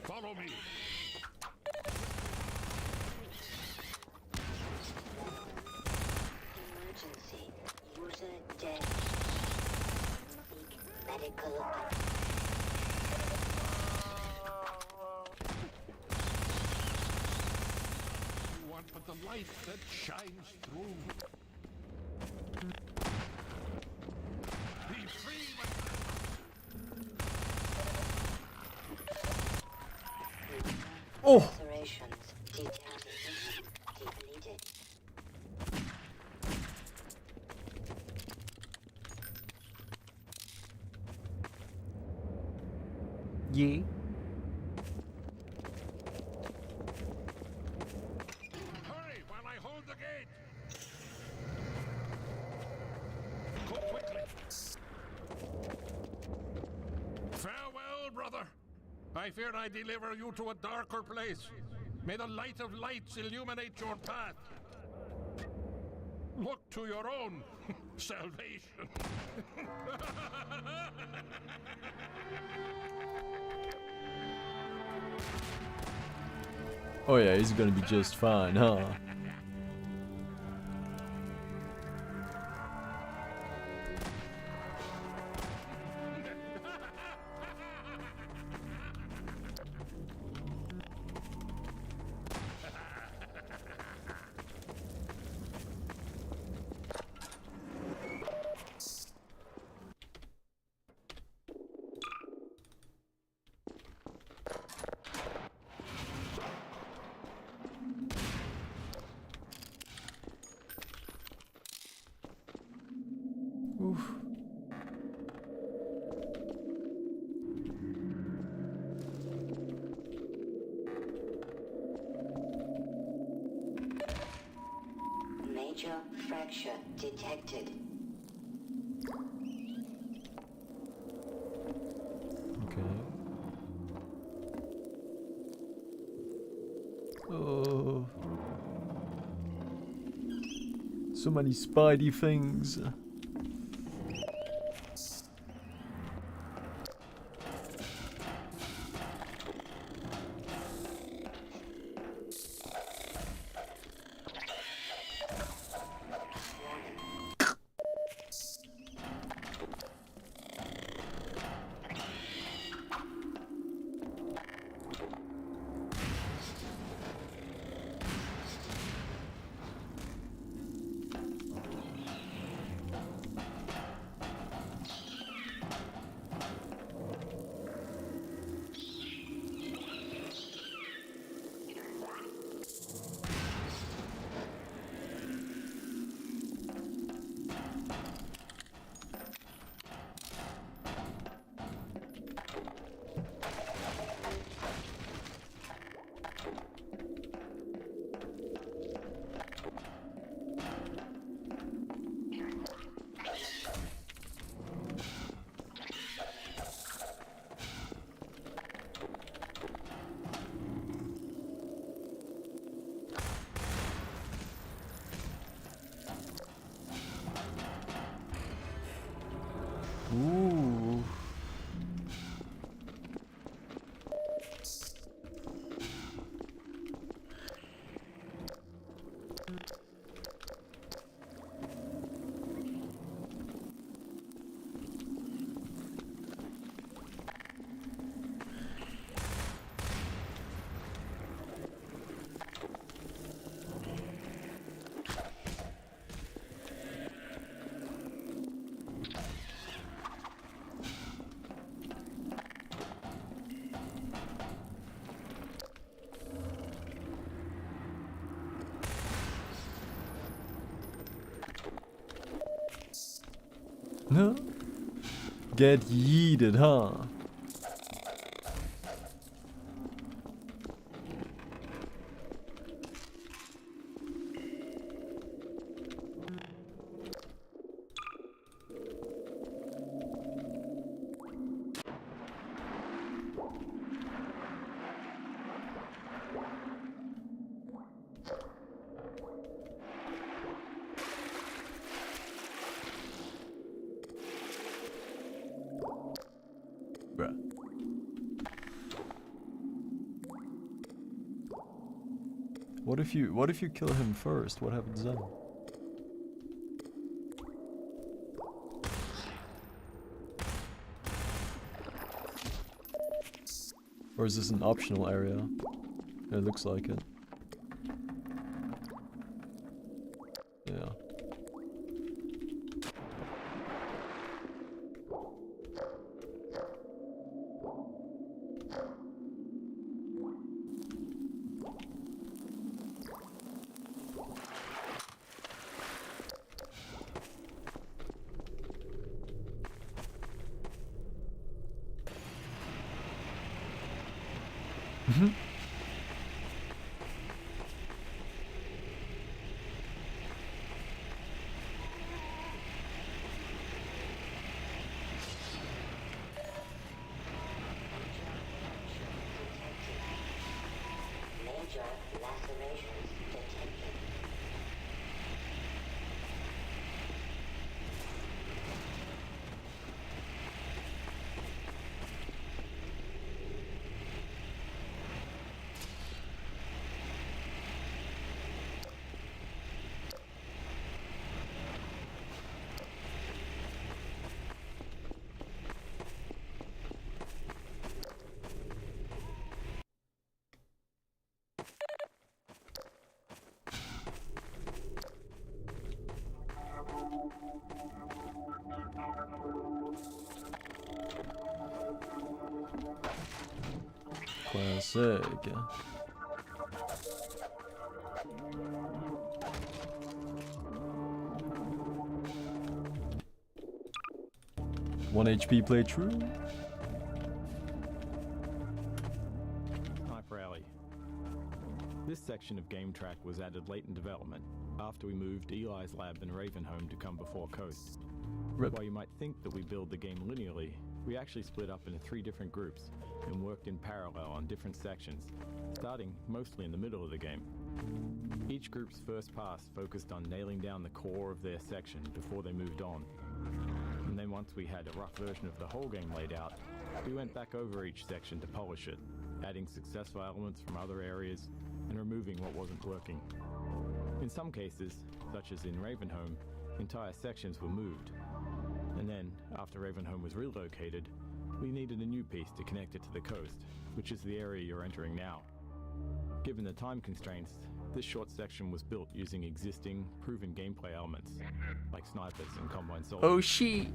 Follow me. Emergency. User dead. Seek medical. You want but the light that shines through. Be free, my Oh! Lacerations detected. Depleted. Yeah. Hurry while I hold the gate. Go quickly. Farewell, brother. I fear I deliver you to a darker place. May the light of lights illuminate your path. Look to your own salvation. Oh yeah, he's gonna be just fine, huh? Oof. Major fracture detected. Okay. Oh. So many spidey things. Ooh. Huh? Get yeeted, huh? Bruh. What if you kill him first? What happens then? Or is this an optional area? It looks like it. Yeah. Major lacerations detected. Sick. 1 HP playthrough. Sniper Alley. This section of game track was added late in development, after we moved Eli's lab and Ravenholm to come before Coast. While you might think that we build the game linearly, we actually split up into 3 different groups and worked in parallel on different sections, starting mostly in the middle of the game. Each group's first pass focused on nailing down the core of their section before they moved on. And then once we had a rough version of the whole game laid out, we went back over each section to polish it, adding successful elements from other areas and removing what wasn't working. In some cases, such as in Ravenholm, entire sections were moved. And then, after Ravenholm was relocated, we needed a new piece to connect it to the coast, which is the area you're entering now. Given the time constraints, this short section was built using existing, proven gameplay elements, like snipers and combine soldiers. Oh shit!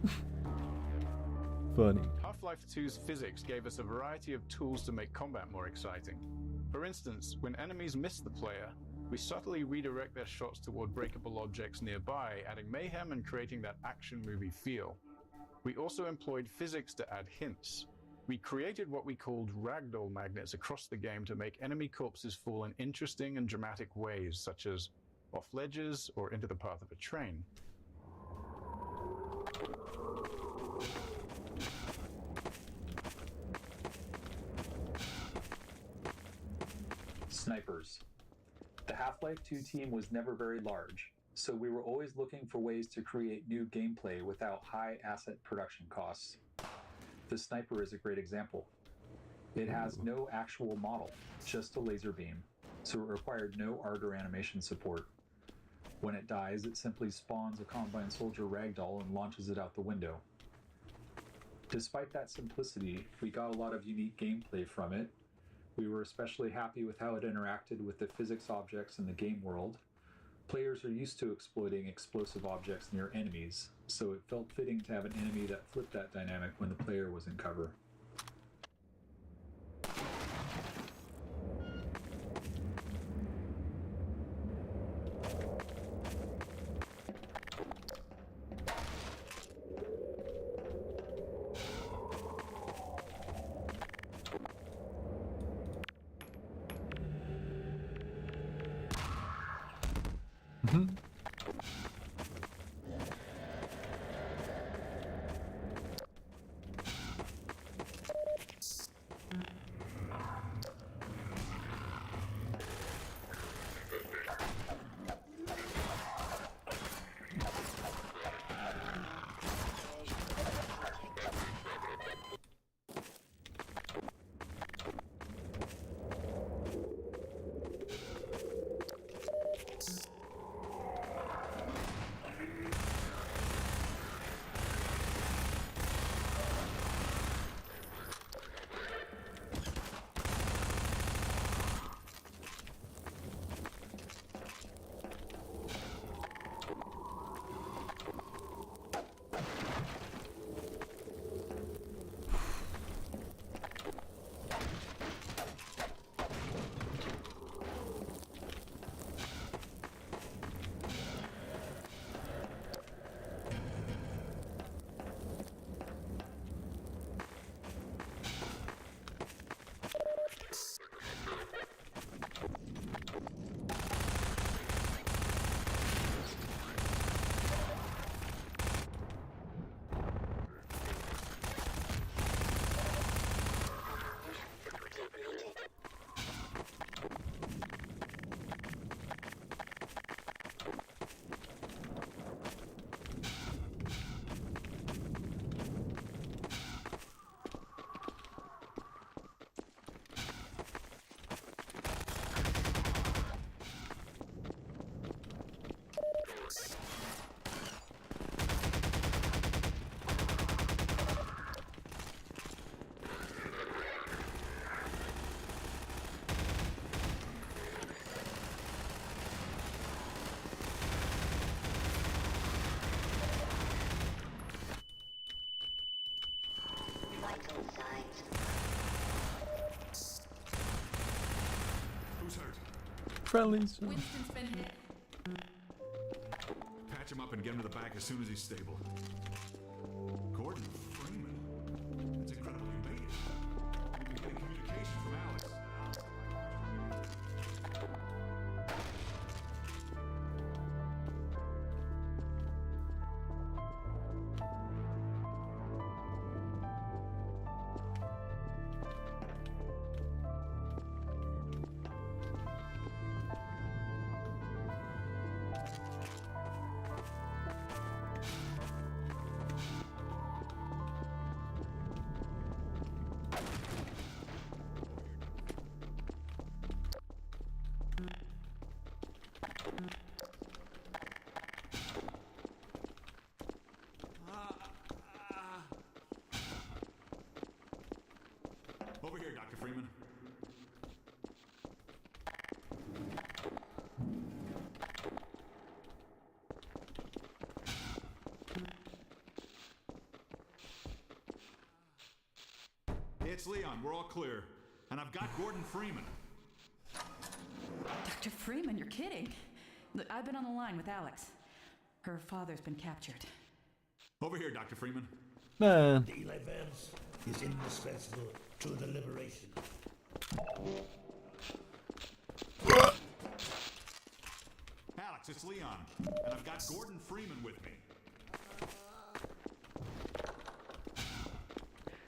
Funny. Half-Life 2's physics gave us a variety of tools to make combat more exciting. For instance, when enemies miss the player, we subtly redirect their shots toward breakable objects nearby, adding mayhem and creating that action movie feel. We also employed physics to add hints. We created what we called ragdoll magnets across the game to make enemy corpses fall in interesting and dramatic ways, such as off ledges or into the path of a train. Snipers. The Half-Life 2 team was never very large, so we were always looking for ways to create new gameplay without high asset production costs. The sniper is a great example. It has no actual model, just a laser beam, so it required no art or animation support. When it dies, it simply spawns a Combine Soldier ragdoll and launches it out the window. Despite that simplicity, we got a lot of unique gameplay from it. We were especially happy with how it interacted with the physics objects in the game world. Players are used to exploiting explosive objects near enemies, so it felt fitting to have an enemy that flipped that dynamic when the player was in cover. friendlies. Winston's been hit. Patch him up and get him to the back as soon as he's stable. Gordon Freeman. It's incredible you made it. We've been getting communication from Alex. Over here, Dr. Freeman. It's Leon. We're all clear. And I've got Gordon Freeman. Dr. Freeman, you're kidding. Look, I've been on the line with Alex. Her father's been captured. Over here, Dr. Freeman. Man. Eli Vance is indispensable to the liberation. Alex, it's Leon. And I've got Gordon Freeman with me.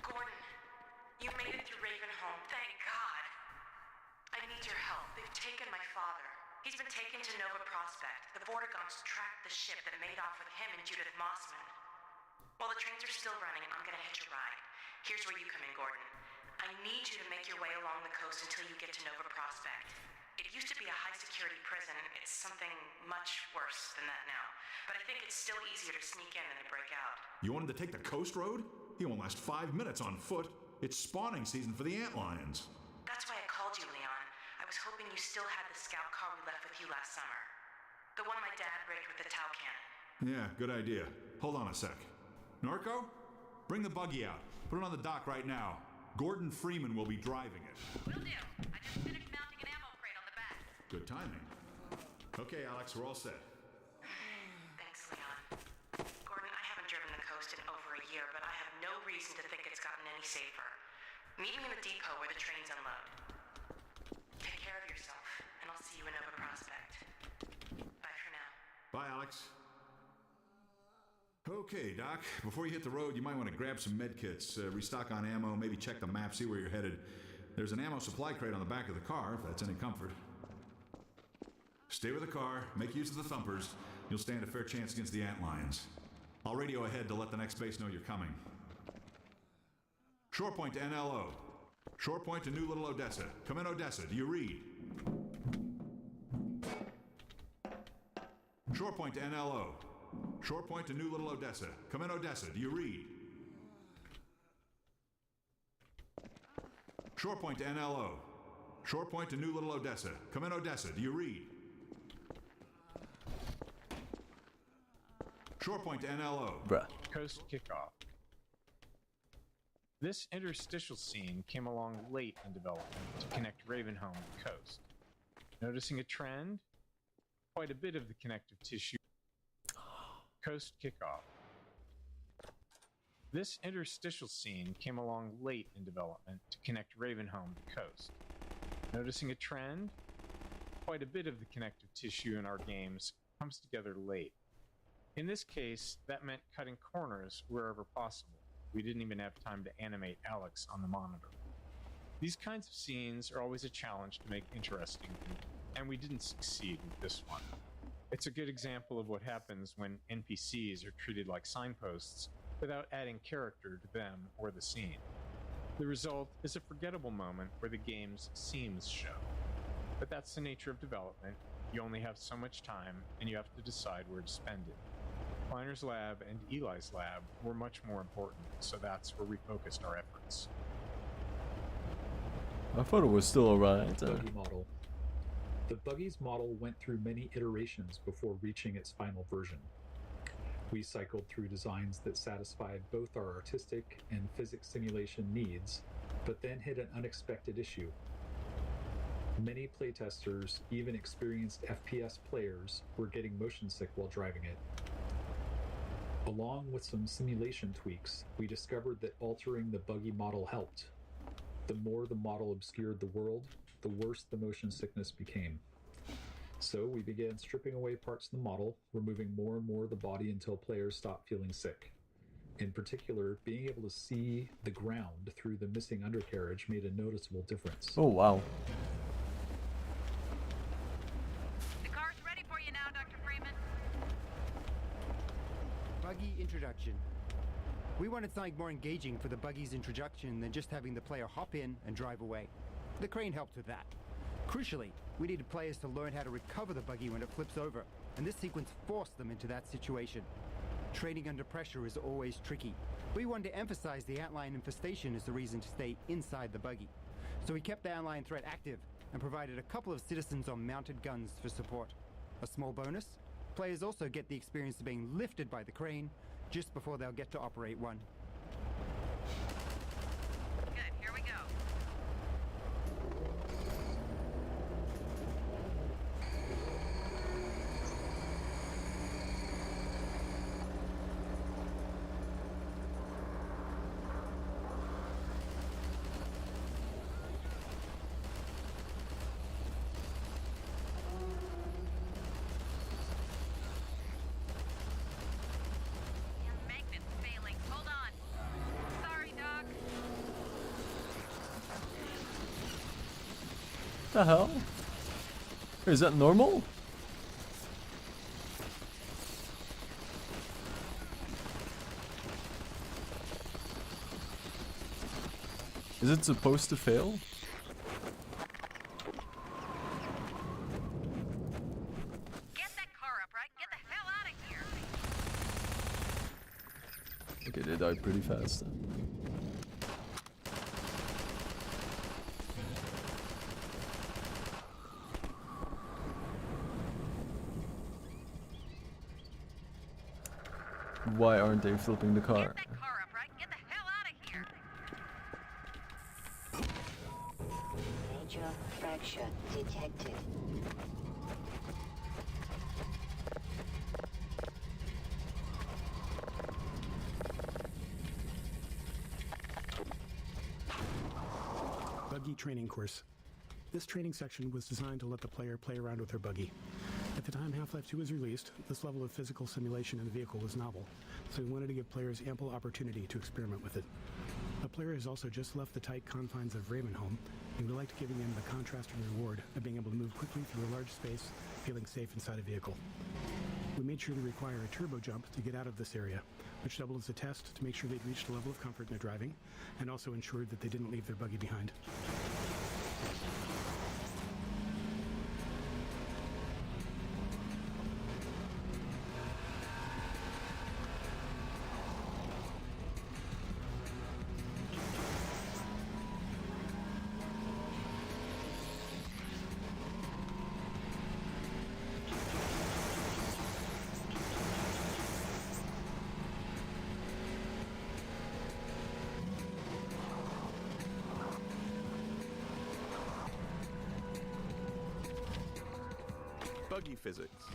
Gordon, you made it through Ravenholm, thank God. I need your help. They've taken my father. He's been taken to Nova Prospect. The Vortigaunts tracked the ship that made off with him and Judith Mossman. While the trains are still running, I'm gonna hitch a ride. Here's where you come in, Gordon. I need you to make your way along the coast until you get to Nova Prospect. It used to be a high-security prison. It's something much worse than that now. But I think it's still easier to sneak in than to break out. You want him to take the coast road? He won't last 5 minutes on foot. It's spawning season for the antlions. That's why I called you, Leon. I was hoping you still had the scout car we left with you last summer. The one my dad rigged with the Tau cannon. Yeah, good idea. Hold on a sec. Norco? Bring the buggy out. Put it on the dock right now. Gordon Freeman will be driving it. Will do. I just finished mounting an ammo crate on the back. Good timing. Okay, Alex, we're all set. Thanks, Leon. Gordon, I haven't driven the coast in over a year, but I have no reason to think it's gotten any safer. Meet me in the depot where the trains unload. Take care of yourself, and I'll see you in Nova Prospect. Bye for now. Bye, Alex. Okay, Doc. Before you hit the road, you might want to grab some med kits, restock on ammo, maybe check the map, see where you're headed. There's an ammo supply crate on the back of the car, if that's any comfort. Stay with the car, make use of the thumpers. You'll stand a fair chance against the antlions. I'll radio ahead to let the next base know you're coming. Shore point to NLO. Shore point to New Little Odessa. Come in, Odessa. Do you read? Shore point to NLO. Shore point to New Little Odessa. Come in, Odessa. Do you read? Shore point to NLO. Shore point to New Little Odessa. Come in, Odessa. Do you read? Shore point to NLO. Bruh. Coast kickoff. This interstitial scene came along late in development to connect Ravenholm to the coast. Noticing a trend? Quite a bit of the connective tissue. Coast kickoff. This interstitial scene came along late in development to connect Ravenholm to the coast. Noticing a trend? Quite a bit of the connective tissue in our games comes together late. In this case, that meant cutting corners wherever possible. We didn't even have time to animate Alex on the monitor. These kinds of scenes are always a challenge to make interesting, and we didn't succeed with this one. It's a good example of what happens when NPCs are treated like signposts without adding character to them or the scene. The result is a forgettable moment where the game's seams show. But that's the nature of development. You only have so much time, and you have to decide where to spend it. Kleiner's lab and Eli's lab were much more important, so that's where we focused our efforts. I thought it was still alright. Buggy model. The Buggy's model went through many iterations before reaching its final version. We cycled through designs that satisfied both our artistic and physics simulation needs, but then hit an unexpected issue. Many playtesters, even experienced FPS players, were getting motion sick while driving it. Along with some simulation tweaks, we discovered that altering the buggy model helped. The more the model obscured the world, the worse the motion sickness became. So we began stripping away parts of the model, removing more and more of the body until players stopped feeling sick. In particular, being able to see the ground through the missing undercarriage made a noticeable difference. Oh, wow. The car's ready for you now, Dr. Freeman. Buggy introduction. We wanted something more engaging for the buggy's introduction than just having the player hop in and drive away. The crane helped with that. Crucially, we needed players to learn how to recover the buggy when it flips over, and this sequence forced them into that situation. Training under pressure is always tricky. We wanted to emphasize the antlion infestation as the reason to stay inside the buggy. So we kept the antlion threat active and provided a couple of citizens on mounted guns for support. A small bonus, players also get the experience of being lifted by the crane just before they'll get to operate one. Good, here we go. The hell? Is that normal? Is it supposed to fail? Get that car up, right? Get the hell out of here! Okay, they died pretty fast. Why aren't they flipping the car? Get that car up, right? Get the hell out of here! Major fracture detected. Buggy training course. This training section was designed to let the player play around with her buggy. At the time Half-Life 2 was released, this level of physical simulation in the vehicle was novel, so we wanted to give players ample opportunity to experiment with it. The player has also just left the tight confines of Ravenholm, and we liked giving them the contrasted reward of being able to move quickly through a large space, feeling safe inside a vehicle. We made sure to require a turbo jump to get out of this area, which doubled as a test to make sure they'd reached a level of comfort in their driving, and also ensured that they didn't leave their buggy behind. Buggy physics.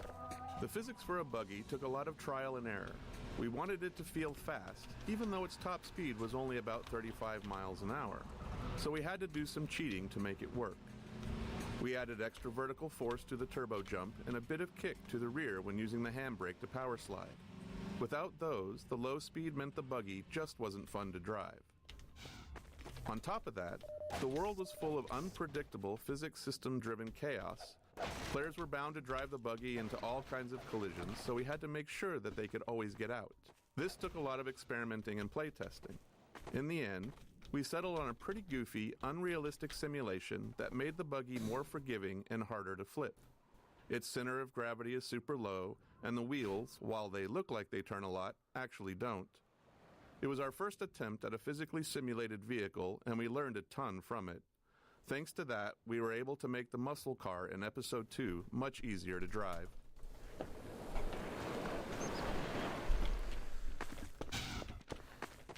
The physics for a buggy took a lot of trial and error. We wanted it to feel fast, even though its top speed was only about 35 miles an hour. So we had to do some cheating to make it work. We added extra vertical force to the turbo jump and a bit of kick to the rear when using the handbrake to power slide. Without those, the low speed meant the buggy just wasn't fun to drive. On top of that, the world was full of unpredictable physics system-driven chaos. Players were bound to drive the buggy into all kinds of collisions, so we had to make sure that they could always get out. This took a lot of experimenting and playtesting. In the end, we settled on a pretty goofy, unrealistic simulation that made the buggy more forgiving and harder to flip. Its center of gravity is super low, and the wheels, while they look like they turn a lot, actually don't. It was our first attempt at a physically simulated vehicle, and we learned a ton from it. Thanks to that, we were able to make the muscle car in Episode 2 much easier to drive.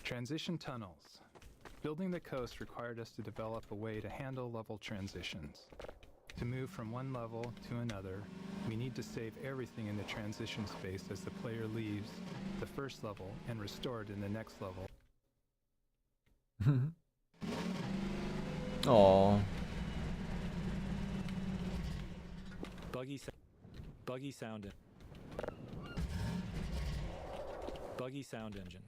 Transition tunnels. Building the coast required us to develop a way to handle level transitions. To move from one level to another, we need to save everything in the transition space as the player leaves the first level and restore it in the next level. Aww. Buggy sound engine.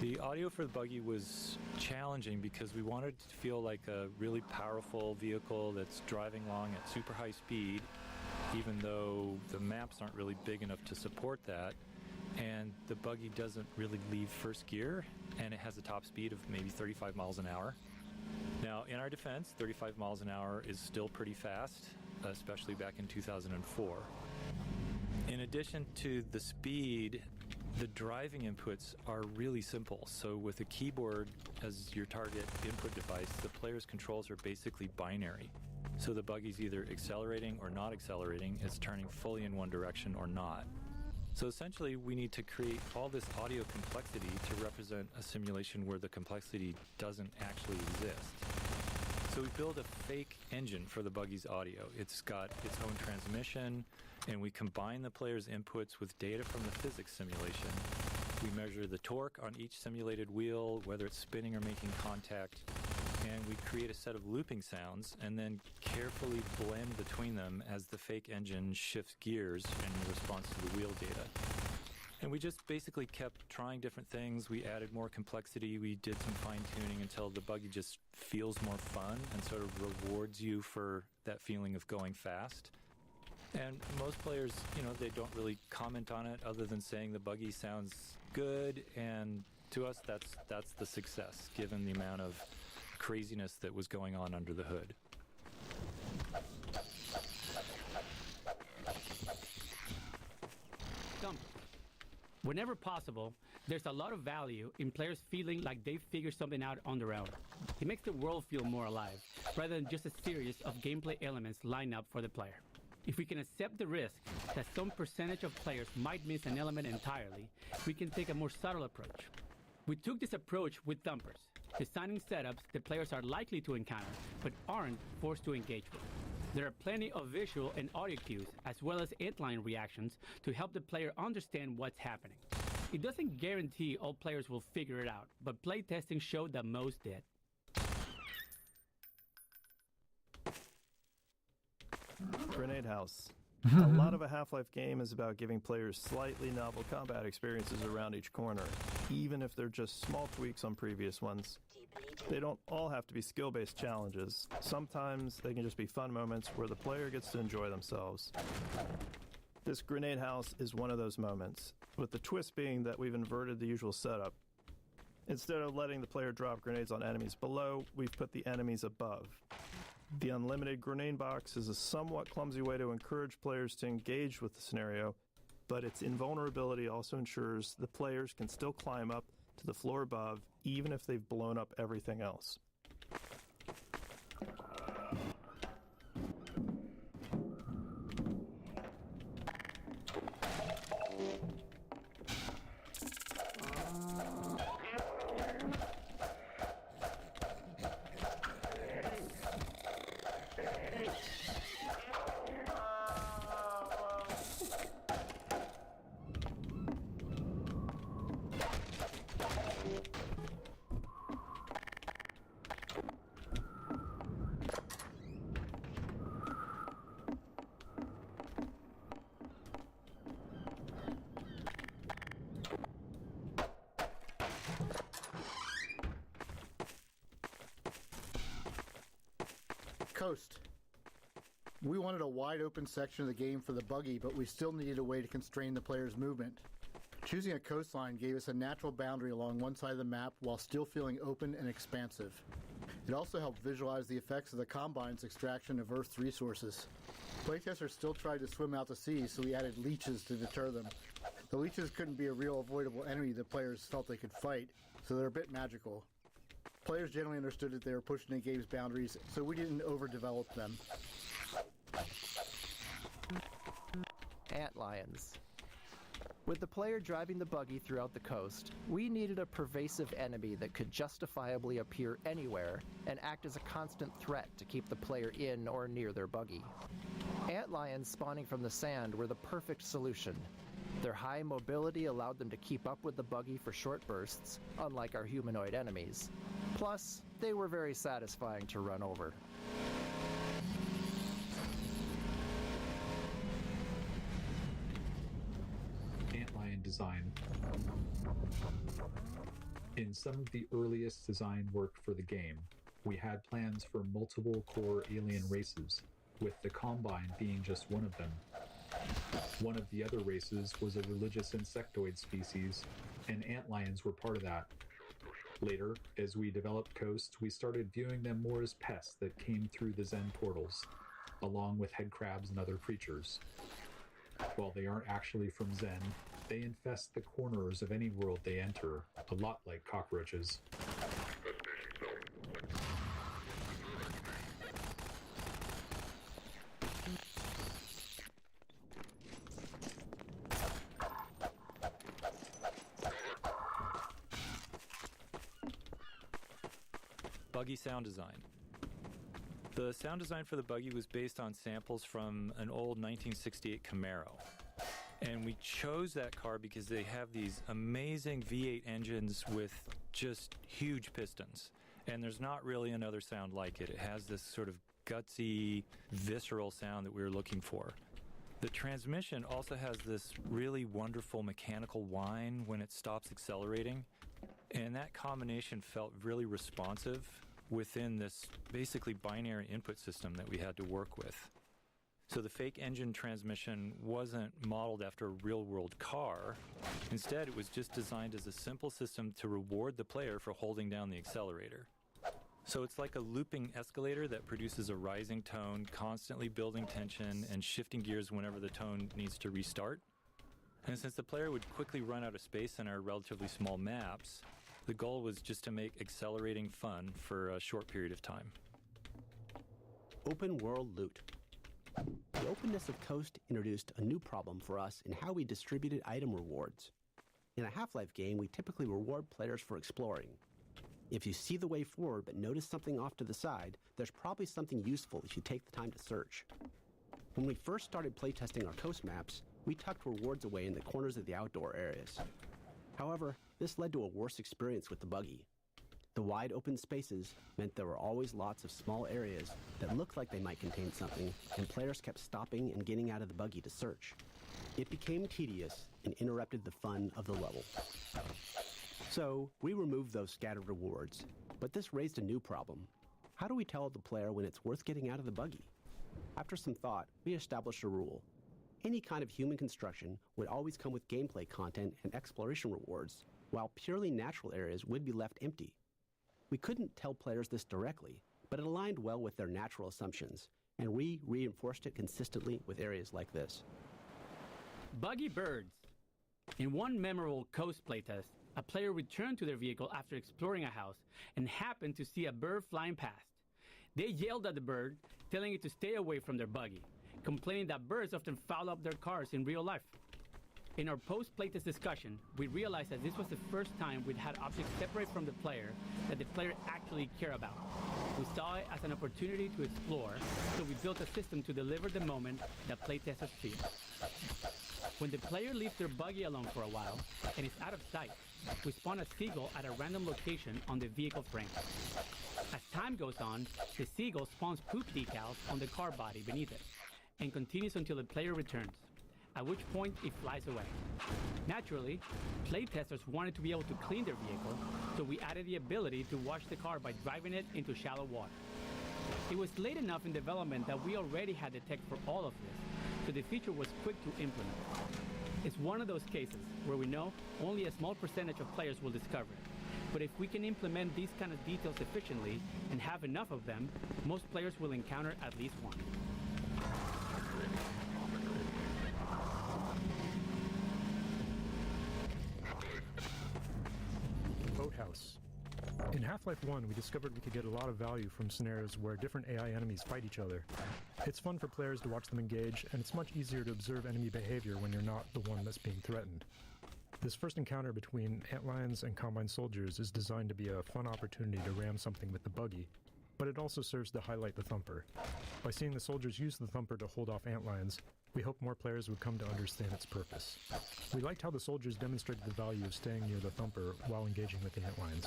The audio for the buggy was challenging because we wanted to feel like a really powerful vehicle that's driving along at super high speed, even though the maps aren't really big enough to support that, and the buggy doesn't really leave first gear, and it has a top speed of maybe 35 miles an hour. Now, in our defense, 35 miles an hour is still pretty fast, especially back in 2004. In addition to the speed, the driving inputs are really simple. So with a keyboard as your target input device, the player's controls are basically binary. So the buggy's either accelerating or not accelerating, it's turning fully in one direction or not. So essentially, we need to create all this audio complexity to represent a simulation where the complexity doesn't actually exist. So we build a fake engine for the buggy's audio. It's got its own transmission, and we combine the player's inputs with data from the physics simulation. We measure the torque on each simulated wheel, whether it's spinning or making contact, and we create a set of looping sounds and then carefully blend between them as the fake engine shifts gears in response to the wheel data. And we just basically kept trying different things. We added more complexity. We did some fine-tuning until the buggy just feels more fun and sort of rewards you for that feeling of going fast. And most players, they don't really comment on it other than saying the buggy sounds good, and to us that's the success, given the amount of craziness that was going on under the hood. Whenever possible, there's a lot of value in players feeling like they've figured something out on their own. It makes the world feel more alive, rather than just a series of gameplay elements lined up for the player. If we can accept the risk that some percentage of players might miss an element entirely, we can take a more subtle approach. We took this approach with thumpers, designing setups that players are likely to encounter, but aren't forced to engage with. There are plenty of visual and audio cues, as well as headline reactions, to help the player understand what's happening. It doesn't guarantee all players will figure it out, but playtesting showed that most did. Grenade House. A lot of a Half-Life game is about giving players slightly novel combat experiences around each corner, even if they're just small tweaks on previous ones. They don't all have to be skill-based challenges. Sometimes they can just be fun moments where the player gets to enjoy themselves. This Grenade House is one of those moments, with the twist being that we've inverted the usual setup. Instead of letting the player drop grenades on enemies below, we've put the enemies above. The unlimited grenade box is a somewhat clumsy way to encourage players to engage with the scenario, but its invulnerability also ensures the players can still climb up to the floor above, even if they've blown up everything else. Coast. We wanted a wide open section of the game for the buggy, but we still needed a way to constrain the player's movement. Choosing a coastline gave us a natural boundary along one side of the map while still feeling open and expansive. It also helped visualize the effects of the Combine's extraction of Earth's resources. Playtesters still tried to swim out to sea, so we added leeches to deter them. The leeches couldn't be a real avoidable enemy the players felt they could fight, so they're a bit magical. Players generally understood that they were pushing the game's boundaries, so we didn't overdevelop them. Antlions. With the player driving the buggy throughout the coast, we needed a pervasive enemy that could justifiably appear anywhere and act as a constant threat to keep the player in or near their buggy. Antlions spawning from the sand were the perfect solution. Their high mobility allowed them to keep up with the buggy for short bursts, unlike our humanoid enemies. Plus, they were very satisfying to run over. Antlion design. In some of the earliest design work for the game, we had plans for multiple core alien races, with the Combine being just one of them. One of the other races was a religious insectoid species, and antlions were part of that. Later, as we developed Coast, we started viewing them more as pests that came through the Zen portals, along with head crabs and other creatures. While they aren't actually from Zen, they infest the corners of any world they enter, a lot like cockroaches. Buggy sound design. The sound design for the buggy was based on samples from an old 1968 Camaro. And we chose that car because they have these amazing V8 engines with just huge pistons. And there's not really another sound like it. It has this sort of gutsy, visceral sound that we were looking for. The transmission also has this really wonderful mechanical whine when it stops accelerating. And that combination felt really responsive within this basically binary input system that we had to work with. So the fake engine transmission wasn't modeled after a real-world car. Instead, it was just designed as a simple system to reward the player for holding down the accelerator. So it's like a looping escalator that produces a rising tone, constantly building tension and shifting gears whenever the tone needs to restart. And since the player would quickly run out of space in our relatively small maps, the goal was just to make accelerating fun for a short period of time. Open world loot. The openness of Coast introduced a new problem for us in how we distributed item rewards. In a Half-Life game, we typically reward players for exploring. If you see the way forward but notice something off to the side, there's probably something useful if you take the time to search. When we first started playtesting our Coast maps, we tucked rewards away in the corners of the outdoor areas. However, this led to a worse experience with the buggy. The wide open spaces meant there were always lots of small areas that looked like they might contain something, and players kept stopping and getting out of the buggy to search. It became tedious and interrupted the fun of the level. So, we removed those scattered rewards, but this raised a new problem. How do we tell the player when it's worth getting out of the buggy? After some thought, we established a rule. Any kind of human construction would always come with gameplay content and exploration rewards, while purely natural areas would be left empty. We couldn't tell players this directly, but it aligned well with their natural assumptions, and we reinforced it consistently with areas like this. Buggy birds. In one memorable Coast playtest, a player returned to their vehicle after exploring a house and happened to see a bird flying past. They yelled at the bird, telling it to stay away from their buggy, complaining that birds often foul up their cars in real life. In our post-playtest discussion, we realized that this was the first time we'd had objects separate from the player that the player actually cared about. We saw it as an opportunity to explore, so we built a system to deliver the moment that playtesters fear. When the player leaves their buggy alone for a while and is out of sight, we spawn a seagull at a random location on the vehicle frame. As time goes on, the seagull spawns poop decals on the car body beneath it, and continues until the player returns, at which point it flies away. Naturally, playtesters wanted to be able to clean their vehicle, so we added the ability to wash the car by driving it into shallow water. It was late enough in development that we already had the tech for all of this, so the feature was quick to implement. It's one of those cases where we know only a small percentage of players will discover it. But if we can implement these kind of details efficiently and have enough of them, most players will encounter at least one. Boathouse. In Half-Life 1, we discovered we could get a lot of value from scenarios where different AI enemies fight each other. It's fun for players to watch them engage, and it's much easier to observe enemy behavior when you're not the one that's being threatened. This first encounter between antlions and combine soldiers is designed to be a fun opportunity to ram something with the buggy, but it also serves to highlight the thumper. By seeing the soldiers use the thumper to hold off antlions, we hope more players would come to understand its purpose. We liked how the soldiers demonstrated the value of staying near the thumper while engaging with the antlions.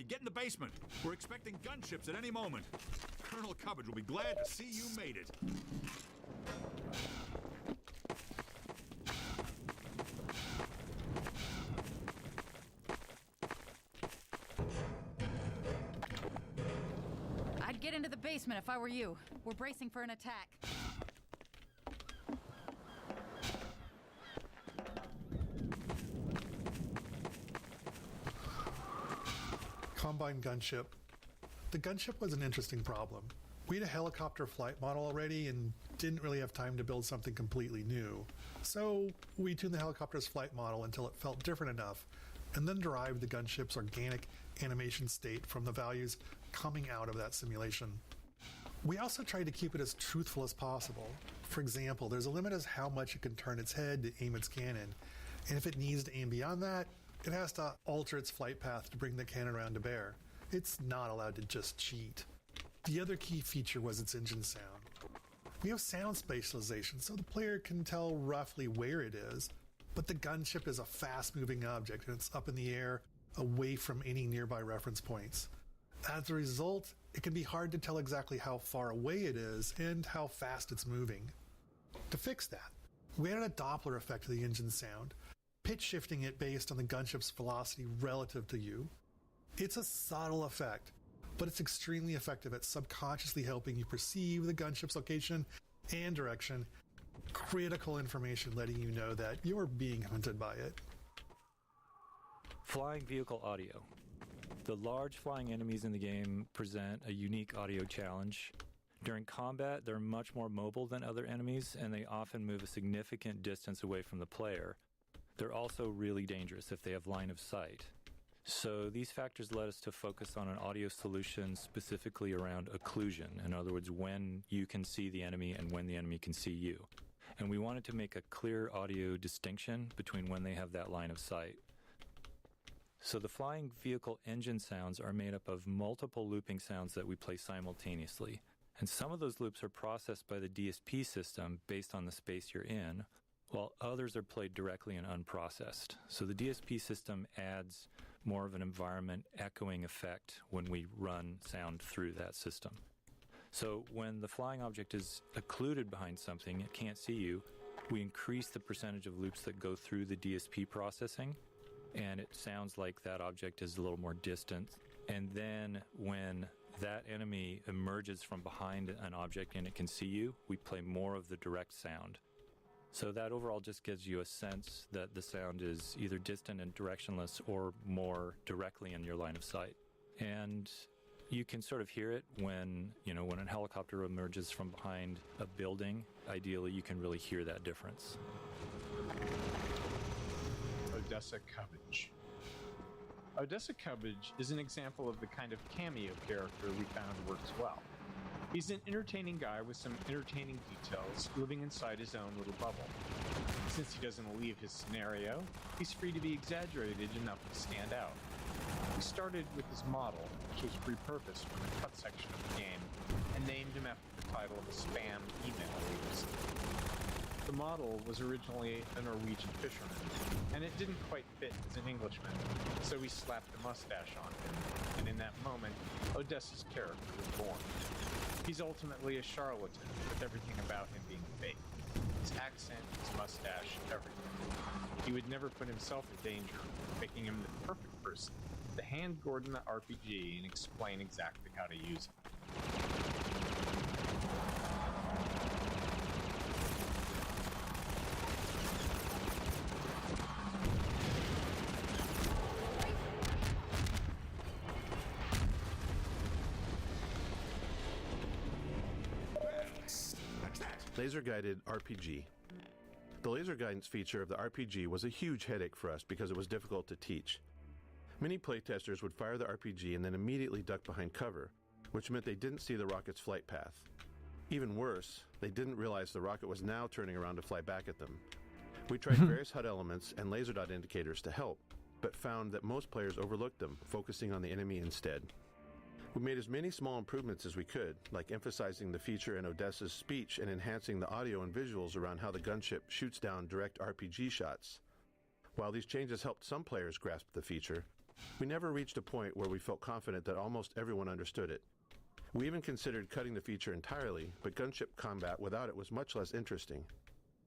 Get in the basement. We're expecting gunships at any moment. Colonel Cubbage will be glad to see you made it. I'd get into the basement if I were you. We're bracing for an attack. Combine gunship. The gunship was an interesting problem. We had a helicopter flight model already and didn't really have time to build something completely new. So we tuned the helicopter's flight model until it felt different enough, and then derived the gunship's organic animation state from the values coming out of that simulation. We also tried to keep it as truthful as possible. For example, there's a limit as how much it can turn its head to aim its cannon, and if it needs to aim beyond that, it has to alter its flight path to bring the cannon around to bear. It's not allowed to just cheat. The other key feature was its engine sound. We have sound spatialization, so the player can tell roughly where it is, but the gunship is a fast-moving object and it's up in the air, away from any nearby reference points. As a result, it can be hard to tell exactly how far away it is and how fast it's moving. To fix that, we added a Doppler effect to the engine sound, pitch shifting it based on the gunship's velocity relative to you. It's a subtle effect, but it's extremely effective at subconsciously helping you perceive the gunship's location and direction, critical information letting you know that you're being hunted by it. Flying vehicle audio. The large flying enemies in the game present a unique audio challenge. During combat, they're much more mobile than other enemies, and they often move a significant distance away from the player. They're also really dangerous if they have line of sight. So these factors led us to focus on an audio solution specifically around occlusion. In other words, when you can see the enemy and when the enemy can see you. And we wanted to make a clear audio distinction between when they have that line of sight. So the flying vehicle engine sounds are made up of multiple looping sounds that we play simultaneously. And some of those loops are processed by the DSP system based on the space you're in, while others are played directly and unprocessed. So the DSP system adds more of an environment echoing effect when we run sound through that system. So when the flying object is occluded behind something, it can't see you, we increase the percentage of loops that go through the DSP processing, and it sounds like that object is a little more distant. And then when that enemy emerges from behind an object and it can see you, we play more of the direct sound. So that overall just gives you a sense that the sound is either distant and directionless or more directly in your line of sight. And you can sort of hear it when a helicopter emerges from behind a building. Ideally, you can really hear that difference. Odessa Cubbage. Odessa Cubbage is an example of the kind of cameo character we found works well. He's an entertaining guy with some entertaining details, living inside his own little bubble. Since he doesn't leave his scenario, he's free to be exaggerated enough to stand out. We started with his model, which was repurposed from the cut section of the game, and named him after the title of a spam email we received. The model was originally a Norwegian fisherman, and it didn't quite fit as an Englishman, so we slapped a mustache on him, and in that moment, Odessa's character was born. He's ultimately a charlatan, with everything about him being fake. His accent, his mustache, everything. He would never put himself in danger, making him the perfect person to hand Gordon the RPG and explain exactly how to use it. Laser-guided RPG. The laser guidance feature of the RPG was a huge headache for us because it was difficult to teach. Many playtesters would fire the RPG and then immediately duck behind cover, which meant they didn't see the rocket's flight path. Even worse, they didn't realize the rocket was now turning around to fly back at them. We tried various HUD elements and laser dot indicators to help, but found that most players overlooked them, focusing on the enemy instead. We made as many small improvements as we could, like emphasizing the feature in Odessa's speech and enhancing the audio and visuals around how the gunship shoots down direct RPG shots. While these changes helped some players grasp the feature, we never reached a point where we felt confident that almost everyone understood it. We even considered cutting the feature entirely, but gunship combat without it was much less interesting.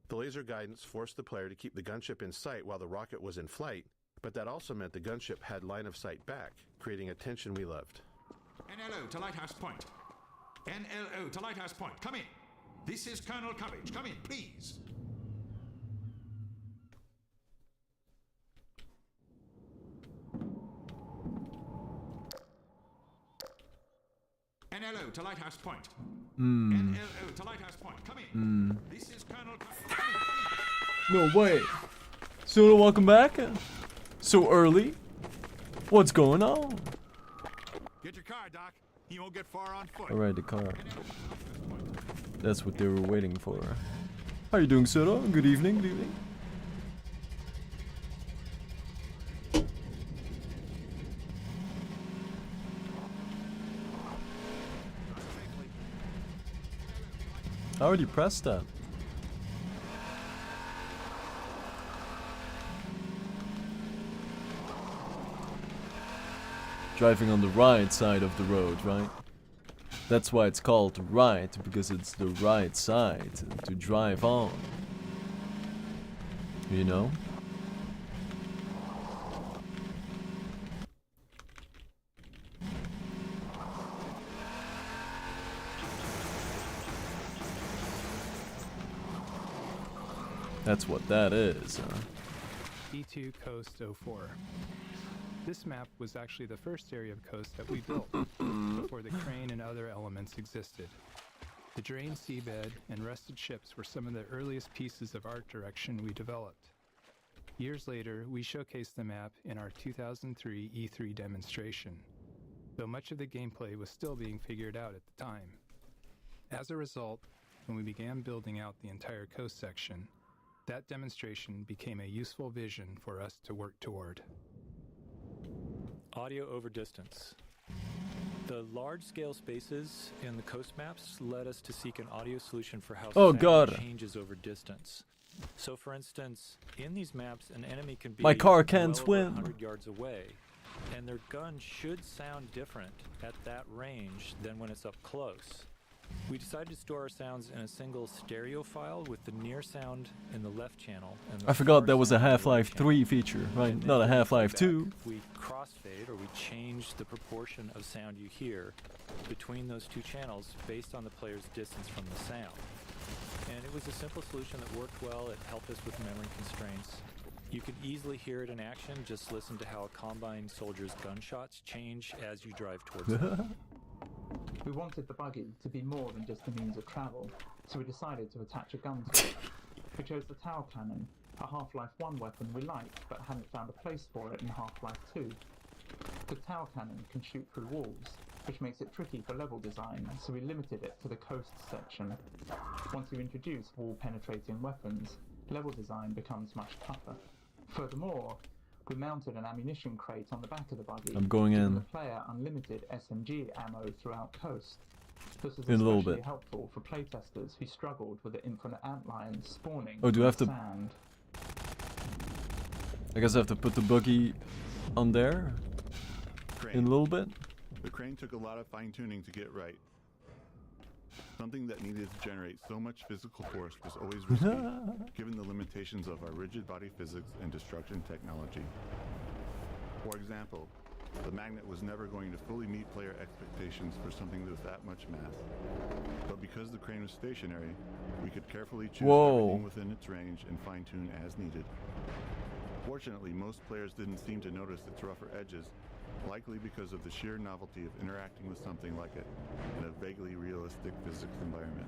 The laser guidance forced the player to keep the gunship in sight while the rocket was in flight, but that also meant the gunship had line of sight back, creating a tension we loved. NLO to Lighthouse Point. NLO to Lighthouse Point. Come in. This is Colonel Coverage. Come in, please. NLO to Lighthouse Point. NLO to Lighthouse Point. Come in. This is Colonel Coverage. No way. So welcome back. So early. What's going on? Get your car, Doc. You won't get far on foot. Alright, the car. That's what they were waiting for. How you doing, Soto? Good evening, good evening. I already pressed that. Driving on the right side of the road, right? That's why it's called right, because it's the right side to drive on. You know? That's what that is, E2 Coast 04. This map was actually the first area of coast that we built, before the crane and other elements existed. The drained seabed and rusted ships were some of the earliest pieces of art direction we developed. Years later, we showcased the map in our 2003 E3 demonstration, though much of the gameplay was still being figured out at the time. As a result, when we began building out the entire coast section, that demonstration became a useful vision for us to work toward. Audio over distance. The large-scale spaces in the coast maps led us to seek an audio solution for how sound changes over distance. So, for instance, in these maps, an enemy can be my car can't well swim. over 100 yards away, and their gun should sound different at that range than when it's up close. We decided to store our sounds in a single stereo file with the near sound in the left channel. And I forgot there was a Half-Life 3 feature, right? Not a Half-Life 2. We crossfade, or we change the proportion of sound you hear between those two channels based on the player's distance from the sound. And it was a simple solution that worked well. It helped us with memory constraints. You can easily hear it in action. Just listen to how a Combine soldier's gunshots change as you drive towards them. We wanted the buggy to be more than just a means of travel, so we decided to attach a gun to it. We chose the Tower Cannon, a Half-Life 1 weapon we liked but hadn't found a place for it in Half-Life 2. The Tower Cannon can shoot through walls, which makes it tricky for level design, so we limited it to the coast section. Once you introduce wall-penetrating weapons, level design becomes much tougher. Furthermore, we mounted an ammunition crate on the back of the buggy, I'm going giving in. the player unlimited SMG ammo throughout coast. This is In a little especially bit. helpful for playtesters who struggled with the infinite antlions spawning Oh, do I have from to- sand. I guess I have to put the buggy on there in a little bit. The crane took a lot of fine-tuning to get right. Something that needed to generate so much physical force was always risky, given the limitations of our rigid body physics and destruction technology. For example, the magnet was never going to fully meet player expectations for something with that much mass. But because the crane was stationary, we could carefully choose everything within its range and fine-tune as needed. Fortunately, most players didn't seem to notice its rougher edges, likely because of the sheer novelty of interacting with something like it in a vaguely realistic physics environment.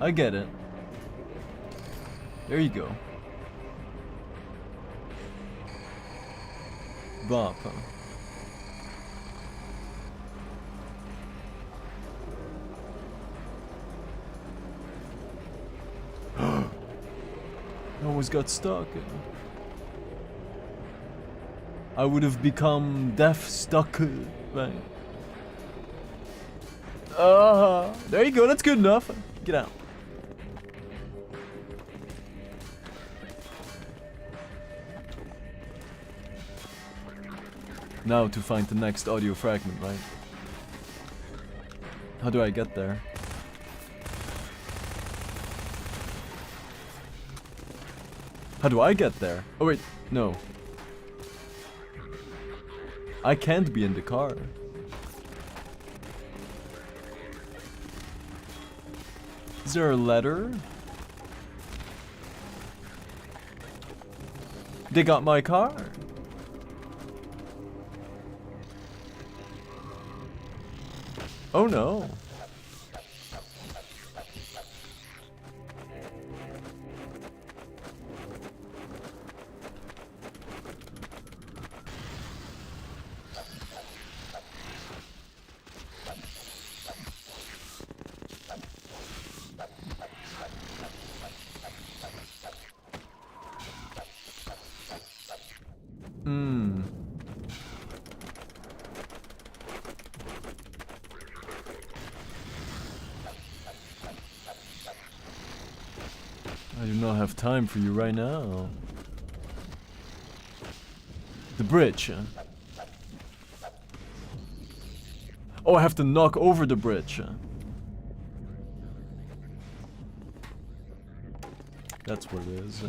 I get it. There you go. Bop, huh? I almost got stuck. I would have become deaf stuck. Right. There you go, that's good enough. Get out. Now to find the next audio fragment, right? How do I get there? How do I get there? Oh wait, no. I can't be in the car. Is there a ladder? They got my car. Oh no. I do not have time for you right now. The bridge. Oh, I have to knock over the bridge. That's what it is.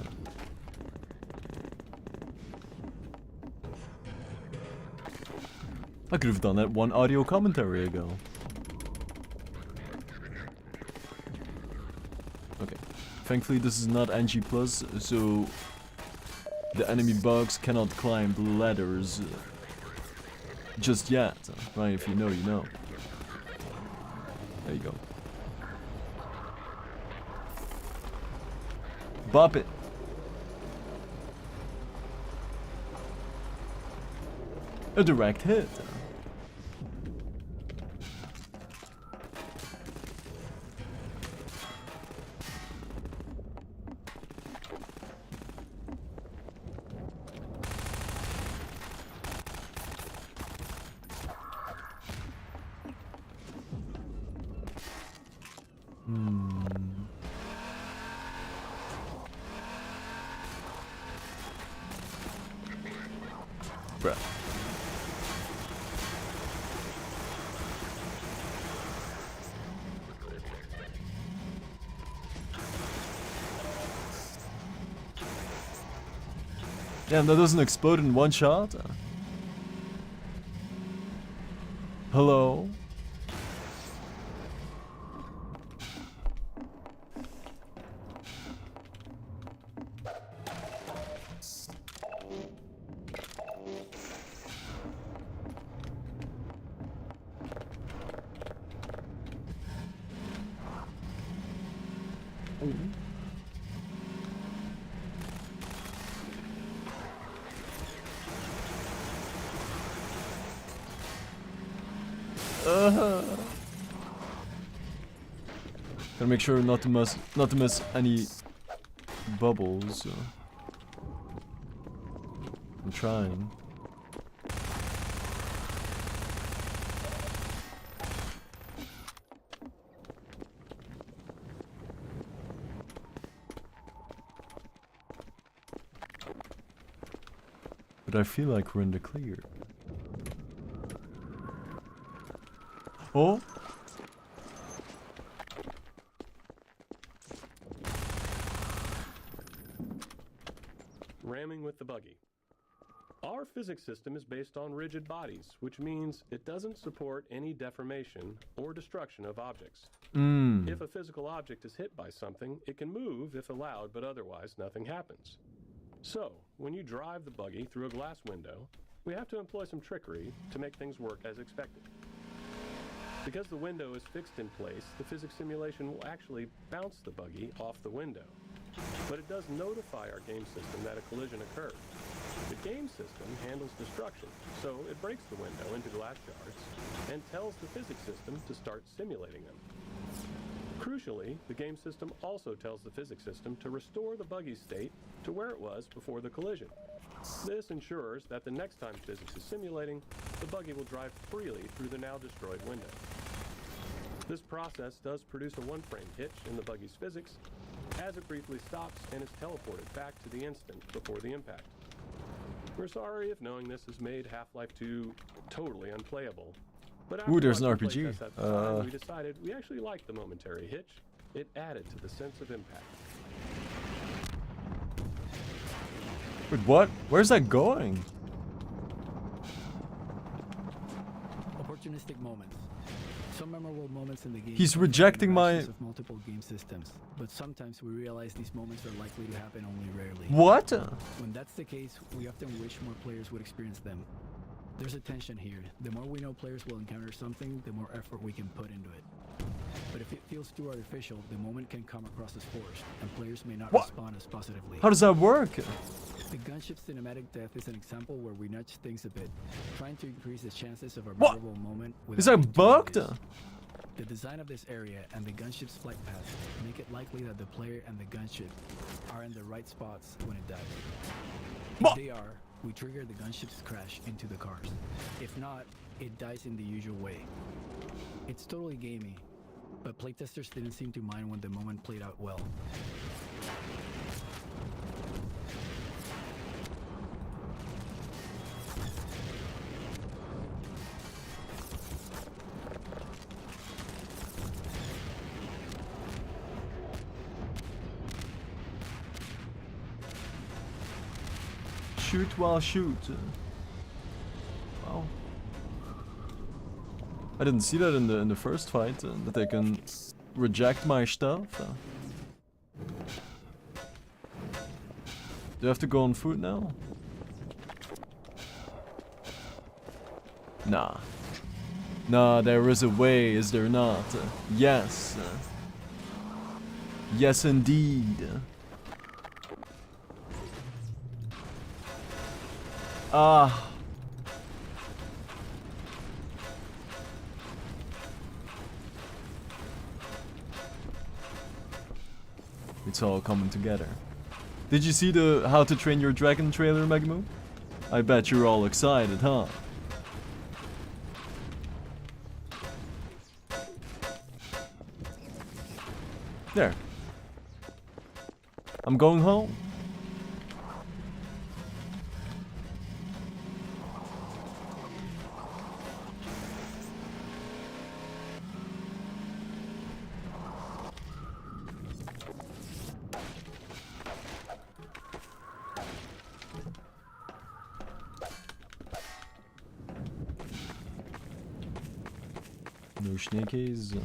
I could have done that one audio commentary ago. Okay. Thankfully this is not NG+, so the enemy bugs cannot climb the ladders just yet. Right, if you know, you know. There you go. Bop it. A direct hit. Bruh. Damn, that doesn't explode in one shot? Hello? Gotta make sure not to miss any bubbles. I'm trying. But I feel like we're in the clear. Oh! Ramming with the buggy. Our physics system is based on rigid bodies, which means it doesn't support any deformation or destruction of objects. If a physical object is hit by something, it can move if allowed, but otherwise nothing happens. So, when you drive the buggy through a glass window, we have to employ some trickery to make things work as expected. Because the window is fixed in place, the physics simulation will actually bounce the buggy off the window. But it does notify our game system that a collision occurred. The game system handles destruction, so it breaks the window into glass shards and tells the physics system to start simulating them. Crucially, the game system also tells the physics system to restore the buggy's state to where it was before the collision. This ensures that the next time physics is simulating, the buggy will drive freely through the now destroyed window. This process does produce a one-frame hitch in the buggy's physics, as it briefly stops and is teleported back to the instant before the impact. We're sorry if knowing this has made Half-Life 2 totally unplayable. But after there's an watching RPG. playtests at the time, we decided we actually liked the momentary hitch. It added to the sense of impact. Wait, what? Where's that going? Opportunistic moments. Some memorable moments in the game. He's rejecting my... Of multiple game systems, but sometimes we realize these moments are likely to happen only rarely. What? When that's the case, we often wish more players would experience them. There's a tension here. The more we know players will encounter something, the more effort we can put into it. But if it feels too artificial, the moment can come across as forced, and players may not respond as positively. How does that work? The gunship cinematic death is an example where we nudge things a bit, trying to increase the chances of a memorable moment. Is that bugged? The design of this area and the gunship's flight path make it likely that the player and the gunship are in the right spots when it dies. If they are, we trigger the gunship's crash into the cars. If not, it dies in the usual way. It's totally gamey, but playtesters didn't seem to mind when the moment played out well. Shoot while shoot. Wow. I didn't see that in the first fight, that they can reject my stuff. Do I have to go on foot now? Nah. Nah, there is a way, is there not? Yes. Yes, indeed. Ah. It's all coming together. Did you see the How to Train Your Dragon trailer, Megamoo? I bet you're all excited, huh? There. I'm going home. No Schneekes.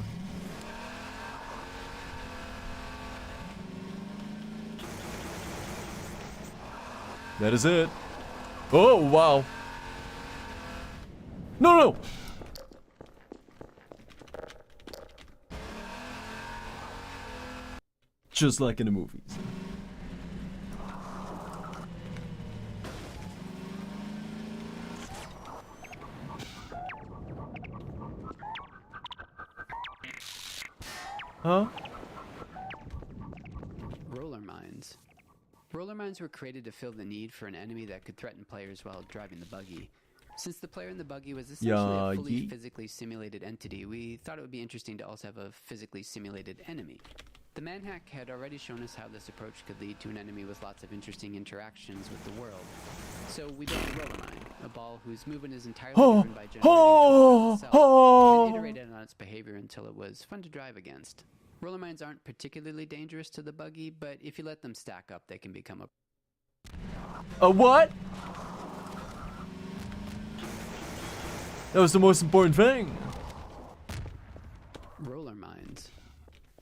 That is it. Oh, wow. No, no. Just like in the movies. Huh? Roller mines were created to fill the need for an enemy that could threaten players while driving the buggy. Since the player in the buggy was essentially a fully physically simulated entity, we thought it would be interesting to also have a physically simulated enemy. The manhack had already shown us how this approach could lead to an enemy with lots of interesting interactions with the world. So we built a roller mine, a ball whose movement is entirely driven by generating torque itself, and iterated on its behavior until it was fun to drive against. Roller mines aren't particularly dangerous to the buggy, but if you let them stack up, they can become a what? That was the most important thing. Roller mines.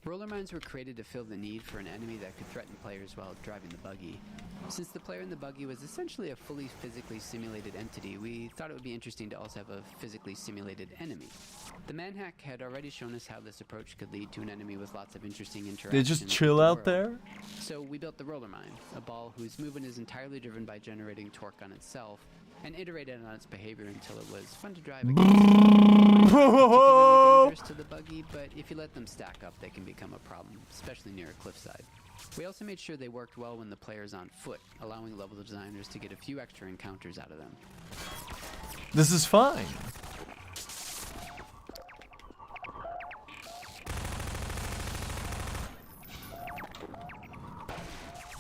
Roller mines were created to fill the need for an enemy that could threaten players while driving the buggy. Since the player in the buggy was essentially a fully physically simulated entity, we thought it would be interesting to also have a physically simulated enemy. The manhack had already shown us how this approach could lead to an enemy with lots of interesting interactions. They just chill out there? So we built the roller mine, a ball whose movement is entirely driven by generating torque on itself, and iterated on its behavior until it was fun to drive against. Particularly dangerous to the buggy, but if you let them stack up, they can become a problem, especially near a cliffside. We also made sure they worked well when the player's on foot, allowing level designers to get a few extra encounters out of them. This is fine.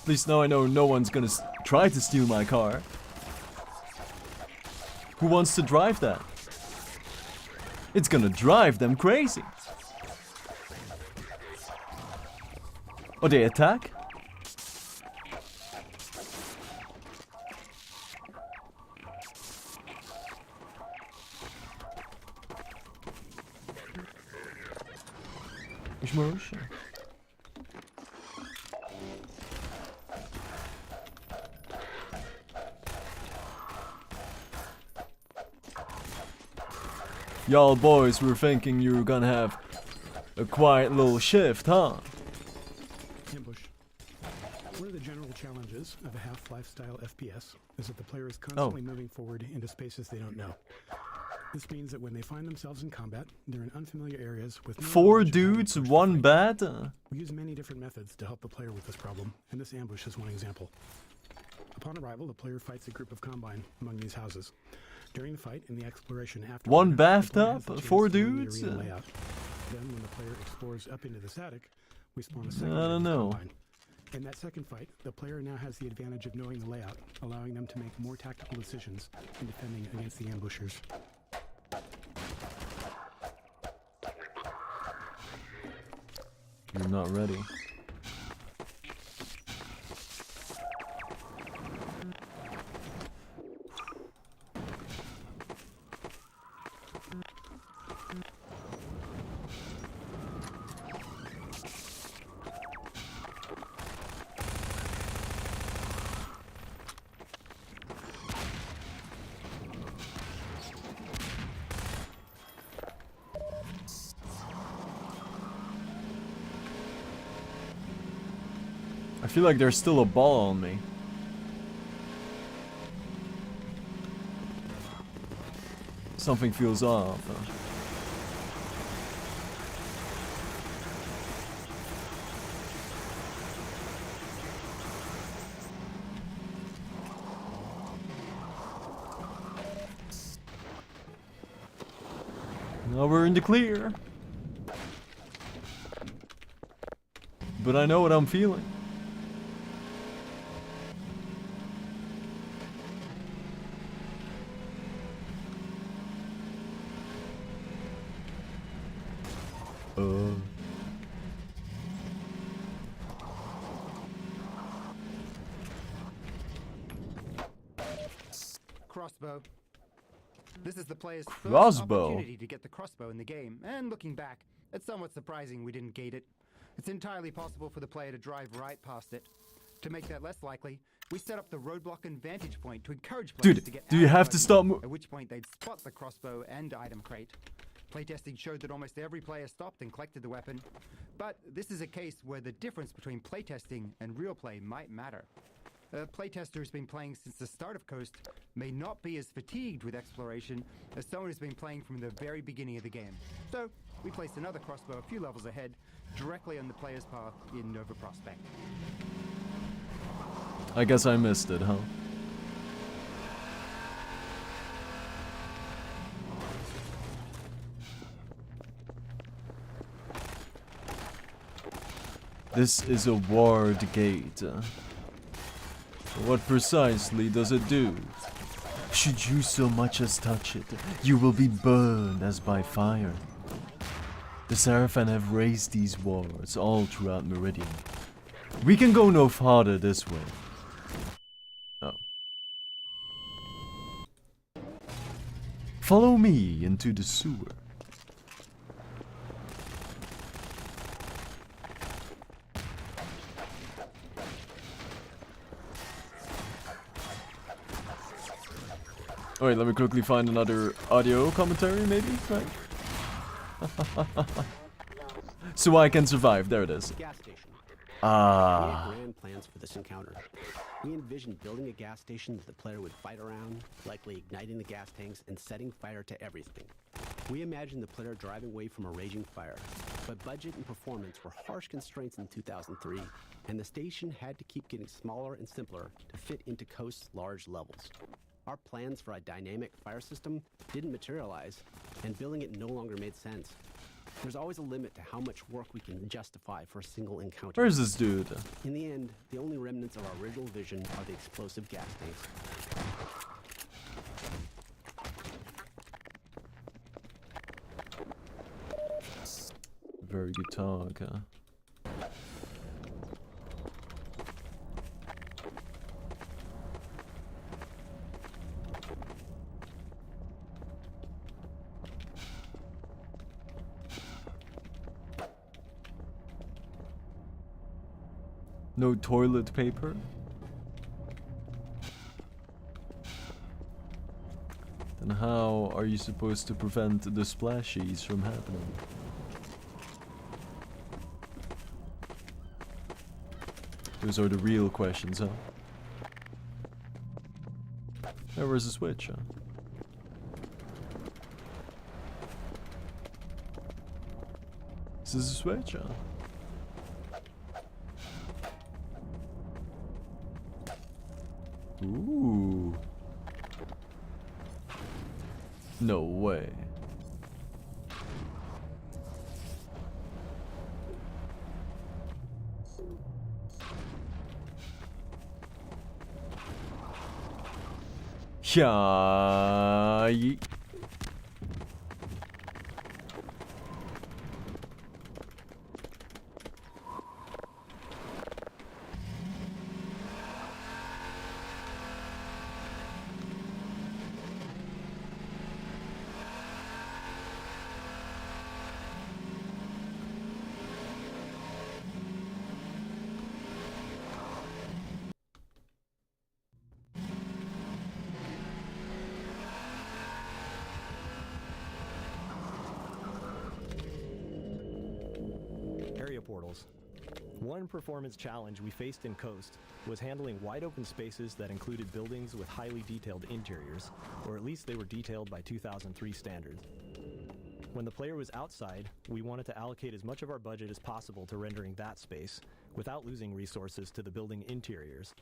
At least now I know no one's gonna try to steal my car. Who wants to drive that? It's gonna drive them crazy. Oh, they attack? Ich muss. Y'all boys were thinking you were gonna have a quiet little shift, huh? Ambush. One of the general challenges of a Half-Life style FPS is that the player is constantly moving forward into spaces they don't know. This means that when they find themselves in combat, they're in unfamiliar areas with no 4 dudes, 1 bat? We use many different methods to help the player with this problem, and this ambush is one example. Upon arrival, the player fights a group of Combine among these houses. During the fight and the exploration after 1 bathtub, 4 dudes? Then when the player explores up into this attic, we spawn a second I don't know. Combine. In that second fight, the player now has the advantage of knowing the layout, allowing them to make more tactical decisions in defending against the ambushers. You're not ready. I feel like there's still a ball on me. Something feels off. Now we're in the clear. But I know what I'm feeling. Crossbow. This is the player's Crossbow. first opportunity to get the crossbow in the game, and looking back, it's somewhat surprising we didn't gate it. It's entirely possible for the player to drive right past it. To make that less likely, we set up the roadblock and vantage point to encourage players to get do you out have of to the stop buggy, at which point they'd spot the crossbow and item crate. Playtesting showed that almost every player stopped and collected the weapon, but this is a case where the difference between playtesting and real play might matter. A playtester who's been playing since the start of Coast may not be as fatigued with exploration as someone who's been playing from the very beginning of the game. So, we placed another crossbow a few levels ahead, directly on the player's path in Nova Prospect. I guess I missed it, huh? This is a ward gate. What precisely does it do? Should you so much as touch it, you will be burned as by fire. The Seraphim have raised these wards all throughout Meridian. We can go no farther this way. Oh. Follow me into the sewer. Alright, let me quickly find another audio commentary, maybe? Right? So I can survive. There it is. Gas station. Ah. We had grand plans for this encounter. We envisioned building a gas station that the player would fight around, likely igniting the gas tanks and setting fire to everything. We imagined the player driving away from a raging fire, but budget and performance were harsh constraints in 2003, and the station had to keep getting smaller and simpler to fit into Coast's large levels. Our plans for a dynamic fire system didn't materialize, and building it no longer made sense. There's always a limit to how much work we can justify for a single encounter. Where's this dude? In the end, the only remnants of our original vision are the explosive gas tanks. Very good talk, huh? No toilet paper? Then how are you supposed to prevent the splashies from happening? Those are the real questions, huh? There was a switch, huh? Is this a switch, huh? Ooh. No way. Yeah. Portals. One performance challenge we faced in Coast was handling wide open spaces that included buildings with highly detailed interiors, or at least they were detailed by 2003 standards. When the player was outside, we wanted to allocate as much of our budget as possible to rendering that space without losing resources to the building interiors.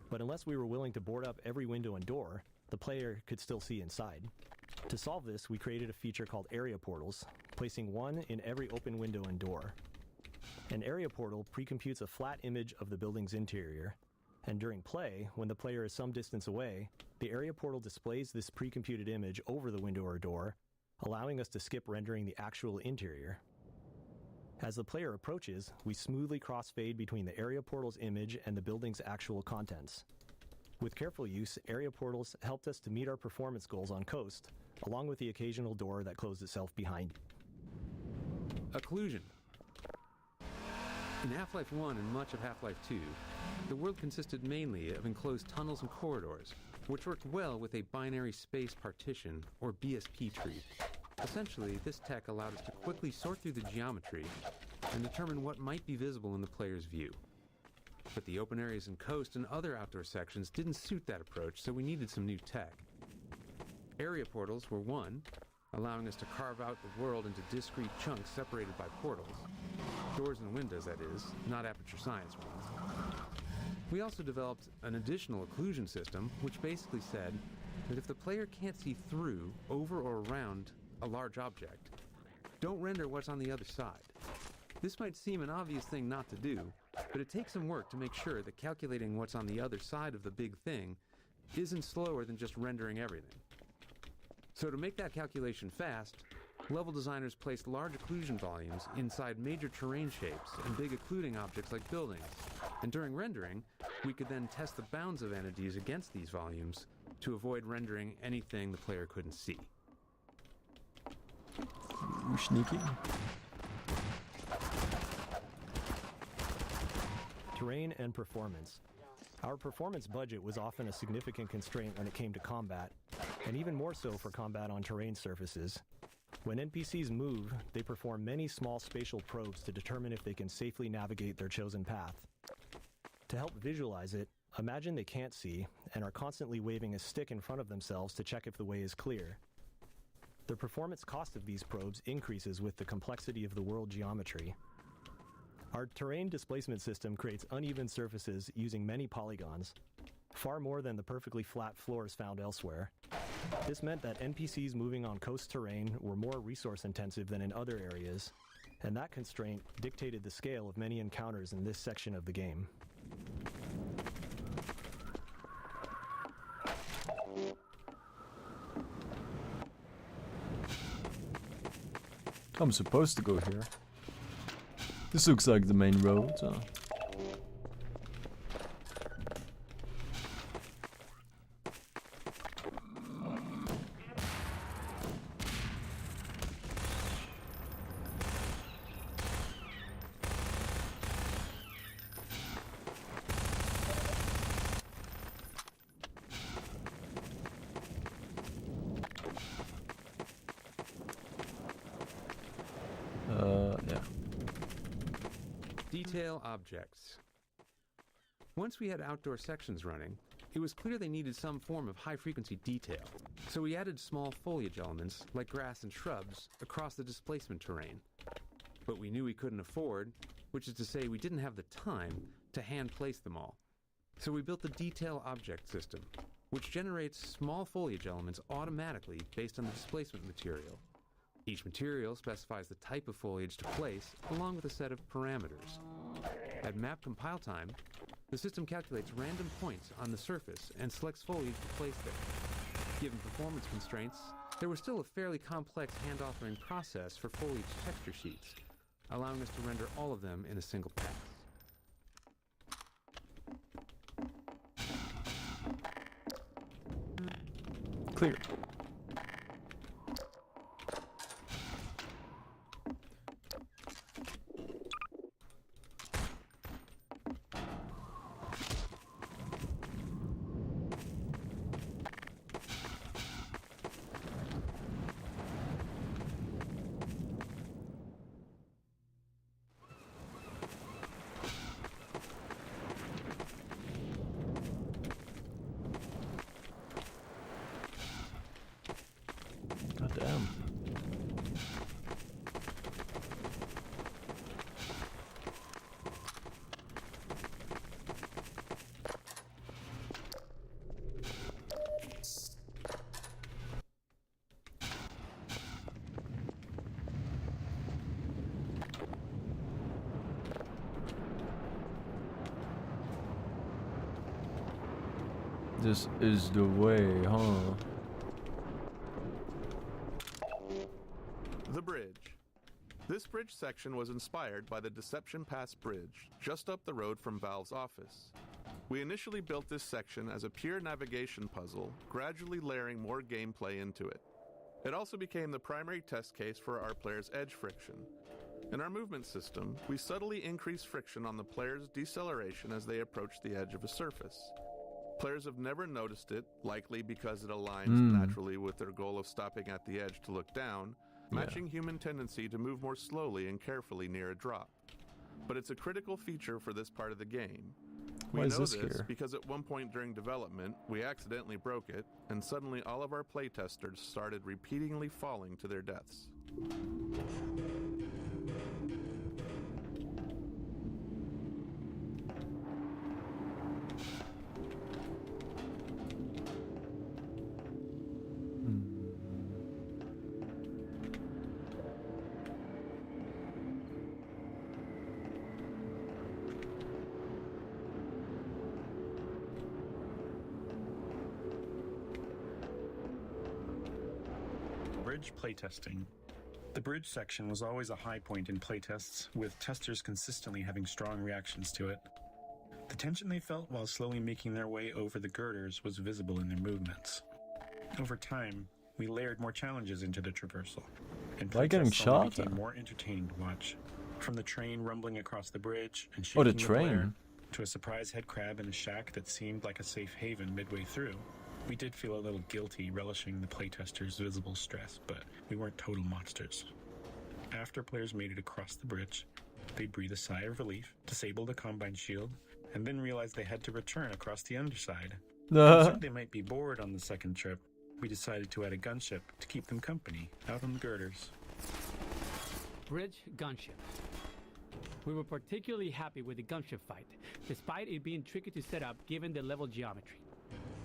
But unless we were willing to board up every window and door, the player could still see inside. To solve this, we created a feature called area portals, placing one in every open window and door. An area portal pre-computes a flat image of the building's interior, and during play, when the player is some distance away, the area portal displays this pre-computed image over the window or door, allowing us to skip rendering the actual interior. As the player approaches, we smoothly crossfade between the area portal's image and the building's actual contents. With careful use, area portals helped us to meet our performance goals on Coast, along with the occasional door that closed itself behind. Occlusion. In Half-Life 1 and much of Half-Life 2, the world consisted mainly of enclosed tunnels and corridors, which worked well with a binary space partition, or BSP tree. Essentially, this tech allowed us to quickly sort through the geometry and determine what might be visible in the player's view. But the open areas in Coast and other outdoor sections didn't suit that approach, so we needed some new tech. Area portals were one, allowing us to carve out the world into discrete chunks separated by portals. Doors and windows, that is, not aperture science ones. We also developed an additional occlusion system, which basically said that if the player can't see through, over, or around a large object, don't render what's on the other side. This might seem an obvious thing not to do, but it takes some work to make sure that calculating what's on the other side of the big thing isn't slower than just rendering everything. So to make that calculation fast, level designers placed large occlusion volumes inside major terrain shapes and big occluding objects like buildings. And during rendering, we could then test the bounds of entities against these volumes to avoid rendering anything the player couldn't see. Ooh, sneaky. Terrain and performance. Our performance budget was often a significant constraint when it came to combat, and even more so for combat on terrain surfaces. When NPCs move, they perform many small spatial probes to determine if they can safely navigate their chosen path. To help visualize it, imagine they can't see and are constantly waving a stick in front of themselves to check if the way is clear. The performance cost of these probes increases with the complexity of the world geometry. Our terrain displacement system creates uneven surfaces using many polygons, far more than the perfectly flat floors found elsewhere. This meant that NPCs moving on coast terrain were more resource intensive than in other areas, and that constraint dictated the scale of many encounters in this section of the game. I'm supposed to go here. This looks like the main road. Yeah. Detail objects. Once we had outdoor sections running, it was clear they needed some form of high-frequency detail, so we added small foliage elements like grass and shrubs across the displacement terrain. But we knew we couldn't afford, which is to say we didn't have the time, to hand-place them all. So we built the detail object system, which generates small foliage elements automatically based on the displacement material. Each material specifies the type of foliage to place, along with a set of parameters. At map compile time, the system calculates random points on the surface and selects foliage to place there. Given performance constraints, there was still a fairly complex hand-authoring process for foliage texture sheets, allowing us to render all of them in a single pass. Clear. Damn. This is the way, huh? The bridge. This bridge section was inspired by the Deception Pass Bridge, just up the road from Valve's office. We initially built this section as a pure navigation puzzle, gradually layering more gameplay into it. It also became the primary test case for our players' edge friction. In our movement system, we subtly increase friction on the player's deceleration as they approach the edge of a surface. Players have never noticed it, likely because it aligns naturally with their goal of stopping at the edge to look down, matching human tendency to move more slowly and carefully near a drop. But it's a critical feature for this part of the game. We know this because at one point during development, we accidentally broke it, and suddenly all of our playtesters started repeatedly falling to their deaths. Bridge playtesting. The bridge section was always a high point in playtests, with testers consistently having strong reactions to it. The tension they felt while slowly making their way over the girders was visible in their movements. Over time, we layered more challenges into the traversal, and Why getting playtests shot? became more entertaining to watch. From the train rumbling across the bridge and Oh, the shaking the player, train. to a surprise head crab in a shack that seemed like a safe haven midway through, we did feel a little guilty relishing the playtesters' visible stress, but we weren't total monsters. After players made it across the bridge, they'd breathe a sigh of relief, disable the Combine shield, and then realize they had to return across the underside. Concerned they might be bored on the second trip, we decided to add a gunship to keep them company out on the girders. Bridge gunship. We were particularly happy with the gunship fight, despite it being tricky to set up given the level geometry.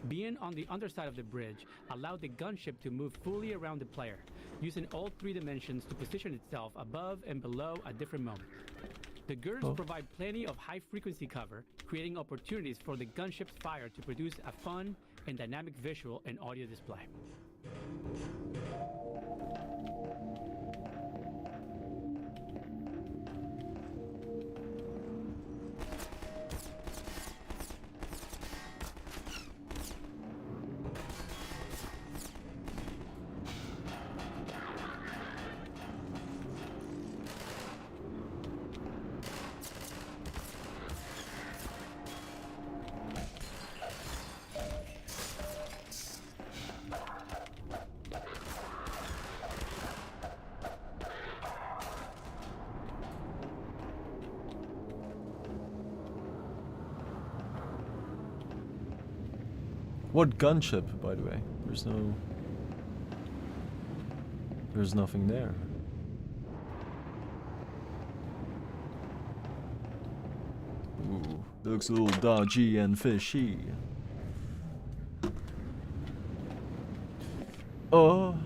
Being on the underside of the bridge allowed the gunship to move fully around the player, using all 3 dimensions to position itself above and below at different moments. The girders provide plenty of high-frequency cover, creating opportunities for the gunship's fire to produce a fun and dynamic visual and audio display. What gunship, by the way? There's nothing there. Ooh, looks a little dodgy and fishy. Oh.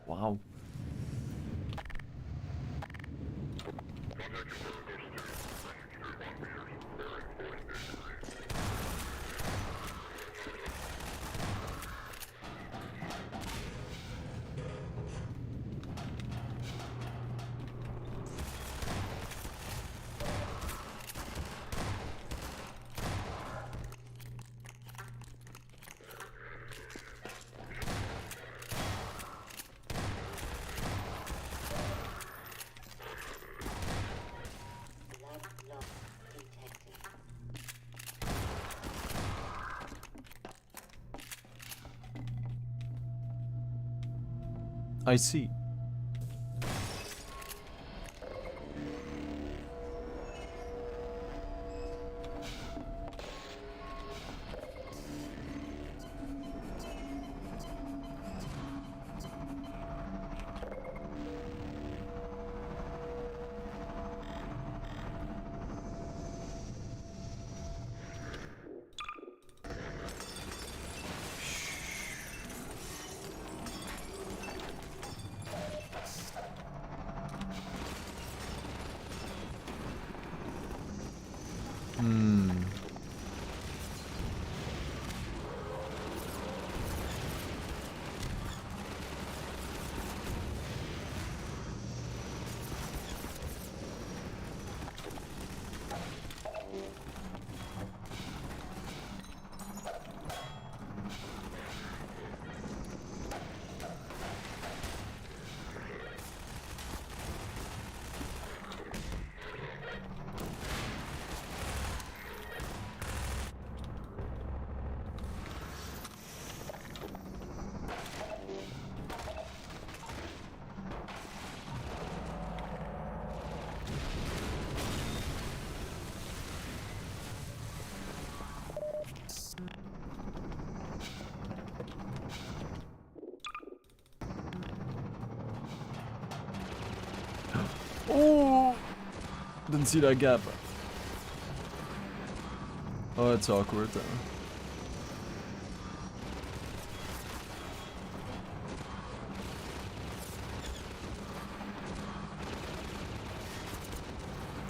Wow. I see. Oh! Didn't see that gap. Oh, it's awkward.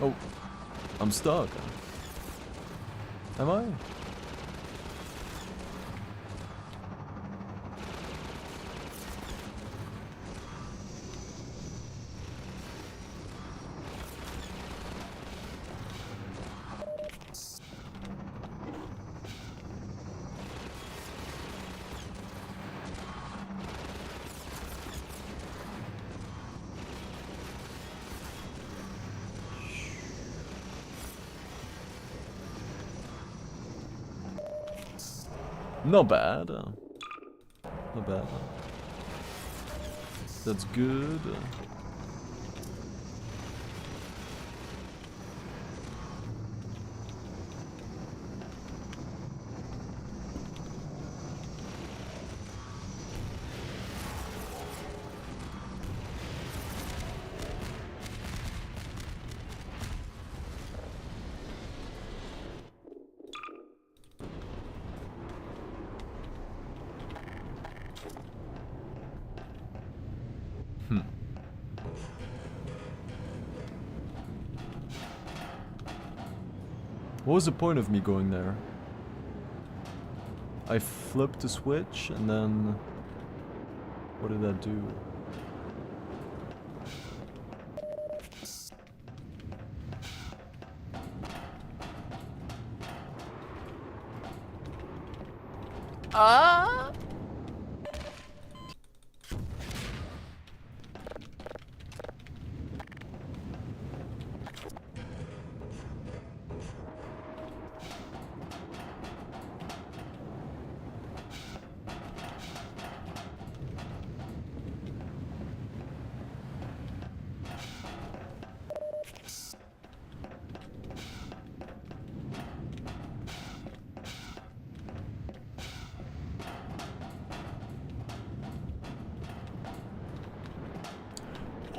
Oh, I'm stuck. Am I? Not bad. Not bad. That's good. What was the point of me going there? I flipped the switch and then... What did that do? Ah!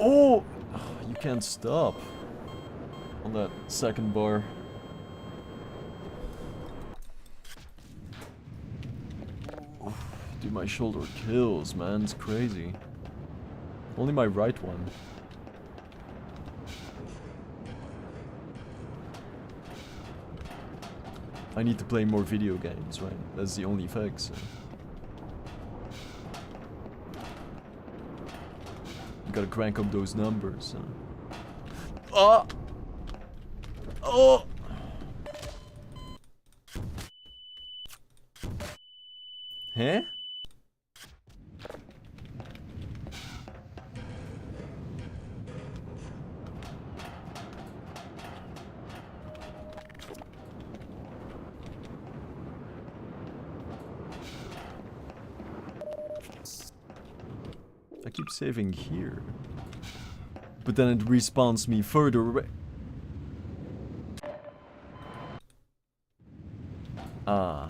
Oh! You can't stop on that second bar. Dude, my shoulder kills, man. It's crazy. Only my right one. I need to play more video games, right? That's the only fix. Gotta crank up those numbers. Oh! Oh! Huh? I keep saving here. But then it respawns me further away. Ah.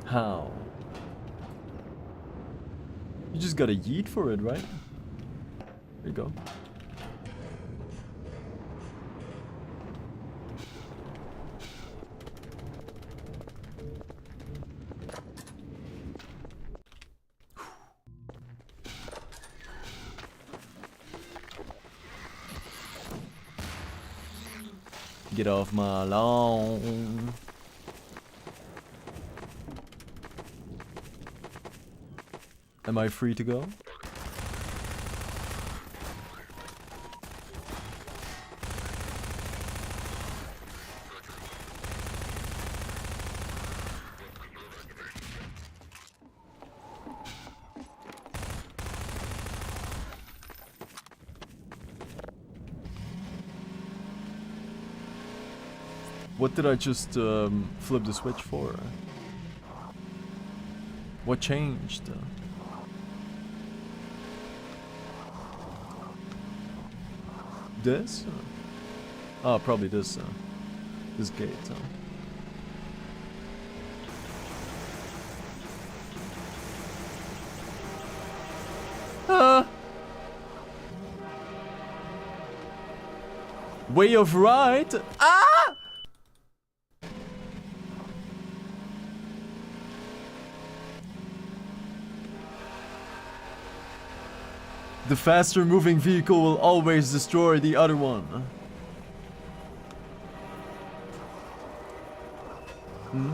How? You just gotta yeet for it, right? There you go. Get off my lawn. Am I free to go? What did I just flip the switch for? What changed? This? Oh, probably this gate. Way of right. Ah! The faster moving vehicle will always destroy the other one. Hmm?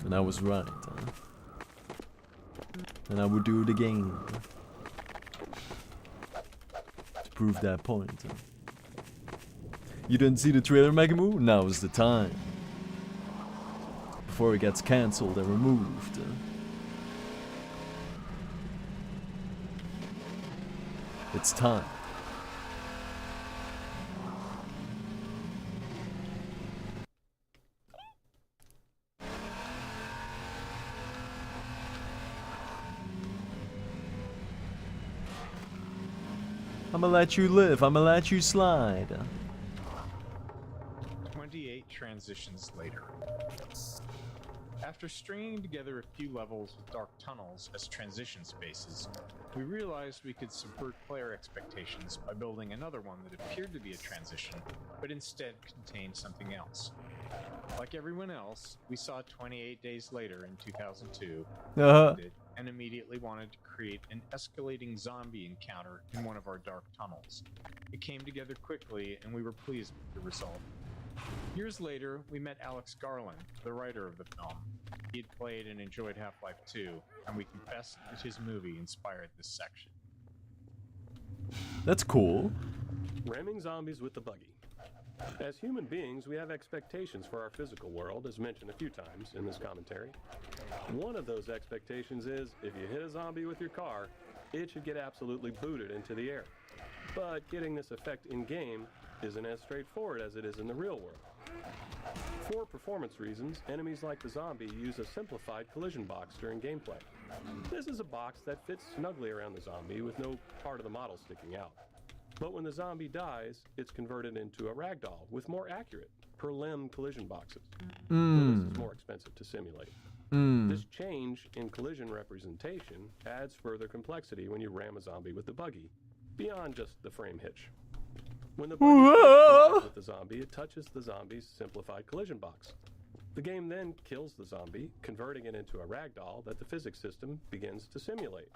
And I was right. And I would do it again. To prove that point. You didn't see the trailer, Megamoo? Now is the time. Before it gets cancelled and removed. It's time. I'ma let you live, I'ma let you slide. 28 transitions later. After stringing together a few levels with dark tunnels as transition spaces, we realized we could subvert player expectations by building another one that appeared to be a transition, but instead contained something else. Like everyone else, we saw 28 days later in 2002, loved it, and immediately wanted to create an escalating zombie encounter in one of our dark tunnels. It came together quickly, and we were pleased with the result. Years later, we met Alex Garland, the writer of the film. He had played and enjoyed Half-Life 2, and we confessed that his movie inspired this section. That's cool. Ramming zombies with the buggy. As human beings, we have expectations for our physical world, as mentioned a few times in this commentary. One of those expectations is, if you hit a zombie with your car, it should get absolutely booted into the air. But getting this effect in-game isn't as straightforward as it is in the real world. For performance reasons, enemies like the zombie use a simplified collision box during gameplay. This is a box that fits snugly around the zombie with no part of the model sticking out. But when the zombie dies, it's converted into a ragdoll with more accurate per-limb collision boxes. So this is more expensive to simulate. This change in collision representation adds further complexity when you ram a zombie with the buggy, beyond just the frame hitch. When the buggy collides with the zombie, it touches the zombie's simplified collision box. The game then kills the zombie, converting it into a ragdoll that the physics system begins to simulate.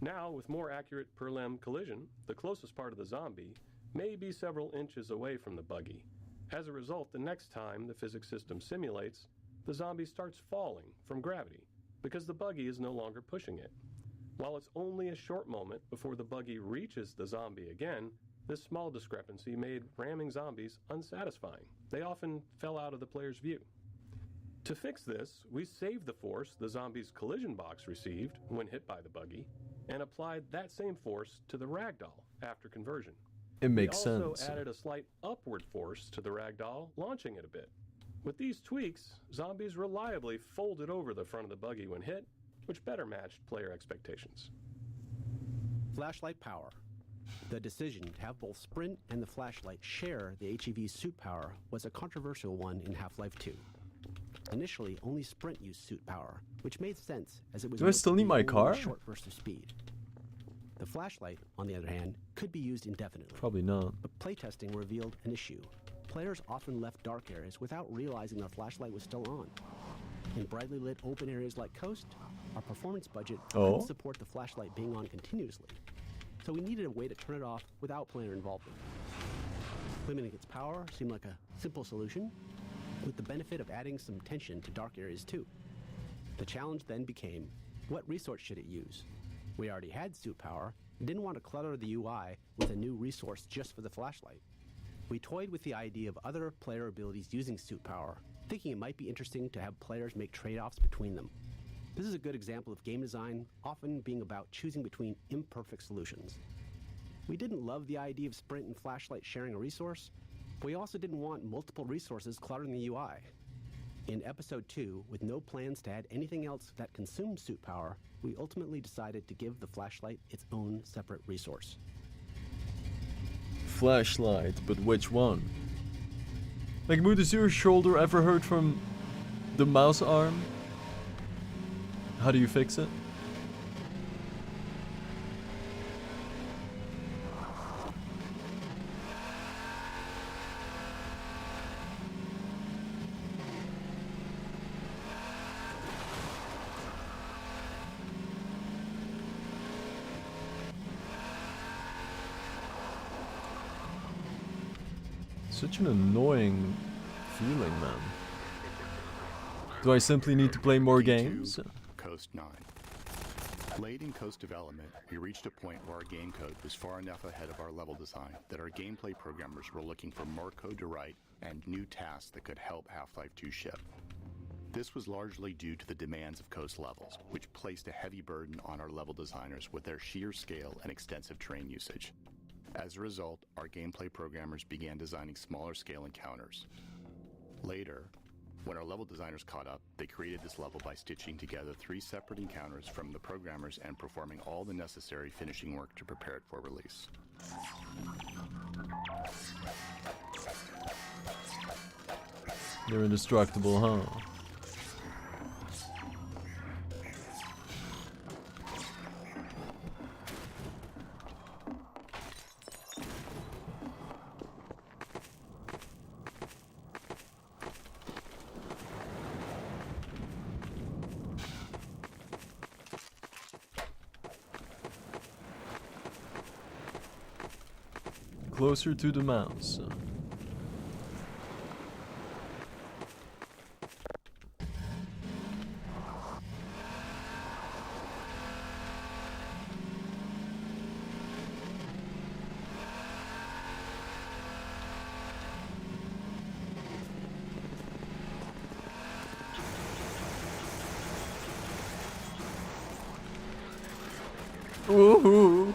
Now, with more accurate per-limb collision, the closest part of the zombie may be several inches away from the buggy. As a result, the next time the physics system simulates, the zombie starts falling from gravity because the buggy is no longer pushing it. While it's only a short moment before the buggy reaches the zombie again, this small discrepancy made ramming zombies unsatisfying. They often fell out of the player's view. To fix this, we saved the force the zombie's collision box received when hit by the buggy, and applied that same force to the ragdoll after conversion. It makes sense. We also added a slight upward force to the ragdoll, launching it a bit. With these tweaks, zombies reliably folded over the front of the buggy when hit, which better matched player expectations. Flashlight power. The decision to have both Sprint and the flashlight share the HEV's suit power was a controversial one in Half-Life 2. Initially, only Sprint used suit power, which made sense as it was. Do I still need my car? Short burst of speed. The flashlight, on the other hand, could be used indefinitely. Probably not. But playtesting revealed an issue. Players often left dark areas without realizing their flashlight was still on. In brightly lit open areas like Coast, our performance budget couldn't support the flashlight being on continuously. So we needed a way to turn it off without player involvement. Limiting its power seemed like a simple solution, with the benefit of adding some tension to dark areas too. The challenge then became, what resource should it use? We already had suit power and didn't want to clutter the UI with a new resource just for the flashlight. We toyed with the idea of other player abilities using suit power, thinking it might be interesting to have players make trade-offs between them. This is a good example of game design often being about choosing between imperfect solutions. We didn't love the idea of Sprint and flashlight sharing a resource, but we also didn't want multiple resources cluttering the UI. In Episode 2, with no plans to add anything else that consumed suit power, we ultimately decided to give the flashlight its own separate resource. Flashlight, but which one? Like, Mood, is your shoulder ever hurt from the mouse arm? How do you fix it? Such an annoying feeling, man. Do I simply need to play more games? Coast 9. Late in Coast development, we reached a point where our game code was far enough ahead of our level design that our gameplay programmers were looking for more code to write and new tasks that could help Half-Life 2 ship. This was largely due to the demands of Coast levels, which placed a heavy burden on our level designers with their sheer scale and extensive terrain usage. As a result, our gameplay programmers began designing smaller scale encounters. Later, when our level designers caught up, they created this level by stitching together 3 separate encounters from the programmers and performing all the necessary finishing work to prepare it for release. They're indestructible, huh? Closer to the mouse. Woohoo!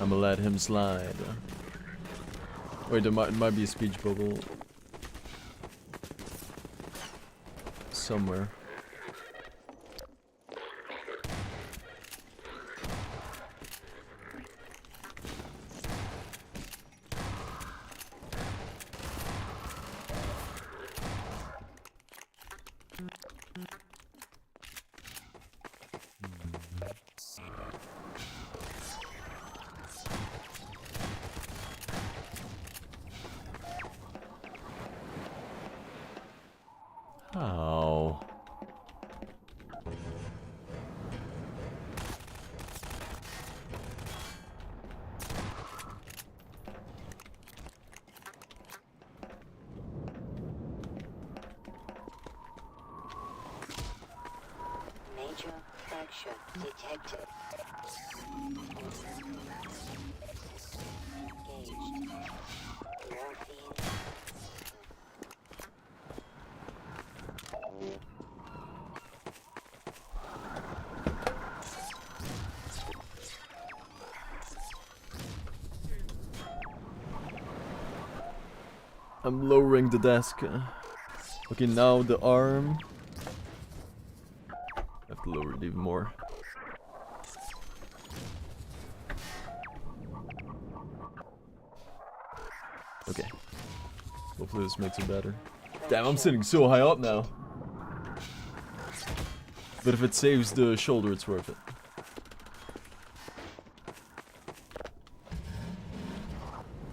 I'ma let him slide. Wait, there might be a speech bubble somewhere. How? Major fracture detected. Engaged. Morphine. I'm lowering the desk. Okay, now the arm. I have to lower it even more. Okay. Hopefully this makes it better. Damn, I'm sitting so high up now. But if it saves the shoulder, it's worth it.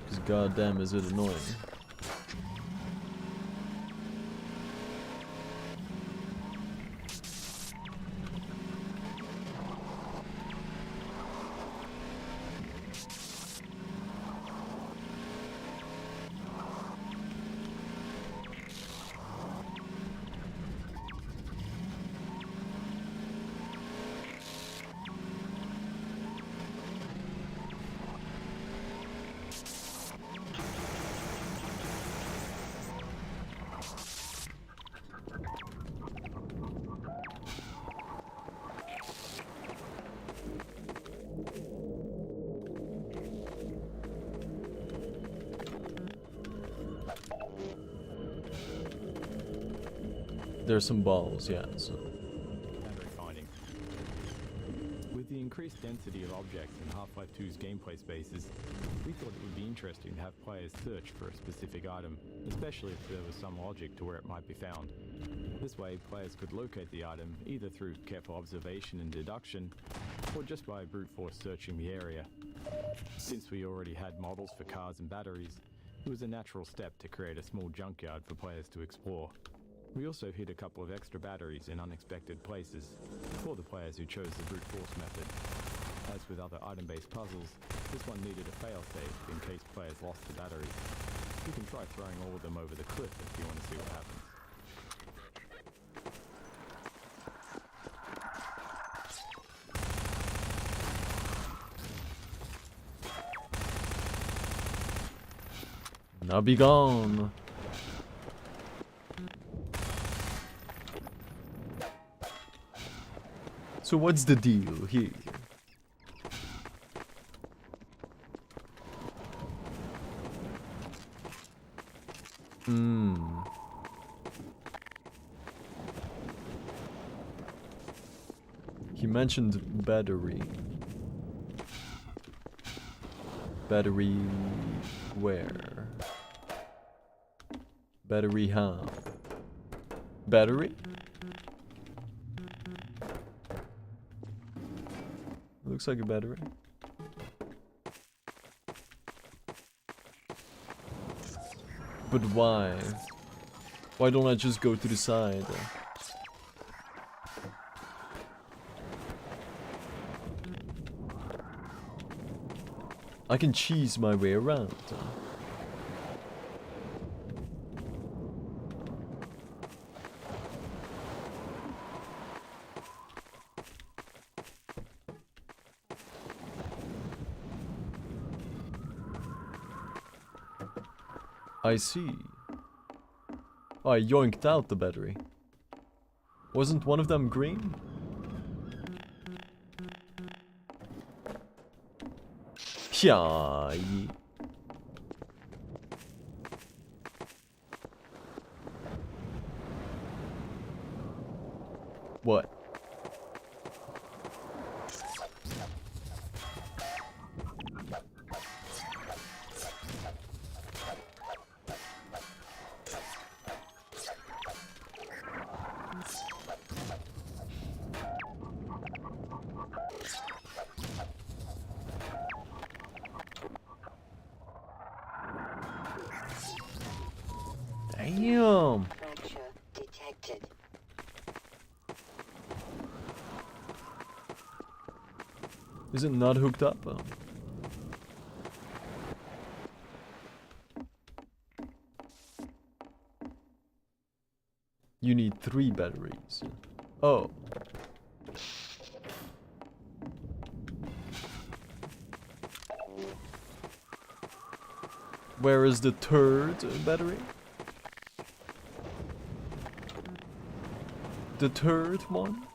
Because goddamn is it annoying. There's some balls, yeah. So. Boundary finding. With the increased density of objects in Half-Life 2's gameplay spaces, we thought it would be interesting to have players search for a specific item, especially if there was some logic to where it might be found. This way, players could locate the item either through careful observation and deduction, or just by brute force searching the area. Since we already had models for cars and batteries, it was a natural step to create a small junkyard for players to explore. We also hid a couple of extra batteries in unexpected places for the players who chose the brute force method. As with other item-based puzzles, this one needed a fail-safe in case players lost the batteries. You can try throwing all of them over the cliff if you want to see what happens. Now be gone. So what's the deal here? He mentioned battery. Battery where? Battery how? Battery? Looks like a battery. But why? Why don't I just go to the side? I can cheese my way around. I see. Oh, I yoinked out the battery. Wasn't one of them green? Yeah. What? Damn. Fracture detected. Is it not hooked up? Oh. You need 3 batteries. Oh. Where is the 3rd battery? The 3rd one?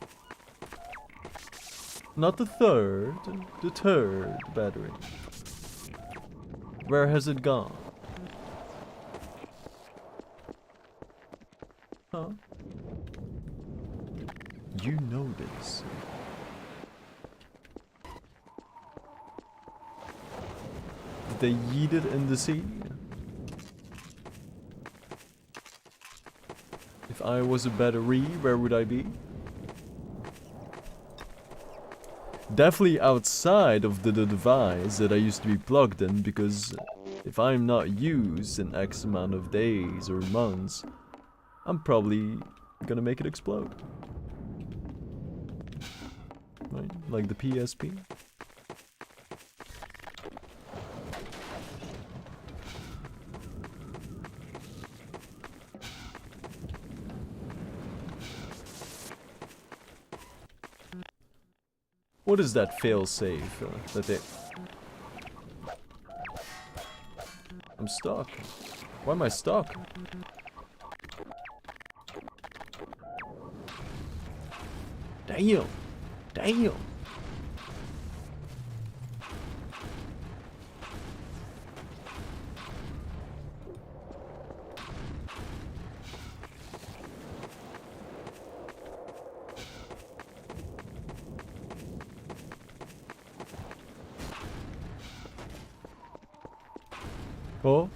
Not the 3rd, the 3rd battery. Where has it gone? Huh? You know this. Did they yeet it in the sea? If I was a battery, where would I be? Definitely outside of the device that I used to be plugged in, because if I'm not used in X amount of days or months, I'm probably gonna make it explode. Right? Like the PSP. What is that failsafe that they... I'm stuck. Why am I stuck? Damn! Damn! Oh.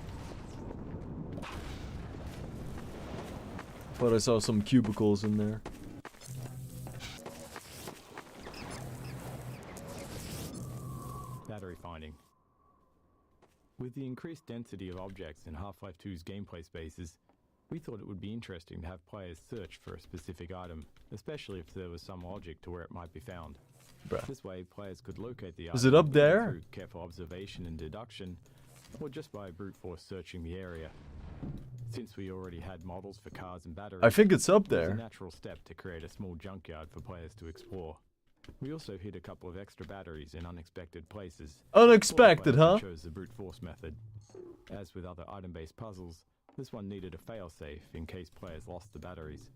Thought I saw some cubicles in there. Battery finding. With the increased density of objects in Half-Life 2's gameplay spaces, we thought it would be interesting to have players search for a specific item, especially if there was some logic to where it might be found. Bruh. This way, players could locate the Is item it up either there? through careful observation and deduction, or just by brute force searching the area. Since we already had models for cars and batteries, I think it's up it was there. a natural step to create a small junkyard for players to explore. We also hid a couple of extra batteries in unexpected places. Unexpected, All huh? players chose the brute force method. As with other item-based puzzles, this one needed a failsafe in case players lost the batteries.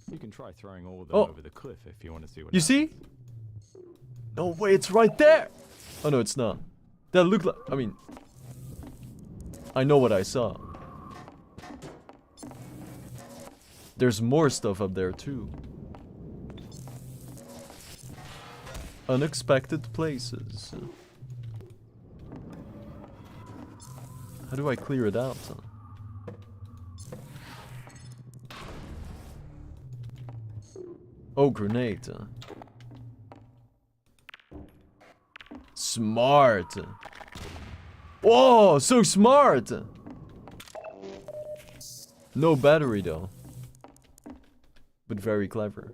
You can try throwing all of them over the cliff if you want to see what You happens. see? No way, it's right there! Oh no, it's not. That looked like... I mean... I know what I saw. There's more stuff up there too. Unexpected places. How do I clear it out? Oh, grenade. Smart. Whoa, so smart. No battery though. But very clever.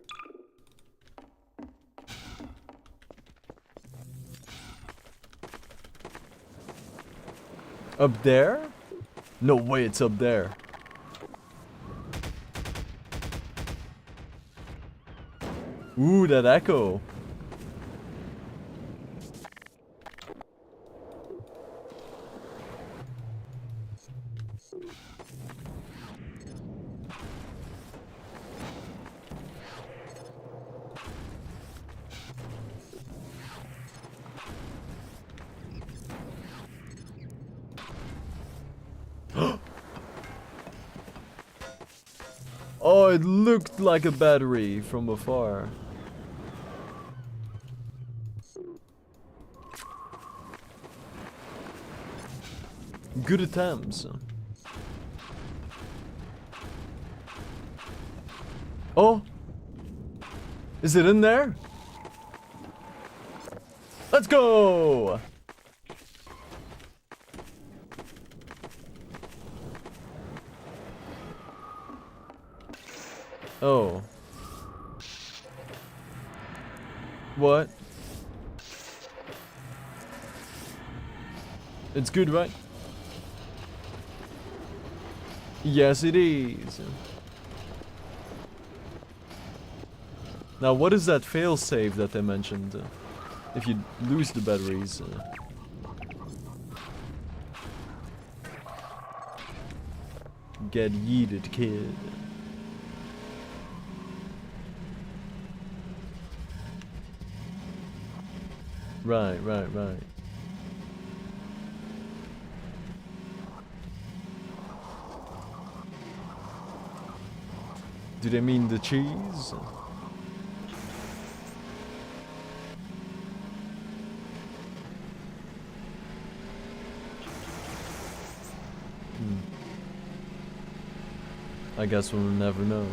Up there? No way it's up there. Ooh, that echo. Oh, it looked like a battery from afar. Good attempts. Oh! Is it in there? Let's go! Oh. What? It's good, right? Yes, it is. Now, what is that failsafe that they mentioned? If you lose the batteries. Get yeeted, kid. Right. Do they mean the cheese? I guess we'll never know.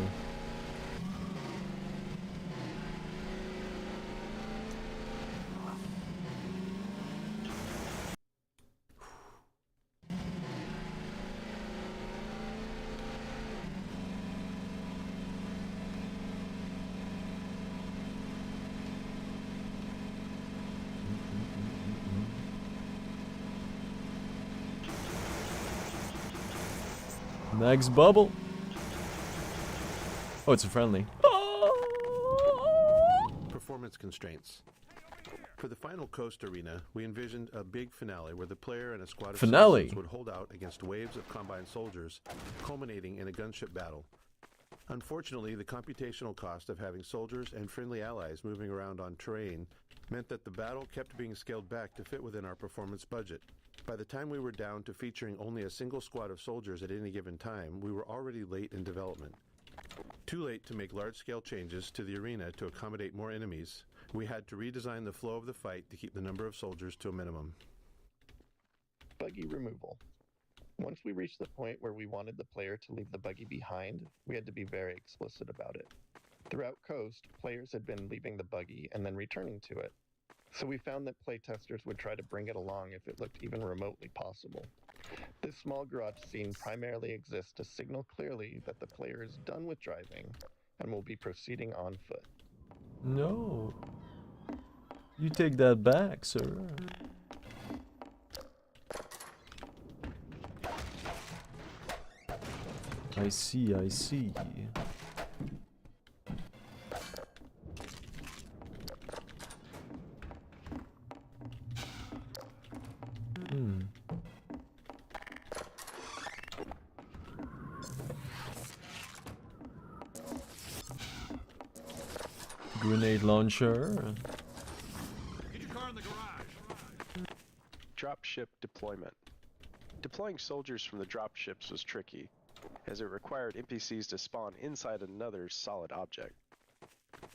Next bubble. Oh, it's a friendly. Performance constraints. For the final coast arena, we envisioned a big finale where the player and a squad of citizens would hold out against waves of combined soldiers, culminating in a gunship battle. Unfortunately, the computational cost of having soldiers and friendly allies moving around on terrain meant that the battle kept being scaled back to fit within our performance budget. By the time we were down to featuring only a single squad of soldiers at any given time, we were already late in development. Too late to make large-scale changes to the arena to accommodate more enemies, we had to redesign the flow of the fight to keep the number of soldiers to a minimum. Buggy removal. Once we reached the point where we wanted the player to leave the buggy behind, we had to be very explicit about it. Throughout Coast, players had been leaving the buggy and then returning to it. So we found that playtesters would try to bring it along if it looked even remotely possible. This small garage scene primarily exists to signal clearly that the player is done with driving and will be proceeding on foot. No. You take that back, sir. I see, I see. Grenade launcher. Get your car in the garage. Dropship deployment. Deploying soldiers from the dropships was tricky, as it required NPCs to spawn inside another solid object.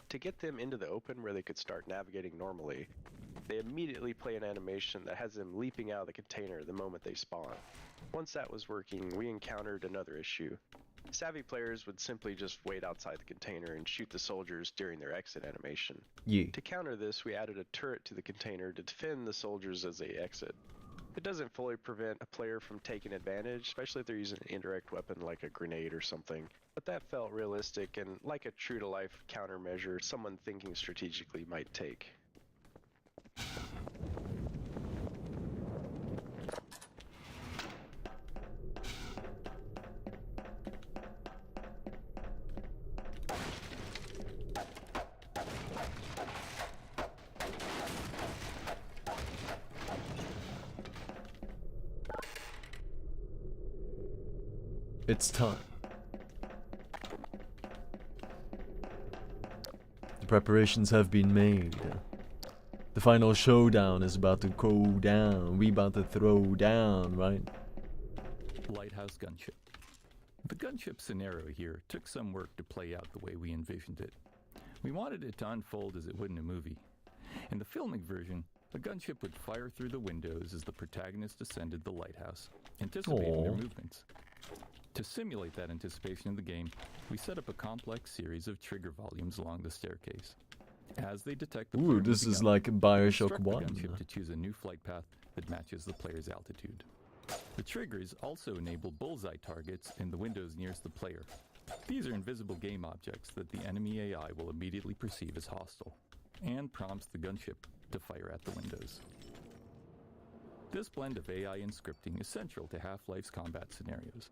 To get them into the open where they could start navigating normally, they immediately play an animation that has them leaping out of the container the moment they spawn. Once that was working, we encountered another issue. Savvy players would simply just wait outside the container and shoot the soldiers during their exit animation. Yeah. To counter this, we added a turret to the container to defend the soldiers as they exit. It doesn't fully prevent a player from taking advantage, especially if they're using an indirect weapon like a grenade or something, but that felt realistic and like a true-to-life countermeasure someone thinking strategically might take. It's time. The preparations have been made. The final showdown is about to go down. We about to throw down, right? Lighthouse gunship. The gunship scenario here took some work to play out the way we envisioned it. We wanted it to unfold as it would in a movie. In the filmic version, a gunship would fire through the windows as the protagonist ascended the lighthouse, anticipating their movements. To simulate that anticipation in the game, we set up a complex series of trigger volumes along the staircase. As they detect the player this is moving up, like BioShock instruct 1. the gunship to choose a new flight path that matches the player's altitude. The triggers also enable bullseye targets in the windows nearest the player. These are invisible game objects that the enemy AI will immediately perceive as hostile, and prompts the gunship to fire at the windows. This blend of AI and scripting is central to Half-Life's combat scenarios.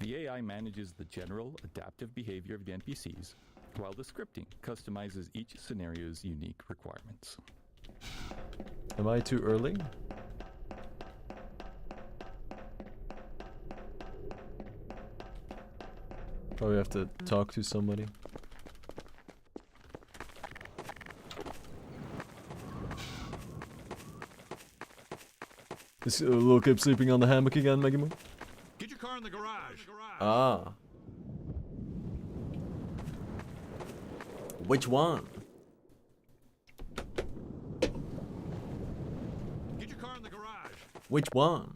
The AI manages the general, adaptive behavior of the NPCs, while the scripting customizes each scenario's unique requirements. Am I too early? Probably have to talk to somebody. Is little kid sleeping on the hammock again, Megamoon? Get your car in the garage. Ah. Which one? Get your car in the garage. Which one?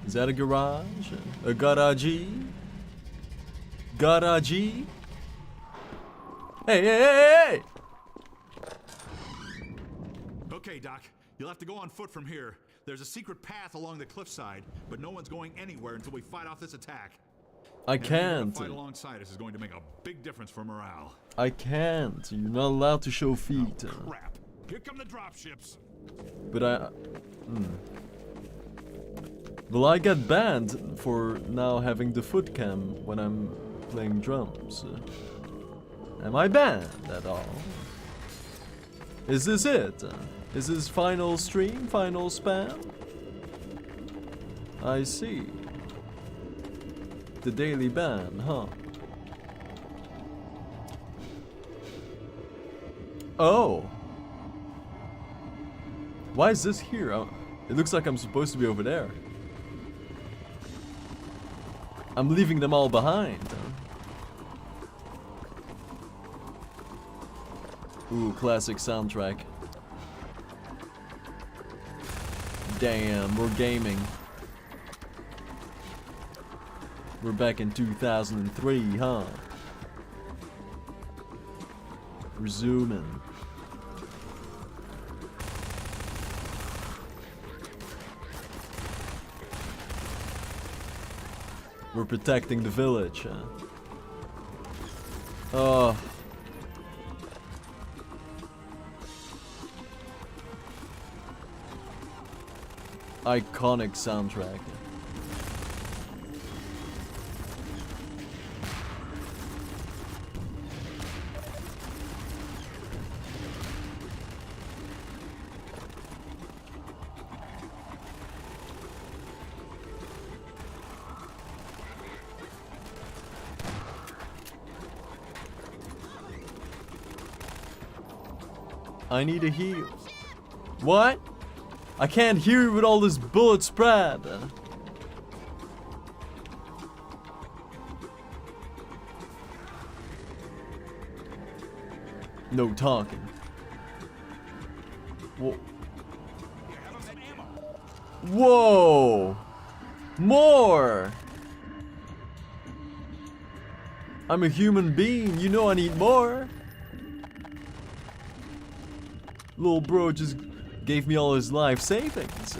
Is that a garage? A garage? Garage? Hey, hey, hey, hey! Okay, Doc. You'll have to go on foot from here. There's a secret path along the cliffside, but no one's going anywhere until we fight off this attack. I can't. The fight alongside us is going to make a big difference for morale. I can't. You're not allowed to show feet. Oh, crap. Here come the dropships. But I... Will I get banned for now having the foot cam when I'm playing drums? Am I banned at all? Is this it? Is this final stream? Final spam? I see. The daily ban, huh? Oh! Why is this here? It looks like I'm supposed to be over there. I'm leaving them all behind. Ooh, classic soundtrack. Damn, we're gaming. We're back in 2003, huh? We're zooming. We're protecting the village, huh? Oh. Iconic soundtrack. I need a heal. What? I can't hear you with all this bullet spread. No talking. Whoa. Whoa. More. I'm a human being. You know I need more. Little bro just gave me all his life savings.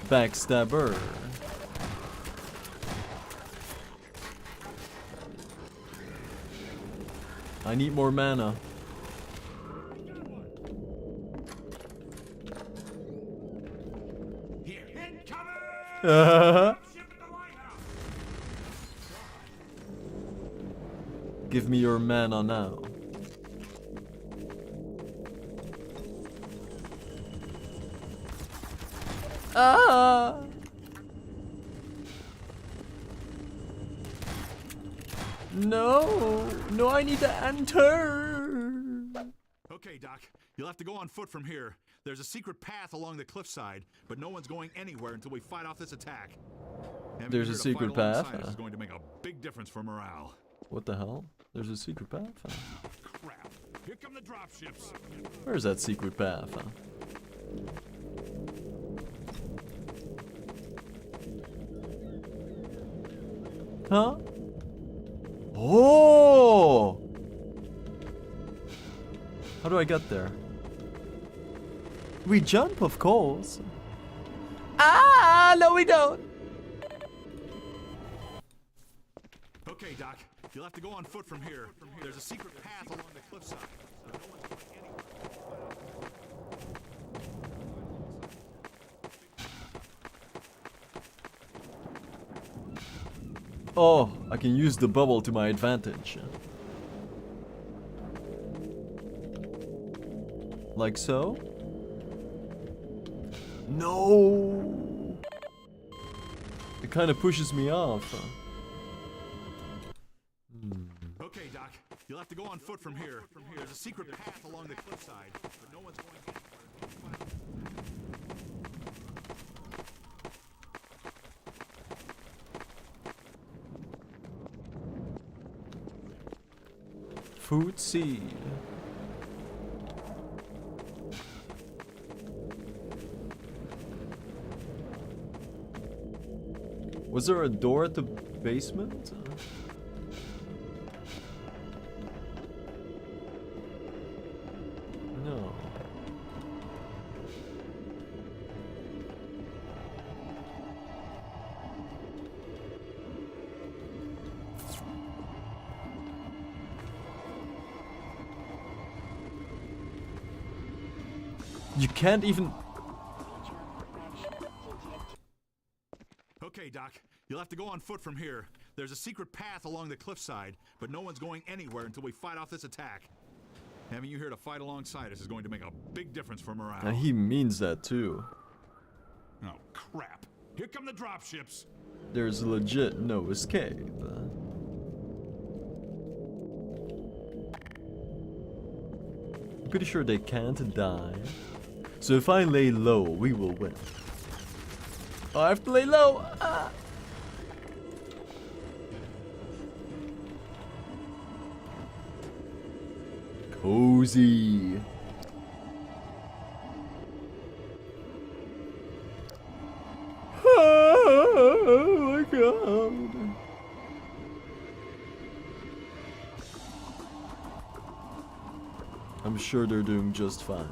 Backstabber. I need more mana. Give me your mana now. Ah! No! No, I need to enter! Okay, Doc. You'll have to go on foot from here. There's a secret path along the cliffside, but no one's going anywhere until we fight off this attack. There's a secret path? This is going to make a big difference for morale. What the hell? There's a secret path? Crap. Here come the dropships. Where's that secret path? Huh? Oh! How do I get there? We jump, of course. Ah, no we don't. Okay, Doc. You'll have to go on foot from here. There's a secret path along the cliffside. But no one's going anywhere. Oh, I can use the bubble to my advantage. Like so? No! It kind of pushes me off. Okay, Doc. You'll have to go on foot from here. There's a secret path along the cliffside, but no one's going anywhere. Food seed. Was there a door at the basement? No. You can't even... Okay, Doc. You'll have to go on foot from here. There's a secret path along the cliffside, but no one's going anywhere until we fight off this attack. Having you here to fight alongside us is going to make a big difference for morale. And he means that too. Oh, crap. Here come the dropships. There's legit no escape. I'm pretty sure they can't die. So if I lay low, we will win. Oh, I have to lay low! Ah. Cozy. Oh my god. I'm sure they're doing just fine.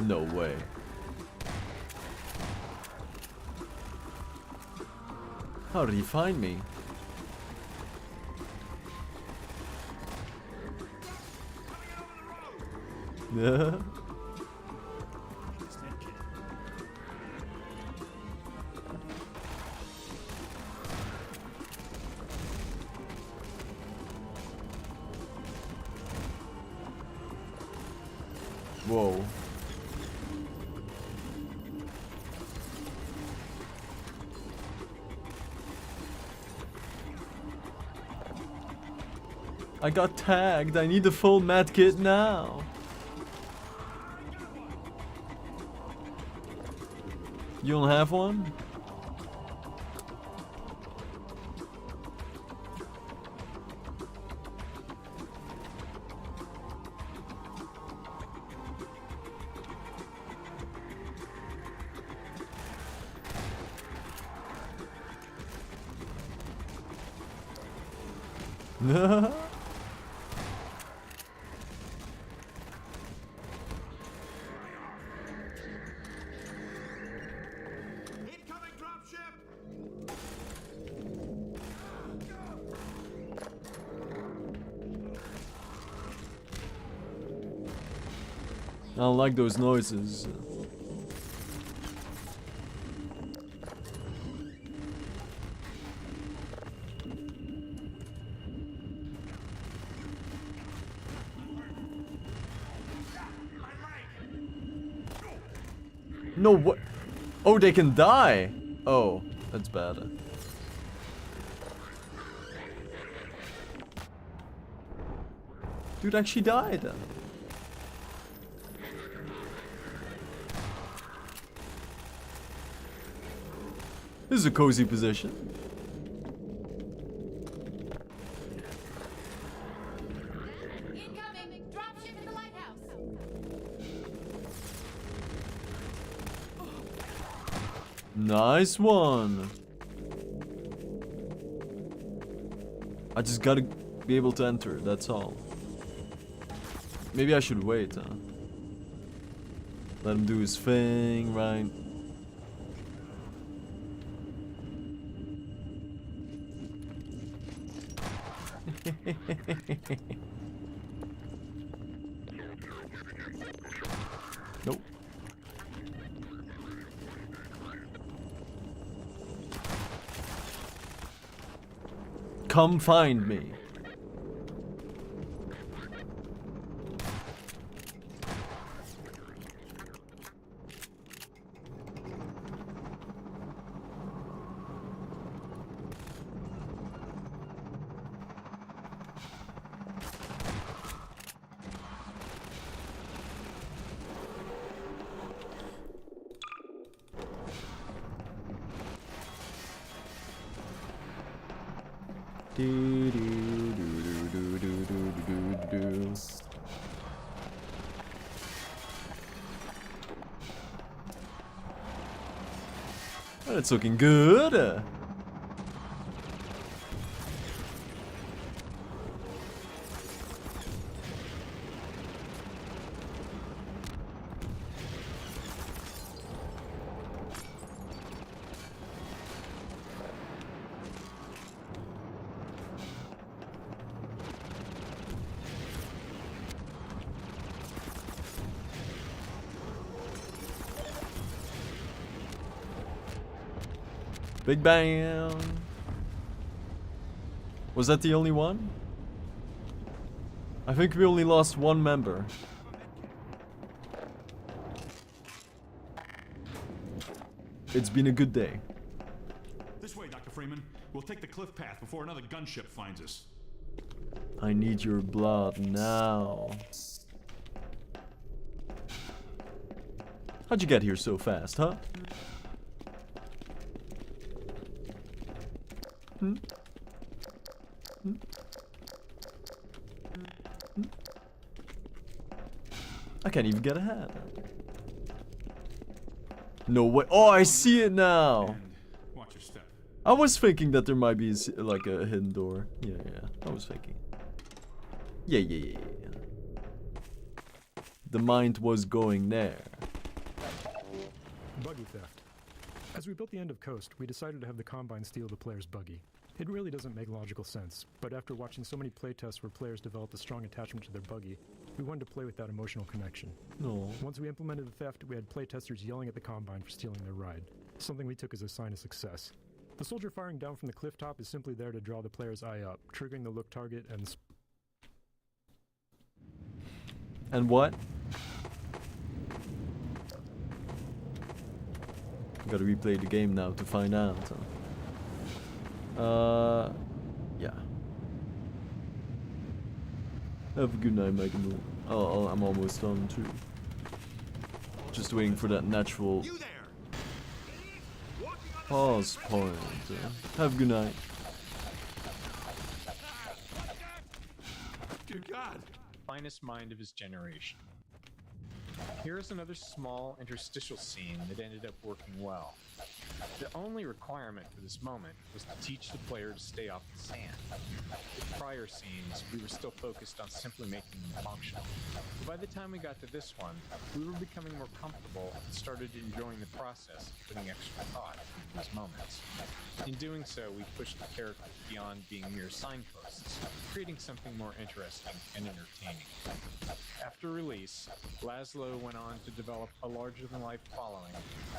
No way. How did he find me? Yeah. Whoa. I got tagged. I need the full med kit now. You don't have one? I don't like those noises. No, what? Oh, they can die. Oh, that's bad. Dude actually died. This is a cozy position. Incoming! Dropship in the lighthouse! Nice one. I just gotta be able to enter, that's all. Maybe I should wait, huh? Let him do his thing, right? Nope. Come find me. Do, do, do, do, do, do, do, do. Well, it's looking good. Big bang. Was that the only one? I think we only lost one member. It's been a good day. This way, Dr. Freeman. We'll take the cliff path before another gunship finds us. I need your blood now. How'd you get here so fast, huh? Hmm? Hmm? Hmm? I can't even get ahead. No way. Oh, I see it now. Watch your step. I was thinking that there might be like a hidden door. Yeah, I was thinking. Yeah. The mind was going there. Buggy theft. As we built the end of Coast, we decided to have the Combine steal the player's buggy. It really doesn't make logical sense, but after watching so many playtests where players developed a strong attachment to their buggy, we wanted to play with that emotional connection. No. Once we implemented the theft, we had playtesters yelling at the Combine for stealing their ride, something we took as a sign of success. The soldier firing down from the cliff top is simply there to draw the player's eye up, triggering the look target and... And what? Gotta replay the game now to find out. Yeah. Have a good night, Megan. Oh, I'm almost done too. Just waiting for that natural pause point. Have a good night. Good God! Finest mind of his generation. Here's another small interstitial scene that ended up working well. The only requirement for this moment was to teach the player to stay off the sand. With prior scenes, we were still focused on simply making them functional. But by the time we got to this one, we were becoming more comfortable and started enjoying the process of putting extra thought into these moments. In doing so, we pushed the characters beyond being mere signposts, creating something more interesting and entertaining. After release, Laszlo went on to develop a larger-than-life following,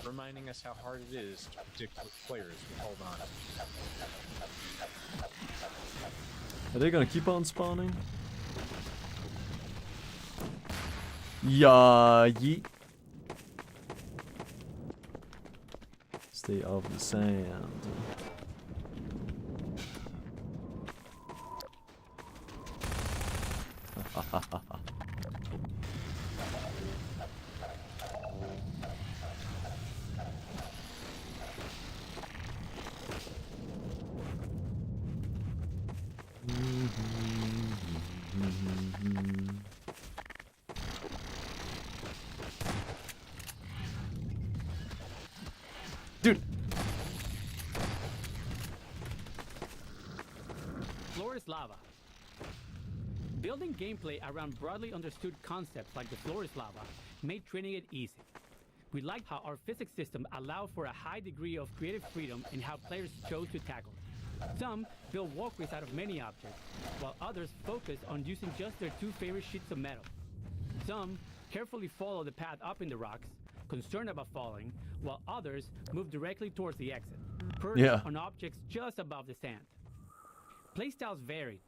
reminding us how hard it is to predict what players will hold on to. Are they gonna keep on spawning? Yeah, yeet. Stay off the sand. Dude. Floor is lava. Building gameplay around broadly understood concepts like the floor is lava made training it easy. We liked how our physics system allowed for a high degree of creative freedom in how players chose to tackle it. Some build walkways out of many objects, while others focus on using just their two favorite sheets of metal. Some carefully follow the path up in the rocks, concerned about falling, while others move directly towards the exit, perched on objects just above the sand. Playstyles varied.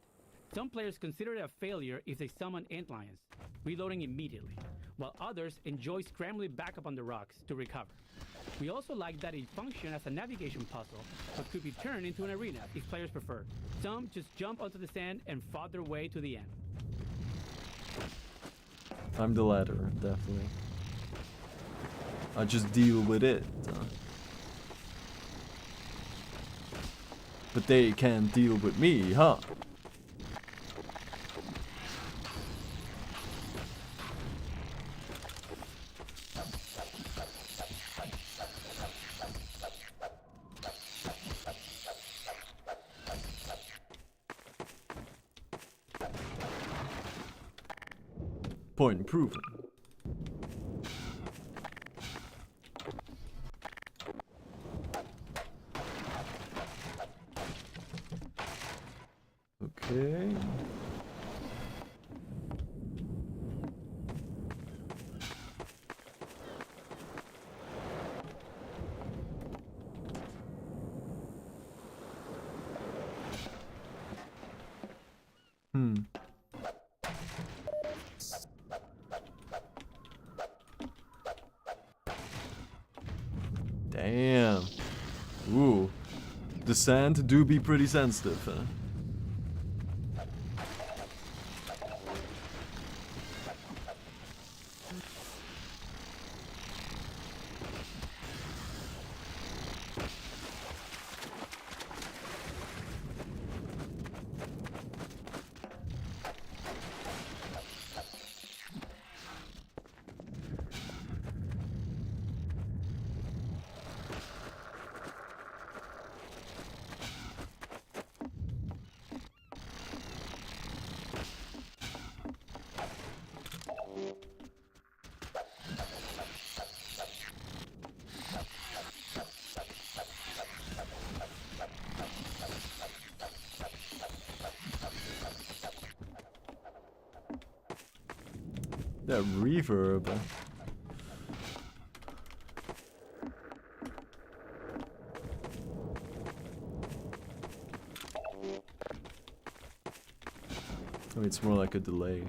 Some players consider it a failure if they summon antlions, reloading immediately, while others enjoy scrambling back up on the rocks to recover. We also like that it functioned as a navigation puzzle, but could be turned into an arena if players prefer. Some just jump onto the sand and fought their way to the end. I'm the latter, definitely. I just deal with it. But they can't deal with me, huh? Point proven. Okay. Damn. Ooh. The sand do be pretty sensitive, huh? that reverb. I mean, it's more like a delay.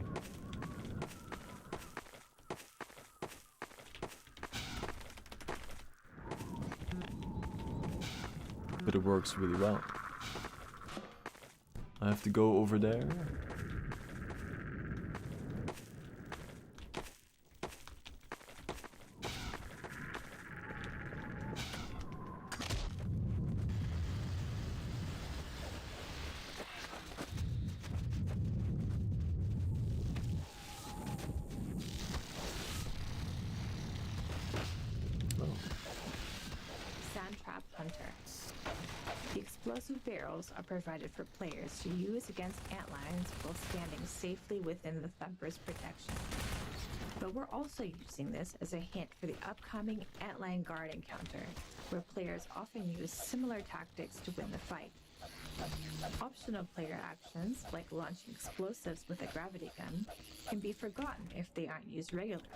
But it works really well. I have to go over there. Sandtrap Hunter. The explosive barrels are provided for players to use against antlions while standing safely within the thumper's protection. But we're also using this as a hint for the upcoming antlion guard encounter, where players often use similar tactics to win the fight. Optional player actions, like launching explosives with a gravity gun, can be forgotten if they aren't used regularly.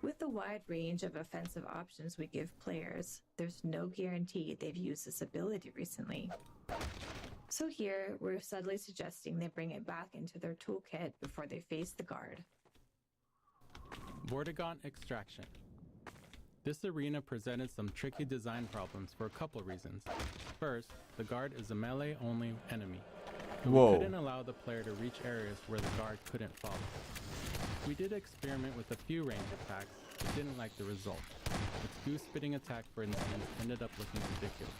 With the wide range of offensive options we give players, there's no guarantee they've used this ability recently. So here, we're subtly suggesting they bring it back into their toolkit before they face the guard. Vortigaunt Extraction. This arena presented some tricky design problems for a couple reasons. First, the guard is a melee-only enemy. Whoa. We couldn't allow the player to reach areas where the guard couldn't follow. We did experiment with a few range attacks, but didn't like the result. Its goose-spitting attack, for instance, ended up looking ridiculous.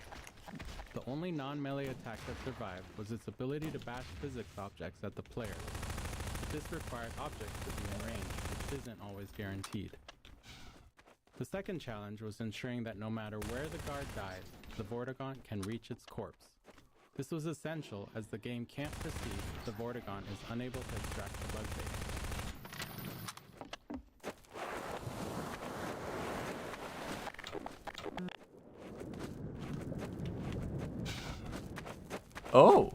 The only non-melee attack that survived was its ability to bash physics objects at the player. This required objects to be in range, which isn't always guaranteed. The second challenge was ensuring that no matter where the guard dies, the Vortigaunt can reach its corpse. This was essential as the game can't proceed if the Vortigaunt is unable to extract the bug bait. Oh!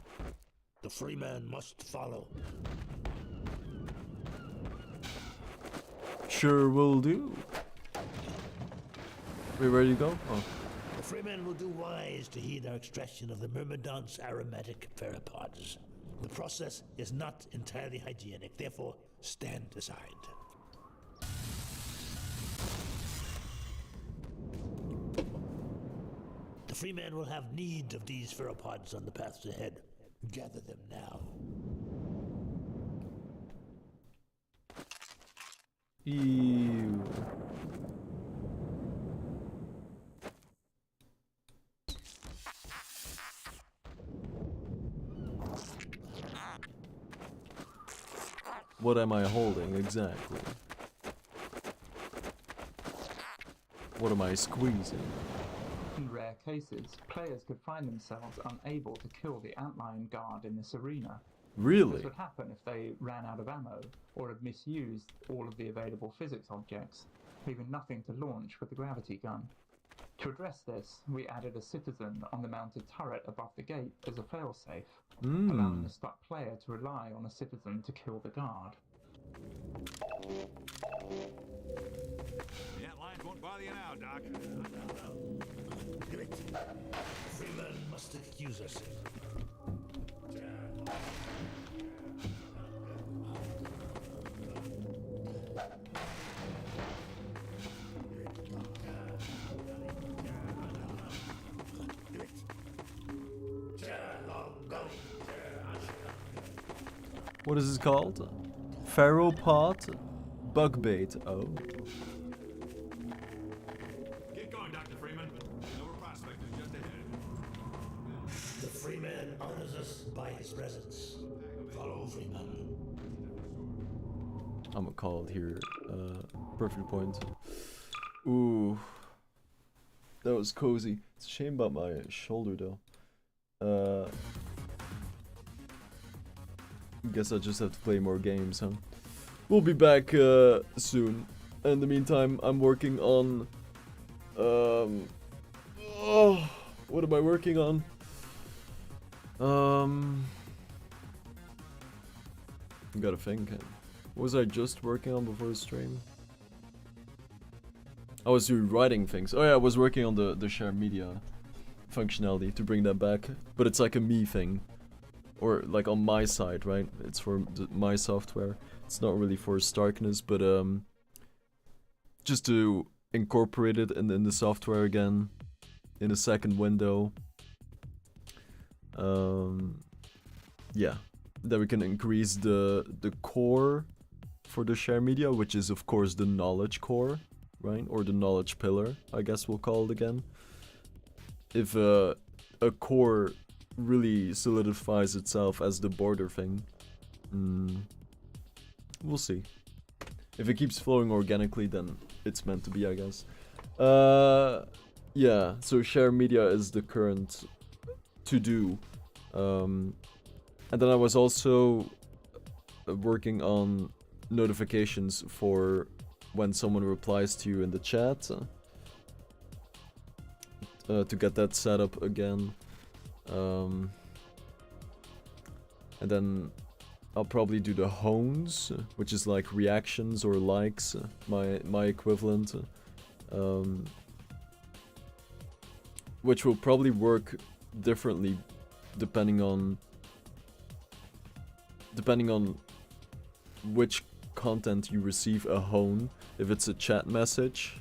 The free man must follow. Sure will do. Wait, where do you go? Oh. The free man will do wise to heed our extraction of the Myrmidon's aromatic pheropods. The process is not entirely hygienic, therefore stand aside. The free man will have need of these pheropods on the paths ahead. Gather them now. Ew. What am I holding exactly? What am I squeezing? In rare cases, players could find themselves unable to kill the antlion guard in this arena. Really? This would happen if they ran out of ammo, or had misused all of the available physics objects, leaving nothing to launch with the gravity gun. To address this, we added a citizen on the mounted turret above the gate as a failsafe, allowing the stuck player to rely on a citizen to kill the guard. The antlions won't bother you now, Doc. Great. Freeman must excuse us. What is this called? Pheropod bug bait. Oh. Get going, Dr. Freeman. Nova Prospect is just ahead. The Freeman honors us by his presence. Follow Freeman. I'm gonna call it here. Perfect point. Ooh. That was cozy. It's a shame about my shoulder though. Guess I just have to play more games, huh? We'll be back soon. In the meantime, I'm working on what am I working on? Gotta think. What was I just working on before the stream? I was rewriting things. Oh yeah, I was working on the share media functionality to bring that back. But it's like a me thing. Or like on my side, right? It's for my software. It's not really for Starkness, but just to incorporate it in the software again in a second window. Yeah, then we can increase the core for the share media, which is of course the knowledge core, right? Or the knowledge pillar, I guess we'll call it again. If a core really solidifies itself as the border thing, we'll see. If it keeps flowing organically, then it's meant to be, I guess. Yeah, so share media is the current to-do. And then I was also working on notifications for when someone replies to you in the chat. To get that set up again. And then I'll probably do the hones, which is like reactions or likes, my equivalent. Which will probably work differently depending on which content you receive a hone. If it's a chat message,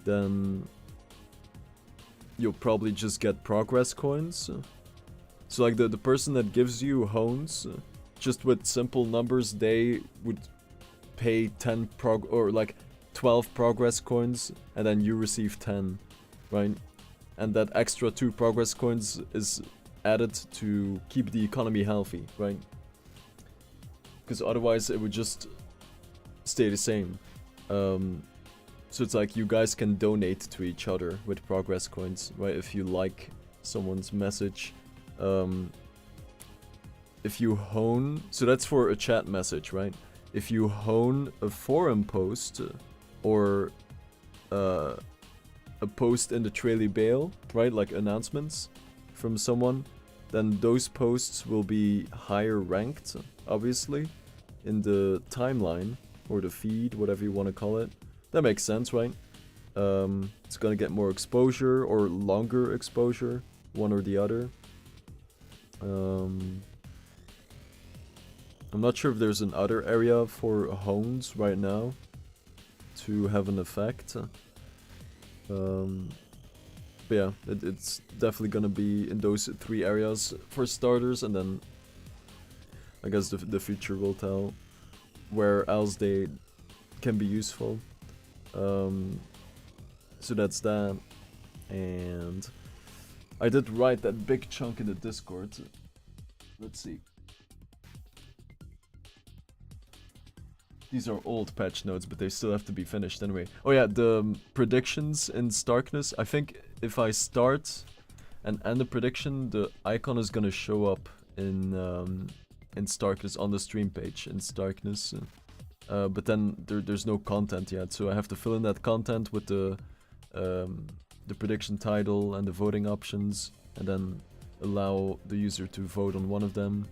then you'll probably just get progress coins. So like the person that gives you hones, just with simple numbers, they would pay 10 or like 12 progress coins, and then you receive 10, right? And that extra 2 progress coins is added to keep the economy healthy, right? Because otherwise it would just stay the same. So it's like you guys can donate to each other with progress coins, right? If you like someone's message. If you hone... So that's for a chat message, right? If you hone a forum post or a post in the Traily Bale, right? Like announcements from someone, then those posts will be higher ranked, obviously, in the timeline or the feed, whatever you want to call it. That makes sense, right? It's gonna get more exposure or longer exposure, one or the other. I'm not sure if there's another area for hones right now to have an effect. But yeah, it's definitely gonna be in those 3 areas for starters, and then I guess the future will tell where else they can be useful. So that's that, and I did write that big chunk in the Discord. Let's see. These are old patch notes, but they still have to be finished anyway. Oh yeah, the predictions in Starkness. I think if I start and end the prediction, the icon is gonna show up in Starkness on the stream page in Starkness. But then there's no content yet, so I have to fill in that content with the prediction title and the voting options, and then allow the user to vote on one of them,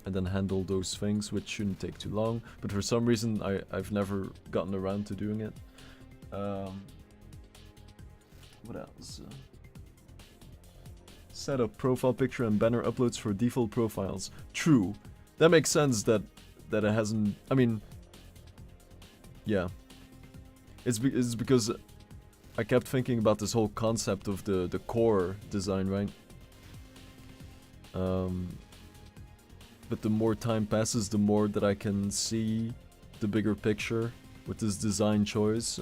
and then handle those things, which shouldn't take too long. But for some reason, I've never gotten around to doing it. What else? Set up profile picture and banner uploads for default profiles. True. That makes sense that it hasn't... I mean... Yeah. It's because I kept thinking about this whole concept of the core design, right? But the more time passes, the more that I can see the bigger picture with this design choice.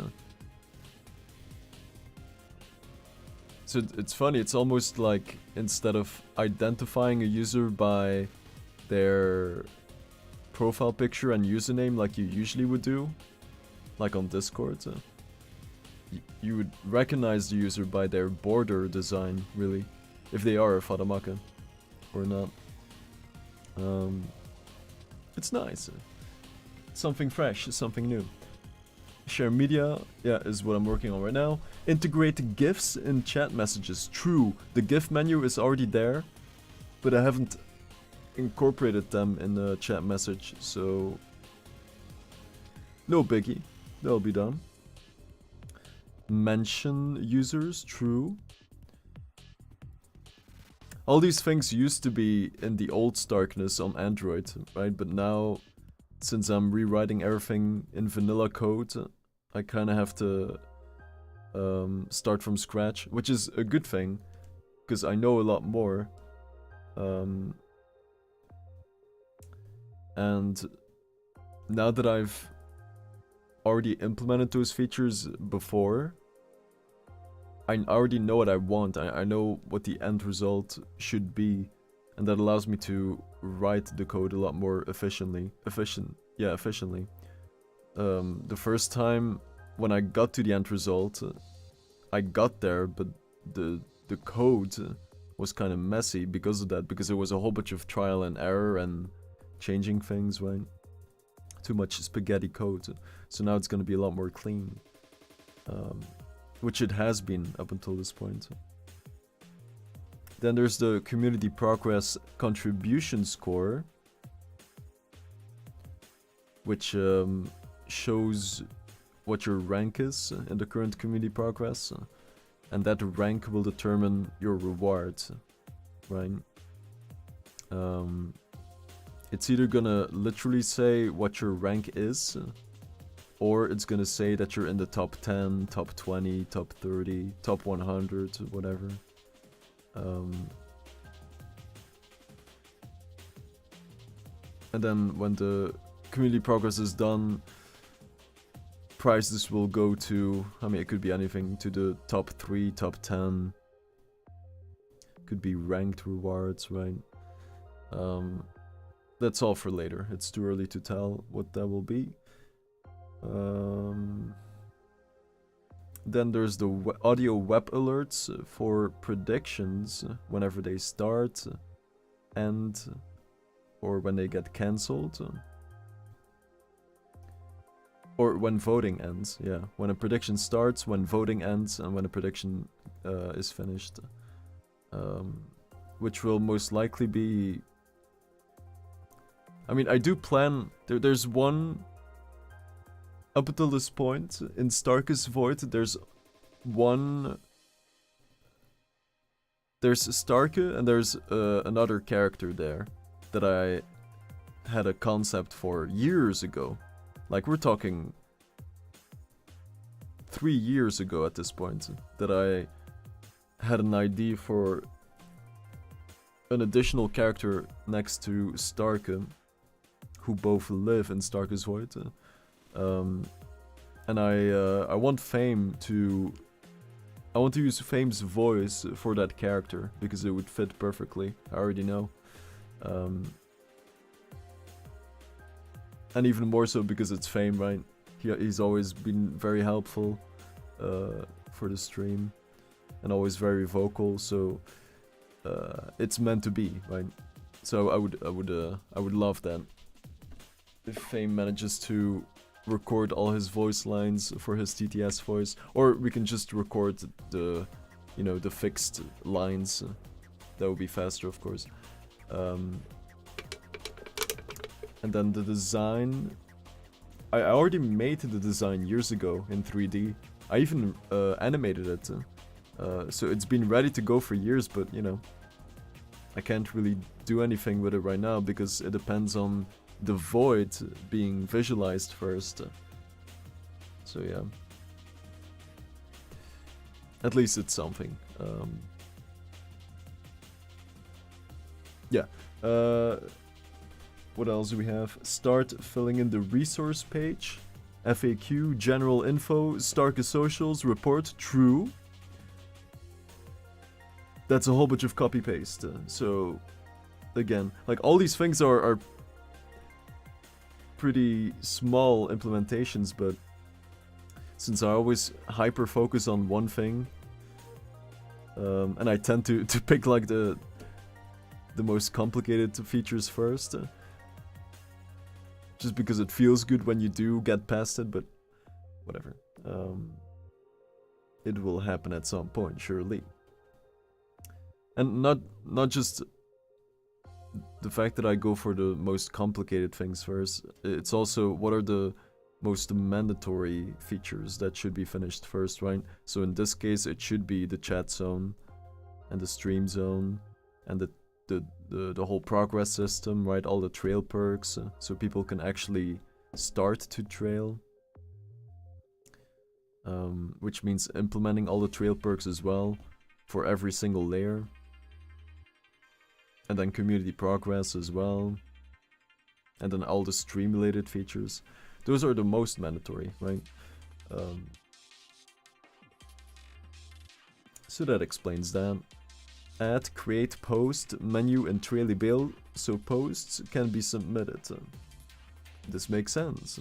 So it's funny, it's almost like instead of identifying a user by their profile picture and username like you usually would do, like on Discord, you would recognize the user by their border design, really, if they are a AhtalKa or not. It's nice. Something fresh, something new. Share media, yeah, is what I'm working on right now. Integrate GIFs in chat messages. True, the GIF menu is already there, but I haven't incorporated them in the chat message, so No biggie. That'll be done. Mention users, true. All these things used to be in the old Starkness on Android, right? But now, since I'm rewriting everything in vanilla code, I kind of have to start from scratch, which is a good thing, because I know a lot more. And now that I've already implemented those features before, I already know what I want. I know what the end result should be, and that allows me to write the code a lot more efficiently. Efficiently. The first time when I got to the end result, I got there, but the code was kind of messy because of that, because there was a whole bunch of trial and error and changing things, right? Too much spaghetti code. So now it's going to be a lot more clean. Which it has been up until this point. Then there's the community progress contribution score, which shows what your rank is in the current community progress, and that rank will determine your reward, right? It's either gonna literally say what your rank is, or it's gonna say that you're in the top 10, top 20, top 30, top 100, whatever. And then when the community progress is done, prizes will go to, I mean, it could be anything, to the top 3, top 10. Could be ranked rewards, right? That's all for later. It's too early to tell what that will be. Then there's the audio web alerts for predictions whenever they start, end, or when they get cancelled. Or when voting ends, yeah. When a prediction starts, when voting ends, and when a prediction is finished. Which will most likely be... I mean, I do plan... There's one... Up until this point, in Starke's Void, there's one... There's Starke, and there's another character there that I had a concept for years ago. Like, we're talking 3 years ago at this point, that I had an idea for an additional character next to Starke, who both live in Starke's Void. And I want Fame to... I want to use Fame's voice for that character, because it would fit perfectly, I already know. And even more so because it's Fame, right? He's always been very helpful for the stream, and always very vocal, so it's meant to be, right? So I would love that if Fame manages to record all his voice lines for his TTS voice, or we can just record the, you know, the fixed lines. That would be faster, of course. And then the design, I already made the design years ago in 3D. I even animated it, so it's been ready to go for years, but you know, I can't really do anything with it right now because it depends on the void being visualized first. So yeah. At least it's something. Yeah. What else do we have? Start filling in the resource page. FAQ, general info, Starke socials, report, true. That's a whole bunch of copy-paste. So, again, like all these things are pretty small implementations, but since I always hyper-focus on one thing, and I tend to pick like the most complicated features first, just because it feels good when you do get past it, but whatever. It will happen at some point, surely. And not just the fact that I go for the most complicated things first, it's also what are the most mandatory features that should be finished first, right? So in this case, it should be the chat zone and the stream zone and the whole progress system, right? All the trail perks, so people can actually start to trail. Which means implementing all the trail perks as well for every single layer. And then community progress as well. And then all the stream related features. Those are the most mandatory, right? So that explains that. Add, create, post, menu and Traily Bale so posts can be submitted. This makes sense.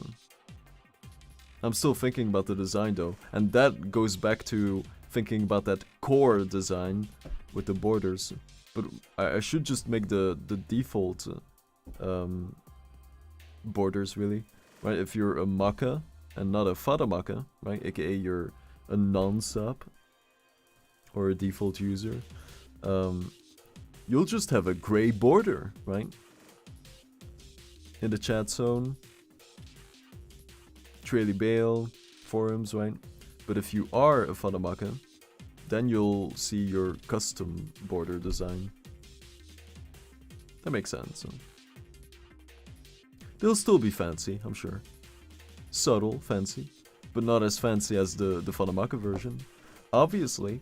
I'm still thinking about the design though, and that goes back to thinking about that core design with the borders. But I should just make the default borders really, right? If you're a Maka and not a FataMaka, right? AKA you're a non-sub or a default user, you'll just have a gray border, right? In the chat zone, Traily Bale, forums, right? But if you are a FataMaka, then you'll see your custom border design. That makes sense. They'll still be fancy, I'm sure. Subtle, fancy, but not as fancy as the FataMaka version, obviously.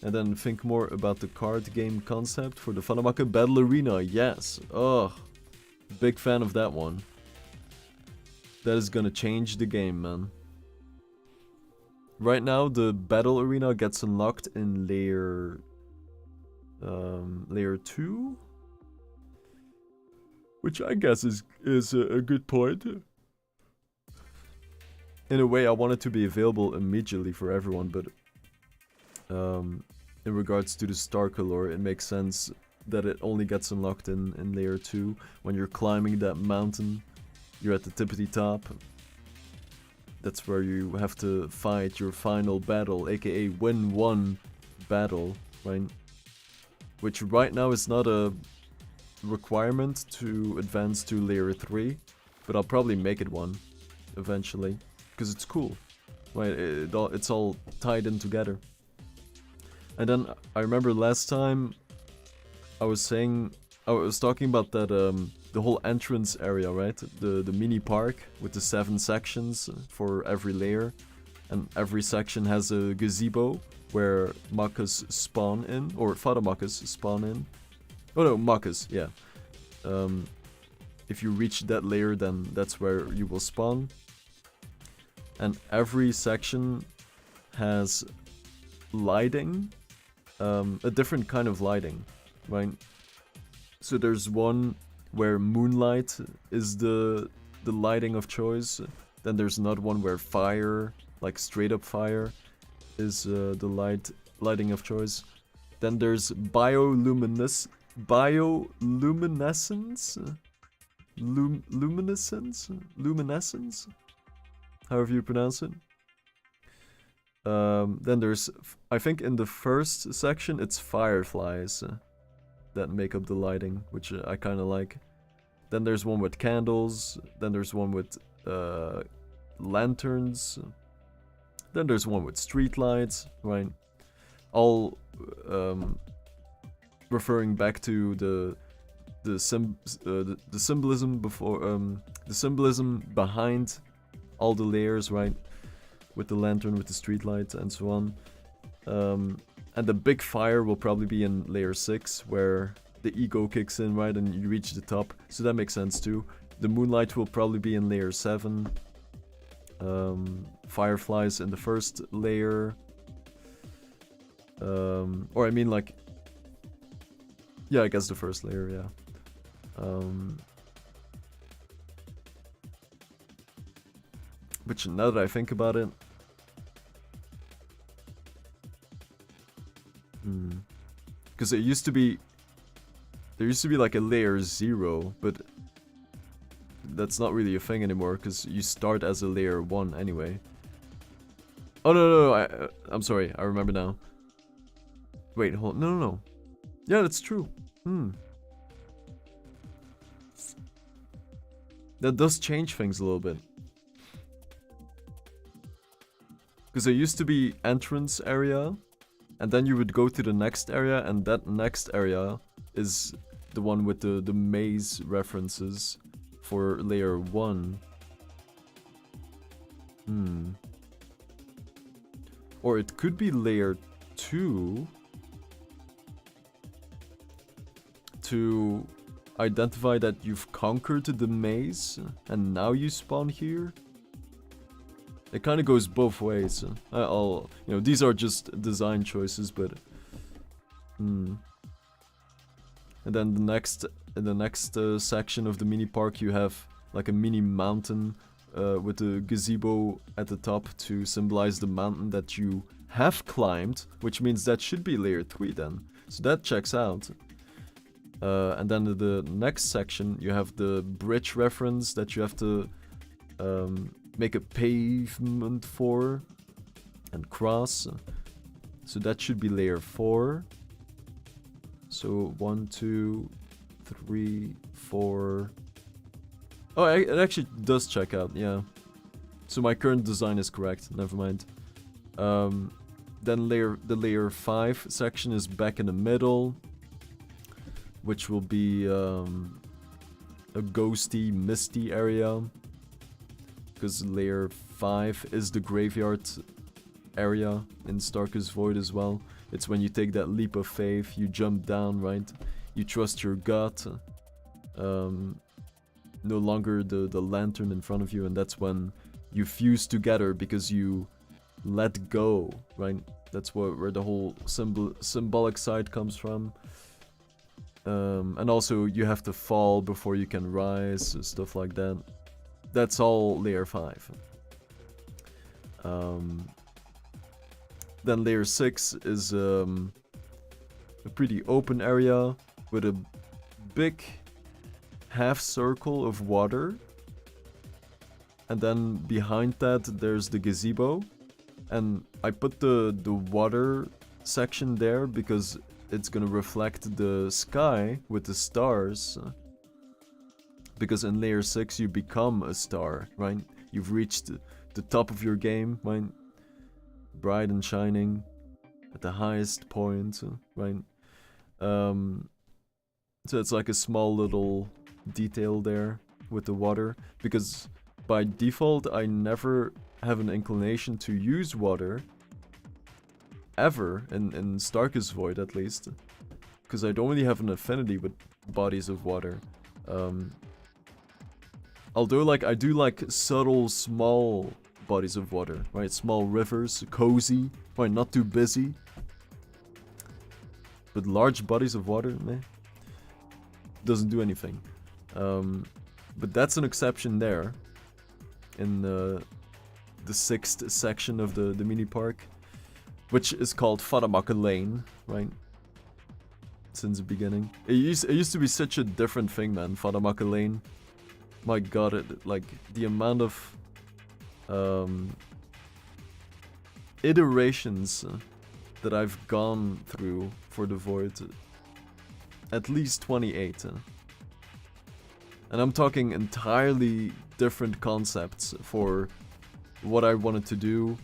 And then think more about the card game concept for the FataMaka Battle Arena. Yes, ugh, big fan of that one. That is gonna change the game, man. Right now, the Battle Arena gets unlocked in layer 2, which I guess is a good point. In a way, I want it to be available immediately for everyone, but in regards to the Starke lore, it makes sense that it only gets unlocked in layer 2. When you're climbing that mountain, you're at the tippity top. That's where you have to fight your final battle, aka win one battle, right? Which right now is not a requirement to advance to layer 3, but I'll probably make it one eventually, because it's cool, right? It's all tied in together. And then I remember last time I was talking about that the whole entrance area, right? The mini park with the 7 sections for every layer, and every section has a gazebo where Makas spawn in, or FataMakas spawn in. Oh no, Makas, yeah. If you reach that layer, then that's where you will spawn. And every section has lighting, a different kind of lighting, right? So there's one where moonlight is the lighting of choice. Then there's another one where fire, like straight up fire, is the lighting of choice. Then there's bioluminescence, luminescence, however you pronounce it. Then there's, I think in the first section, it's fireflies that make up the lighting, which I kind of like. Then there's one with candles. Then there's one with lanterns. Then there's one with street lights, right? All referring back to the symbolism before the symbolism behind all the layers, right? With the lantern, with the street lights, and so on. And the big fire will probably be in layer 6, where the ego kicks in, right, and you reach the top. So that makes sense too. The moonlight will probably be in layer 7. Fireflies in the first layer. Or I mean, like, yeah, I guess the first layer, yeah. Which, now that I think about it, because there used to be like a layer 0, but that's not really a thing anymore, because you start as a layer 1 anyway. Oh no, I'm sorry, I remember now. Wait, hold, no. Yeah, that's true. That does change things a little bit. Because there used to be entrance area, and then you would go to the next area, and that next area is the one with the maze references for layer 1. Or it could be layer 2 to identify that you've conquered the maze and now you spawn here. It kind of goes both ways. These are just design choices, but and then in the next section of the mini park, you have like a mini mountain with a gazebo at the top to symbolize the mountain that you have climbed, which means that should be layer 3 then. So that checks out. And then the next section, you have the bridge reference that you have to make a pavement for and cross. So that should be layer 4. So 1, 2, 3, 4. Oh, it actually does check out, yeah. So my current design is correct, never mind. Then the layer 5 section is back in the middle, which will be a ghosty, misty area. Because layer 5 is the graveyard area in Starke's Void as well. It's when you take that leap of faith, you jump down, right? You trust your gut. No longer the lantern in front of you, and that's when you fuse together because you let go, right? That's where the whole symbolic side comes from. And also you have to fall before you can rise, stuff like that. That's all layer 5. Then layer 6 is a pretty open area with a big half circle of water, and then behind that there's the gazebo, and I put the water section there because it's gonna reflect the sky with the stars, because in layer 6 you become a star, right? You've reached the top of your game, right? Bright and shining at the highest point, right? So it's like a small little detail there with the water, because by default I never have an inclination to use water ever in Starke's Void, at least, because I don't really have an affinity with bodies of water. Although like I do like subtle small bodies of water, right? Small rivers, cozy, right? Not too busy. But large bodies of water, meh, doesn't do anything. But that's an exception there in the 6th section of the mini park, which is called Faramaka Lane, right? Since the beginning. It used to be such a different thing, man, Faramaka Lane. My god, like the amount of iterations that I've gone through for the Void. At least 28. And I'm talking entirely different concepts for what I wanted to do.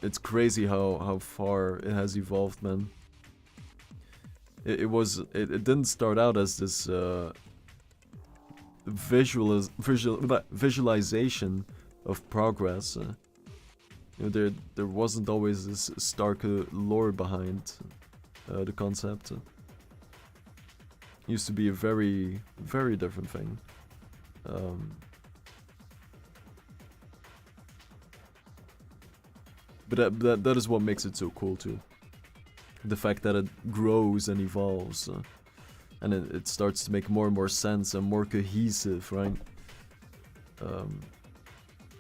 It's crazy how far it has evolved, man. It didn't start out as this visualization of progress. There wasn't always this Starke lore behind the concept. It used to be a very, very different thing. But that is what makes it so cool too. The fact that it grows and evolves, and it starts to make more and more sense and more cohesive, right?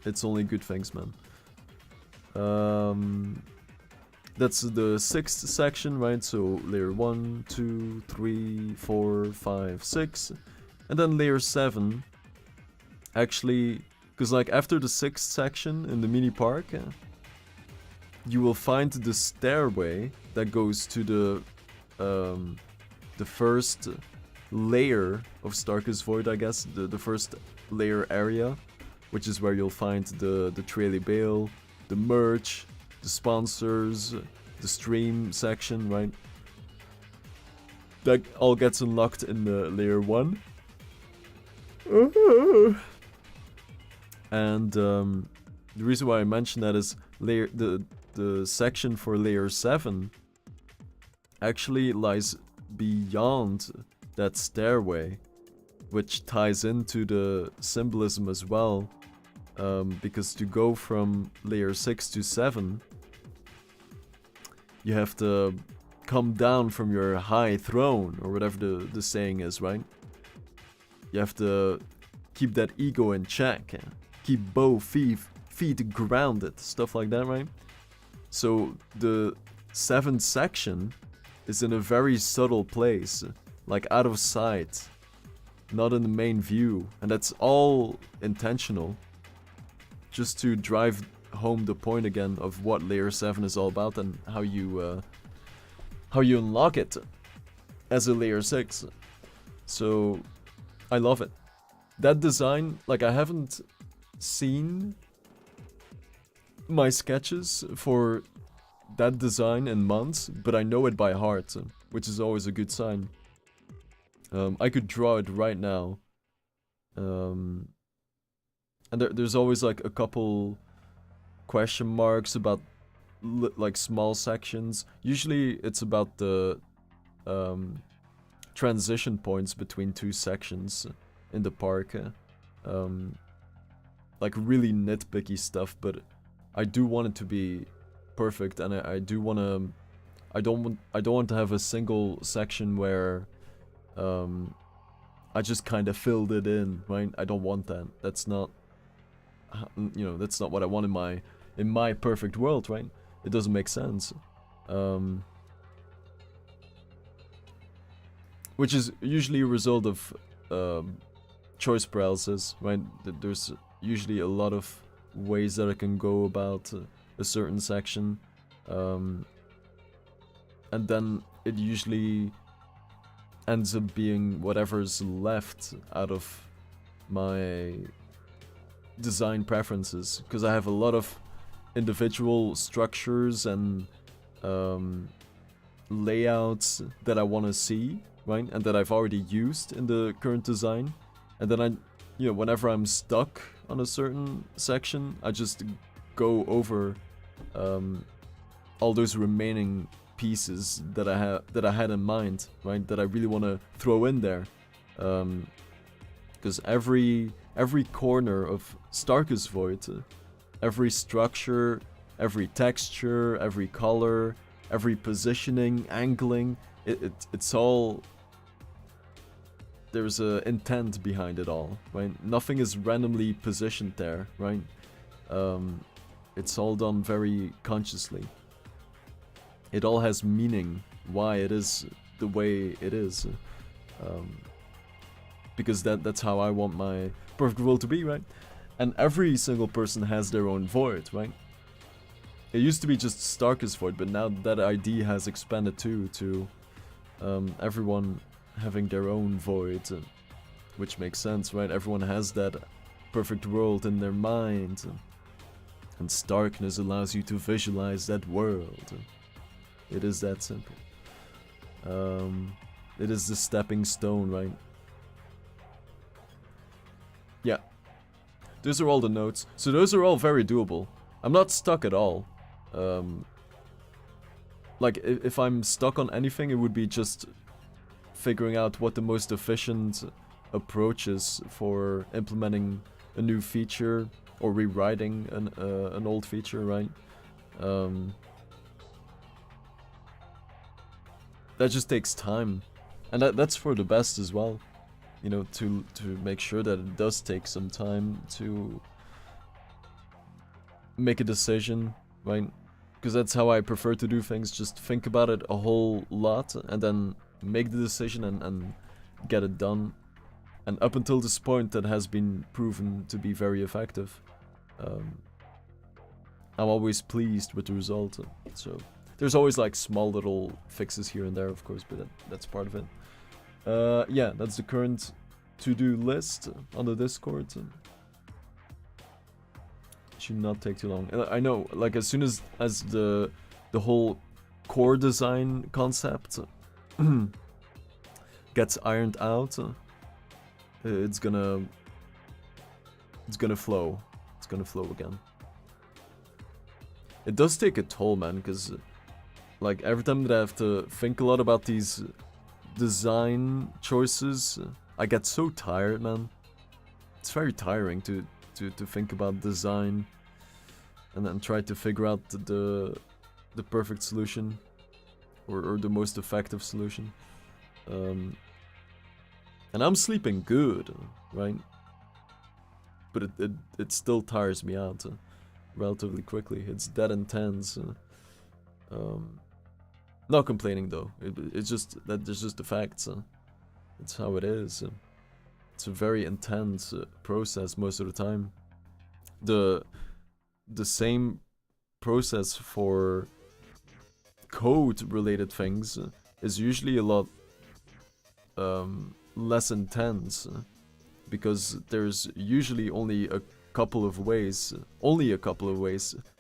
It's only good things, man. That's the 6th section, right? So layer 1, 2, 3, 4, 5, 6, and then layer 7. Actually, because like after the 6th section in the mini park, you will find the stairway that goes to the first layer of Starke's Void, I guess, the first layer area, which is where you'll find the Traily Bale, the merch, the sponsors, the stream section, right? That all gets unlocked in the layer 1. And the reason why I mention that is the section for layer 7 actually lies beyond that stairway, which ties into the symbolism as well, because to go from layer 6 to 7, you have to come down from your high throne, or whatever the saying is, right? You have to keep that ego in check, keep both feet grounded, stuff like that, right? So the 7th section is in a very subtle place, like out of sight, not in the main view, and that's all intentional, just to drive home the point again of what layer 7 is all about and how you unlock it as a layer 6. So I love it. That design, like, I haven't seen my sketches for that design in months, but I know it by heart, which is always a good sign. I could draw it right now. And there's always like a couple question marks about like small sections. Usually it's about the transition points between two sections in the park. Like really nitpicky stuff, but I do want it to be perfect, and I do want to. I don't want to have a single section where I just kind of filled it in, right? I don't want that. That's not, you know, that's not what I want in my perfect world, right? It doesn't make sense. Which is usually a result of choice paralysis, right? There's usually a lot of ways that I can go about a certain section, and then it usually ends up being whatever's left out of my design preferences, because I have a lot of individual structures and layouts that I want to see, right, and that I've already used in the current design, and then whenever I'm stuck on a certain section, I just go over all those remaining pieces that I had in mind, right? That I really want to throw in there, because every corner of Starke's Void, every structure, every texture, every color, every positioning, angling, it's all. There's a intent behind it all, right? Nothing is randomly positioned there, right? It's all done very consciously. It all has meaning, why it is the way it is. Because that's how I want my perfect world to be, right? And every single person has their own void, right? It used to be just Starke's Void, but now that ID has expanded too to everyone having their own void, which makes sense, right? Everyone has that perfect world in their mind, and Starkness allows you to visualize that world. It is that simple. It is the stepping stone, right? Yeah. Those are all the notes. So those are all very doable. I'm not stuck at all. Like, if I'm stuck on anything, it would be just figuring out what the most efficient approach is for implementing a new feature or rewriting an old feature, right? That just takes time, and that's for the best as well, you know, to make sure that it does take some time to make a decision, right? Because that's how I prefer to do things. Just think about it a whole lot and then make the decision and get it done. And up until this point, that has been proven to be very effective. I'm always pleased with the result. So there's always like small little fixes here and there, of course, but that's part of it. Yeah, that's the current to-do list on the Discord. Should not take too long. I know, like as soon as the whole core design concept gets ironed out, it's gonna flow. It's gonna flow again. It does take a toll, man, because like every time that I have to think a lot about these design choices, I get so tired, man. It's very tiring to think about design and then try to figure out the perfect solution or the most effective solution. And I'm sleeping good, right? But it still tires me out relatively quickly. It's that intense. Not complaining though. It's just that there's just the facts. It's how it is. It's a very intense process most of the time. The same process for code-related things is usually a lot less intense because there's usually only a couple of ways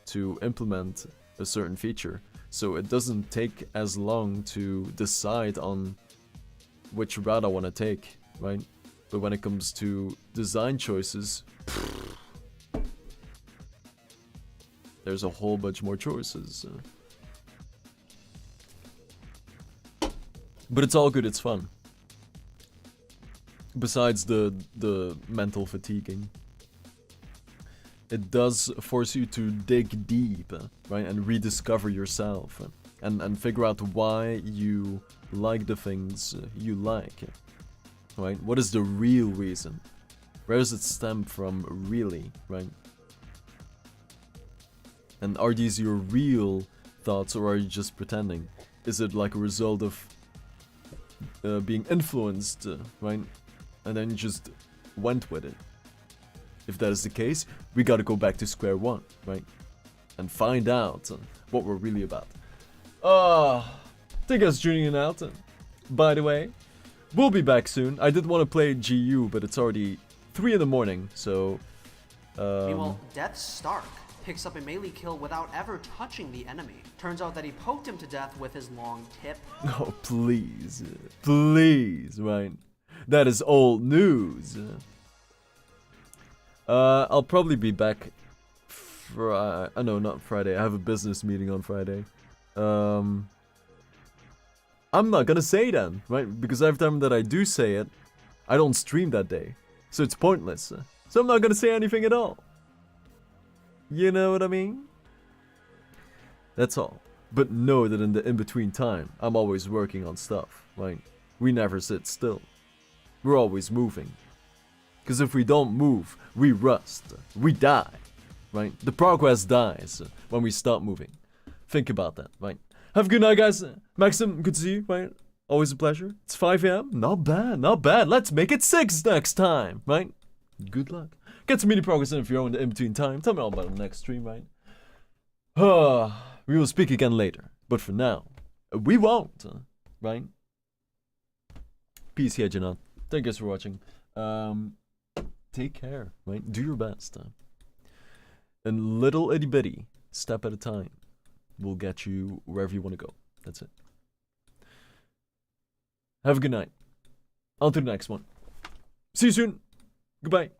to implement a certain feature. So it doesn't take as long to decide on which route I want to take, right? But when it comes to design choices, there's a whole bunch more choices. But it's all good, it's fun. Besides the mental fatiguing. It does force you to dig deep, right? And rediscover yourself. And figure out why you like the things you like. Right? What is the real reason? Where does it stem from really, right? And are these your real thoughts or are you just pretending? Is it like a result of being influenced, right? And then you just went with it. If that is the case, we gotta go back to square one, right? And find out what we're really about. Thank you guys for tuning in out. By the way, we'll be back soon. I did want to play GU, but it's already 3 in the morning, so... Meanwhile, Death Stark picks up a melee kill without ever touching the enemy. Turns out that he poked him to death with his long tip. Oh, please. Please, right? That is old news. I'll probably be back no, not Friday. I have a business meeting on Friday. I'm not gonna say then, right? Because every time that I do say it, I don't stream that day. So it's pointless. So I'm not gonna say anything at all. You know what I mean? That's all. But know that in the in-between time, I'm always working on stuff, right? We never sit still. We're always moving. Because if we don't move, we rust. We die, right? The progress dies when we stop moving. Think about that, right? Have a good night, guys. Maxim, good to see you, right? Always a pleasure. It's 5 a.m. Not bad, not bad. Let's make it 6 next time, right? Good luck. Get some mini progress in if you're in the in-between time. Tell me all about it on the next stream, right? We will speak again later. But for now, we won't, right? Peace here, Janot. Thank you guys for watching. Take care, right? Do your best. And little itty bitty, step at a time, will get you wherever you want to go. That's it. Have a good night. On to the next one. See you soon. Goodbye.